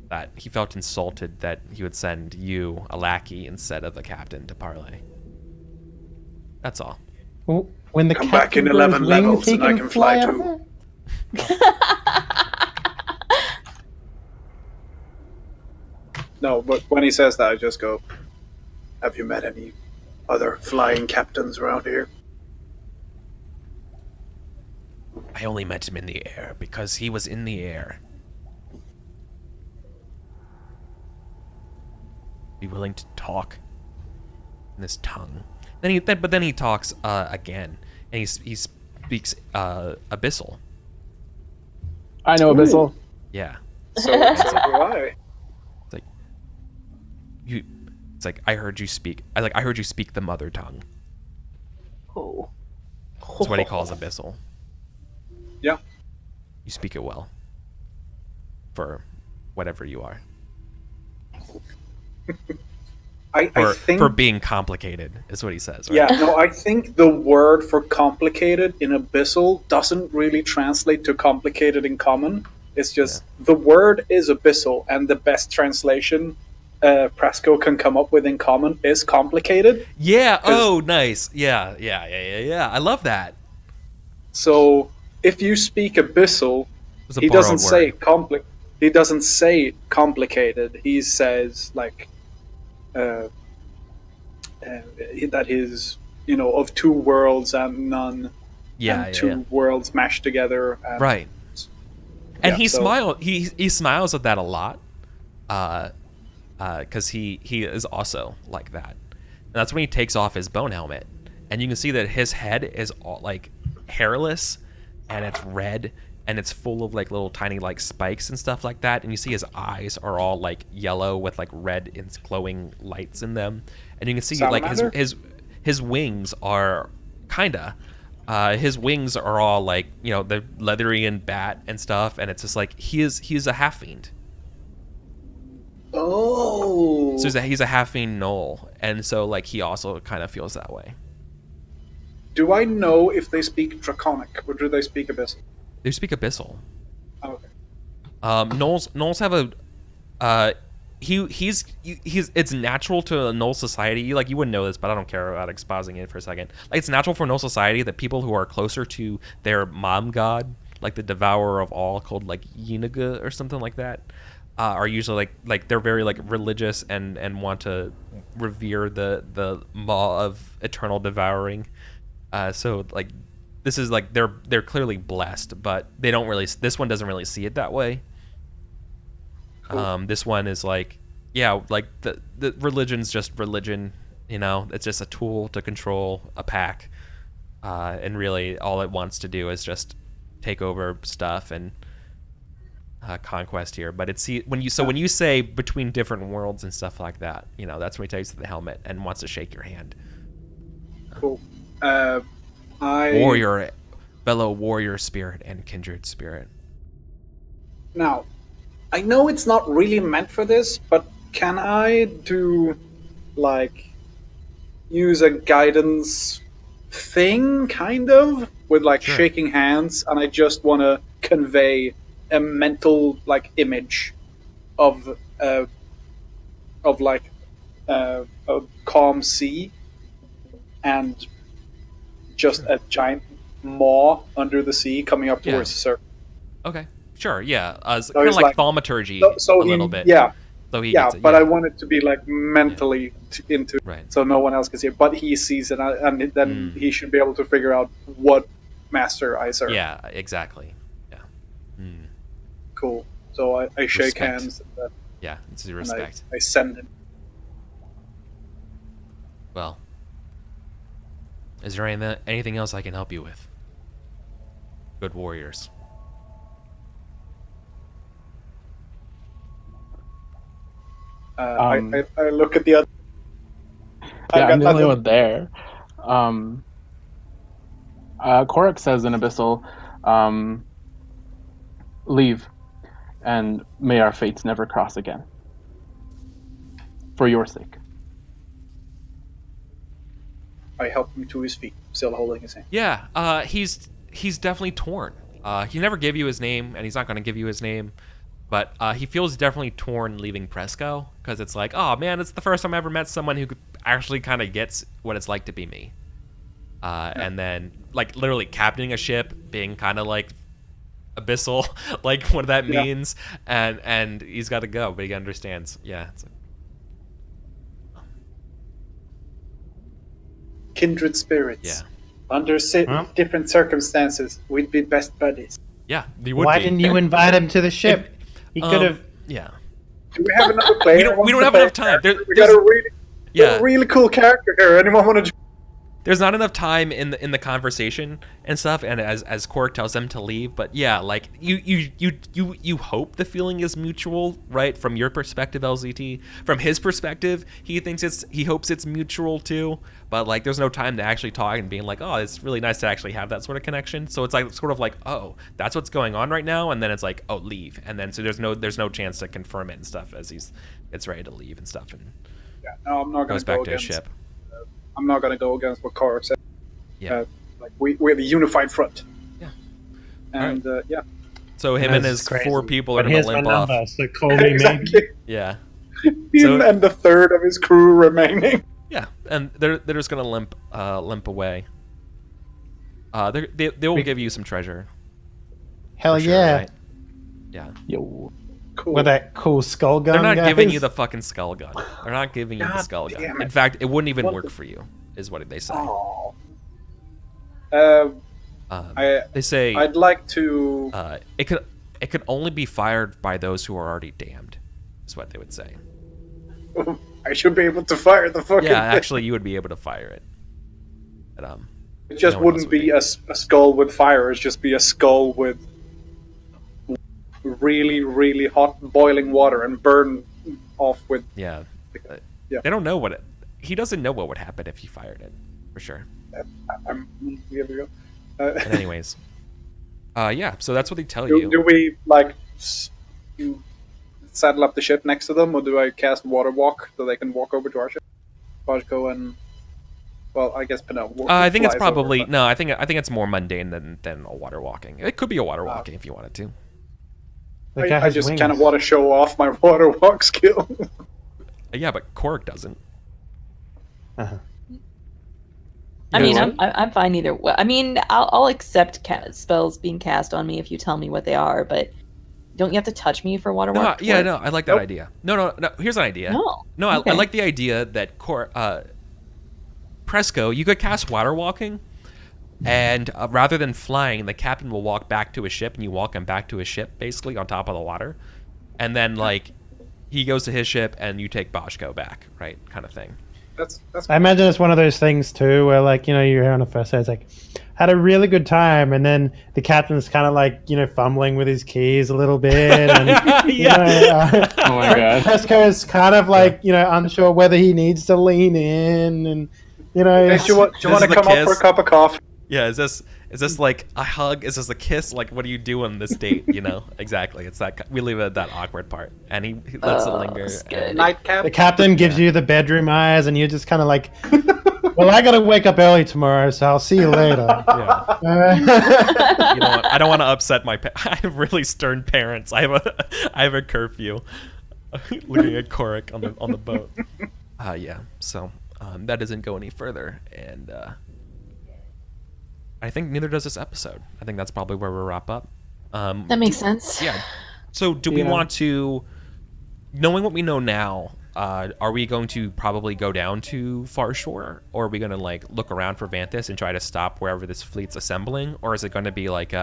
That he felt insulted that he would send you, a lackey, instead of the captain to Parlay. That's all. Well, when the Come back captain in grows 11 wings, levels he and I can fly out too. of it? No, but when he says that, I just go, have you met any other flying captains around here? I only met him in the air because he was in the air. Be willing to talk in this tongue. But then he talks again, and he speaks Abyssal. I know Abyssal. Yeah. So do I. It's like I heard you speak. I heard you speak the mother tongue. Oh. That's what he calls Abyssal. Yeah. You speak it well. For whatever you are. I think For being complicated is what he says. Right? Yeah, no, I think the word for complicated in Abyssal doesn't really translate to complicated in common. It's just the word is Abyssal, and the best translation Presco can come up with in common is complicated. Yeah. Oh, nice. Yeah. I love that. So if you speak Abyssal, It's a he borrowed doesn't say word. He doesn't say complicated. He says like that he's of two worlds and none. And two worlds mashed together. And, Right. And Yeah, he so- smiled. He smiles at that a lot, because he is also like that. And that's when he takes off his bone helmet, and you can see that his head is all like hairless, and it's red, and it's full of like little tiny like spikes and stuff like that. And you see his eyes are all like yellow with like red and glowing lights in them, and you can see like Salamander? his wings are kinda. His wings are all like, they're leathery and bat and stuff, and it's just like he's a half fiend. Oh. So he's a half fiend gnoll, and so like he also kind of feels that way. Do I know if they speak Draconic or do they speak Abyssal? They speak Abyssal. Oh, okay. Gnolls have a he's it's natural to a Gnoll society. You wouldn't know this, but I don't care about exposing it for a second. Like, it's natural for Gnoll society that people who are closer to their mom god, like the devourer of all, called like Yinaga or something like that, are usually like they're very like religious and want to revere the maw of eternal devouring. So like this is like they're clearly blessed, but they don't really. This one doesn't really see it that way. Cool. This one is like, yeah, like the religion's just religion, it's just a tool to control a pack, and really all it wants to do is just take over stuff and conquest here. But it's when you say between different worlds and stuff like that, that's when he takes the helmet and wants to shake your hand. Cool. Warrior, fellow warrior spirit and kindred spirit. Now, I know it's not really meant for this, but can I use a guidance thing, kind of, with Sure. shaking hands, and I just want to convey a mental image of a calm sea and just a giant maw under the sea coming up towards the surface. Okay. Sure, yeah. So Kind of he's like like- thaumaturgy So a he, little bit. Yeah, So he yeah, gets it. but I want it to be like mentally into, Right. so no one else can see it. But he sees it, and then he should be able to figure out what master I serve. Yeah, exactly. Yeah. Mm. Cool. So I shake Respect. hands and, Yeah, it's the and respect. I send him. Well, is there anything else I can help you with? Good warriors. I look at the other. Yeah, I'm the only nothing. one there. Korak says in Abyssal, leave, and may our fates never cross again. For your sake. I help him to his feet, still holding his hand. Yeah, he's definitely torn. He never gave you his name, and he's not going to give you his name. But he feels definitely torn leaving Presco, because it's like, oh man, it's the first time I ever met someone who actually kind of gets what it's like to be me. And then, like, literally captaining a ship, being kind of like abyssal, like what that means, and he's got to go, but he understands. Yeah. It's like, Kindred spirits. Yeah. Under different circumstances, we'd be best buddies. yeah, he would Why be. didn't you invite him to the ship? He could have. Yeah. Do we have another player? We don't have enough time. We got Yeah. a really cool character here. Anyone want to? There's not enough time in the conversation and stuff, and as Korak tells them to leave, but yeah, like you hope the feeling is mutual, right? From your perspective, LZT. From his perspective, he hopes it's mutual too, but like there's no time to actually talk and being like, oh, it's really nice to actually have that sort of connection. So it's like sort of like, oh, that's what's going on right now, and then it's like, oh, leave, and then so there's no chance to confirm it and stuff as it's ready to leave and stuff, and Yeah, no, I'm not going goes to go back to his against. ship. I'm not going to go against what Korak said. Yeah. Like we're the unified front. Yeah. And yeah. So him and That's his crazy. 4 people are But gonna here's my limp off. number, so call me maybe. Exactly. Yeah. Him So- and the third of his crew remaining. Yeah, and they're just gonna limp away. They will give you some treasure. Hell for sure, yeah. right? Yeah. Yo. Cool. With that cool skull gun. They're not guys. giving you the fucking skull gun. They're not giving you the God skull gun. damn it. In fact, it wouldn't even What work the- for you, is what they say. Oh. They say I'd like to. it could only be fired by those who are already damned, is what they would say. I should be able to fire the fucking. Yeah, thing. actually, you would be able to fire it. But, It just no one else wouldn't would be a skull with fire. It'd just be a skull with really, really hot boiling water and burn off with. yeah. Yeah. They don't know he doesn't know what would happen if he fired it, for sure. Here we go. But anyways, yeah. So that's what they tell Do you. we like saddle up the ship next to them, or do I cast water walk so they can walk over to our ship? Bajko and I guess Pinot. I think it's flies probably over, no. I think it's more mundane than a water walking. It could be a water walking if you wanted to. The but guy I has just wings. kind of want to show off my water walk skill. Yeah, but Korak doesn't. Uh-huh. I mean, Yeah. I'm fine either way. I mean, I'll accept spells being cast on me if you tell me what they are, but don't you have to touch me for water No, walk? to yeah, work? no, I like that Nope. idea. No. Here's an idea. No. No, I Okay. like the idea that Presco, you could cast water walking, and rather than flying, the captain will walk back to his ship, and you walk him back to his ship, basically on top of the water, and then like he goes to his ship, and you take Bajko back, right, kind of thing. That's I imagine it's one of those things too, where like you're here on a first day, it's like had a really good time, and then the captain's kind of like fumbling with his keys a little bit, and Yeah. Oh my god. Presco is kind of like unsure whether he needs to lean in, and Hey, do you This want is to the come up for a kiss. cup of coffee? Yeah, is this like a hug? Is this a kiss? Like, what do you do on this date? Exactly. It's that we leave it at that awkward part, and he lets it linger. it's and- good. Nightcap. the captain gives you the bedroom eyes, and you're just kind of like, well, I gotta wake up early tomorrow, so I'll see you later. Yeah. You know what? I don't want to upset my. I have really stern parents. I have a curfew. Looking at Korak on the boat. Yeah. So that doesn't go any further, and I think neither does this episode. I think that's probably where we'll wrap up. That makes sense. Yeah. So do we Yeah. want to, knowing what we know now, are we going to probably go down to Far Shore, or are we going to like look around for Vanthus and try to stop wherever this fleet's assembling, or is it going to be like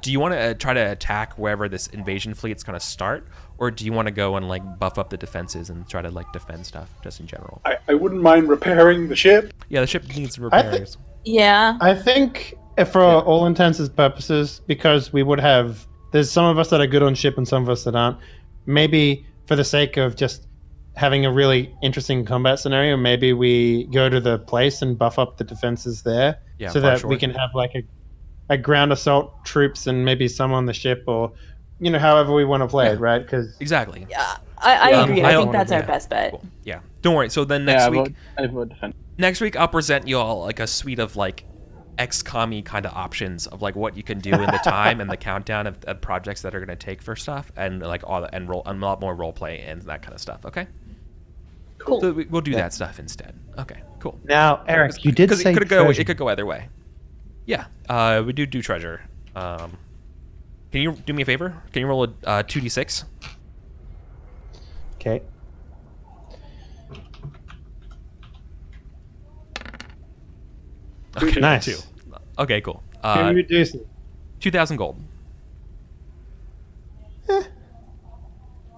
do you want to try to attack wherever this invasion fleet's going to start, or do you want to go and like buff up the defenses and try to like defend stuff just in general? I wouldn't mind repairing the ship. Yeah, the ship needs I think- repairs. Yeah. I think, for all intents and purposes, because we would have, there's some of us that are good on ship and some of us that aren't. Maybe for the sake of just having a really interesting combat scenario, maybe we go to the place and buff up the defenses there, Yeah, so Far that Shore. we can have like a ground assault troops and maybe some on the ship, or however we want to play it, right? Because Exactly. Yeah, I Yeah, agree. I I don't think that's our yeah. best bet. Cool. Yeah. Don't worry. So then next week, I vote defend. next week I'll present you all like a suite of like XCOM-y kind of options of like what you can do in the time and the countdown of projects that are going to take for stuff, and like all the, and a lot more role play and that kind of stuff. Okay. Cool. So we'll do that stuff instead. Okay. Cool. now, Eric, you did say it could go. treasure. It could go either way. Yeah. We do treasure. Can you do me a favor? Can you roll a 2d6? Okay. Okay. Nice. 2. Okay. Cool. Can we reduce it? 2,000 gold.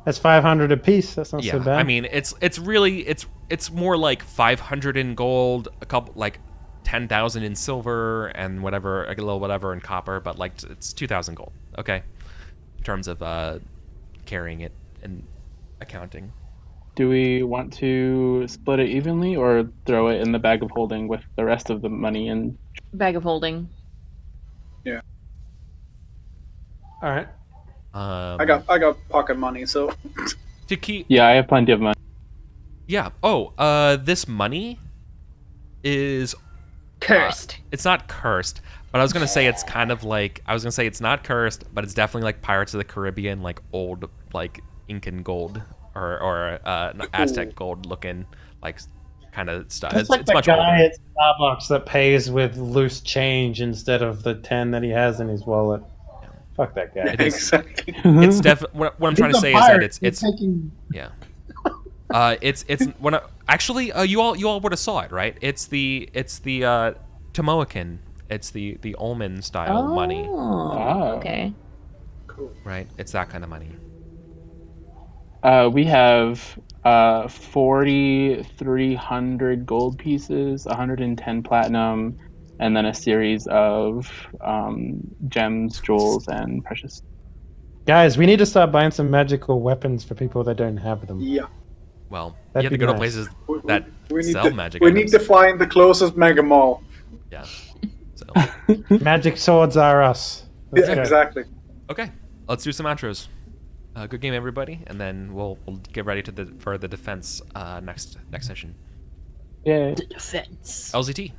That's 500 apiece. That's not Yeah, so bad. I mean it's really it's more like 500 in gold, a couple like 10,000 in silver, and whatever, a little whatever in copper, but like it's 2,000 gold. Okay, in terms of carrying it and accounting. Do we want to split it evenly or throw it in the bag of holding with the rest of the money? And Bag of holding. all right. I got pocket money, so To keep. yeah, I have plenty of money. Yeah. Oh, this money is Cursed. it's not cursed, but I was gonna say it's kind of like, I was gonna say it's not cursed, but it's definitely like Pirates of the Caribbean, like old like Incan gold or Aztec gold looking like kind of stuff. That's like It's the much guy older. at Starbucks that pays with loose change instead of the 10 that he has in his wallet. Fuck that guy. It is. exactly. It's definitely what I'm trying to say is that it's taking... yeah. It's when actually you all would have saw it, right? It's the Tomoakin. It's the Ullman style money, Oh. Okay. Cool. right? It's that kind of money. We have 4,300 gold pieces, 110 platinum, and then a series of gems, jewels, and precious. Guys, we need to start buying some magical weapons for people that don't have them. Yeah. Well, That'd you have to be go to nice. places We- that we need sell to, magic We items. need to find the closest mega mall. Yeah. So Magic swords are us. Let's Yeah, go. exactly. okay, let's do some outros. Good game, everybody, and then we'll get ready for the defense next session. Yeah. The defense. LZT.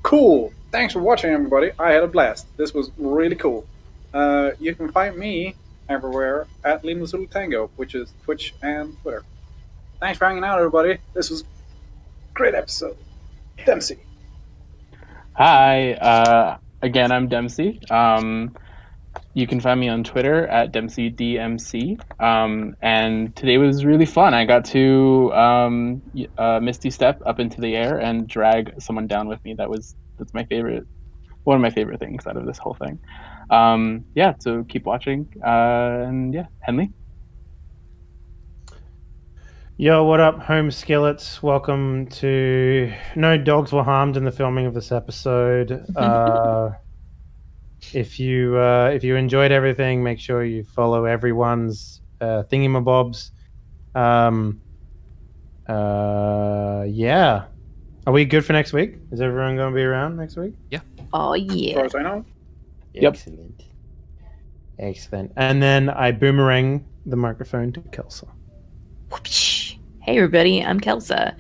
Cool. Thanks for watching, everybody. I had a blast. This was really cool. You can find me everywhere at Lima Zulu Tango, which is Twitch and Twitter. Thanks for hanging out, everybody. This was a great episode. Dempsey. Hi. Again, I'm Dempsey. You can find me on Twitter at DempseyDMC. And today was really fun. I got to Misty Step up into the air and drag someone down with me. That's my favorite, one of my favorite things out of this whole thing. Yeah, so keep watching. And yeah, Henley. Yo, what up, home skillets? Welcome to... No dogs were harmed in the filming of this episode. If you enjoyed everything, make sure you follow everyone's thingamabobs. Yeah. Are we good for next week? Is everyone going to be around next week? Oh As yeah. far as I know. Yep. Excellent. Excellent. And then I boomerang the microphone to Kelsa. Whoopsh. Hey everybody, I'm Kelsa.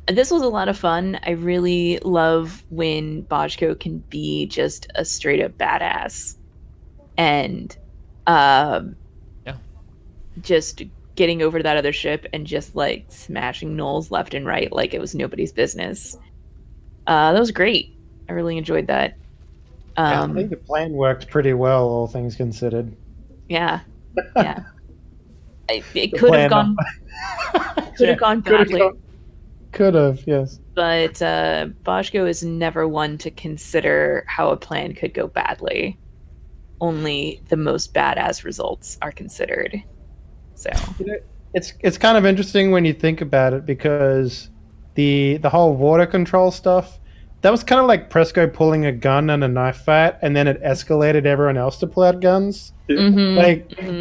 This was a lot of fun. I really love when Bojko can be just a straight up badass. And just getting over to that other ship and just like smashing gnolls left and right like it was nobody's business. That was great. I really enjoyed that. I think the plan worked pretty well, all things considered. Yeah. Yeah. It The could have plan- gone badly. Could have, yes. But Boschko is never one to consider how a plan could go badly. Only the most badass results are considered. So It's kind of interesting when you think about it, because the whole water control stuff, that was kind of like Presco pulling a gun in a knife fight, and then it escalated everyone else to pull out guns. mhm.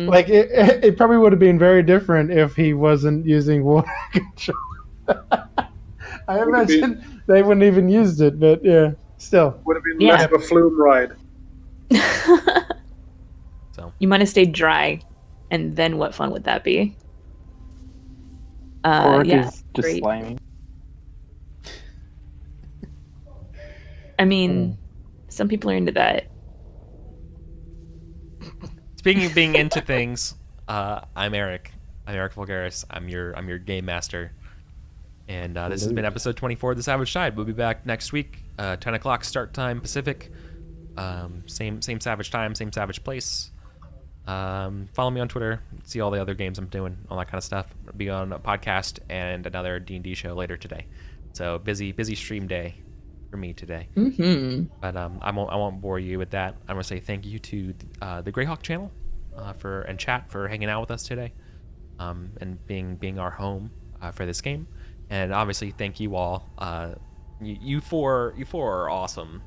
Like it probably would have been very different if he wasn't using water control. I imagine they wouldn't even used it, but yeah, still. Would have been Yeah. less of a flume ride. So You might have stayed dry, and then what fun would that be? Orc Yeah, is just great. slimy. I mean, some people are into that. speaking of being into things, I'm Eric. I'm Eric Vulgaris. I'm your game master. And this has been episode 24 of The Savage Tide. We'll be back next week, 10 o'clock start time Pacific. Same Savage time, same Savage place. Follow me on Twitter. See all the other games I'm doing, all that kind of stuff. I'll be on a podcast and another D&D show later today. So busy stream day for me today. Mm-hmm. But I won't bore you with that. I want to say thank you to the Greyhawk channel and chat for hanging out with us today, and being our home for this game. And obviously, thank you all. You four are awesome.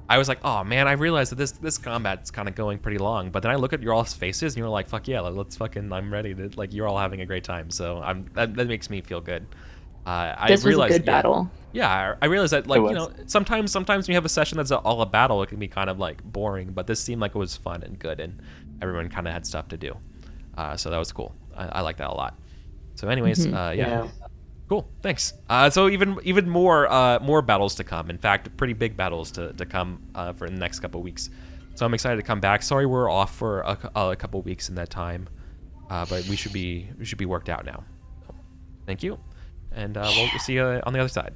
I was like, oh man, I realized that this combat's kind of going pretty long. But then I look at your all's faces, and you're like, fuck yeah, let's fucking, I'm ready to, like, you're all having a great time. So that makes me feel good. This was a good yeah, battle. Yeah, I realized that, like, It you know, sometimes when you have a session that's all a battle, it can be kind of like boring. But this seemed like it was fun and good, and everyone kind of had stuff to do. So that was cool. I like that a lot. So anyways, yeah. Cool, thanks. So even more battles to come. In fact, pretty big battles to come for the next couple weeks. So I'm excited to come back. Sorry we're off for a couple weeks in that time, but we should be worked out now. So, thank you, and we'll see you on the other side.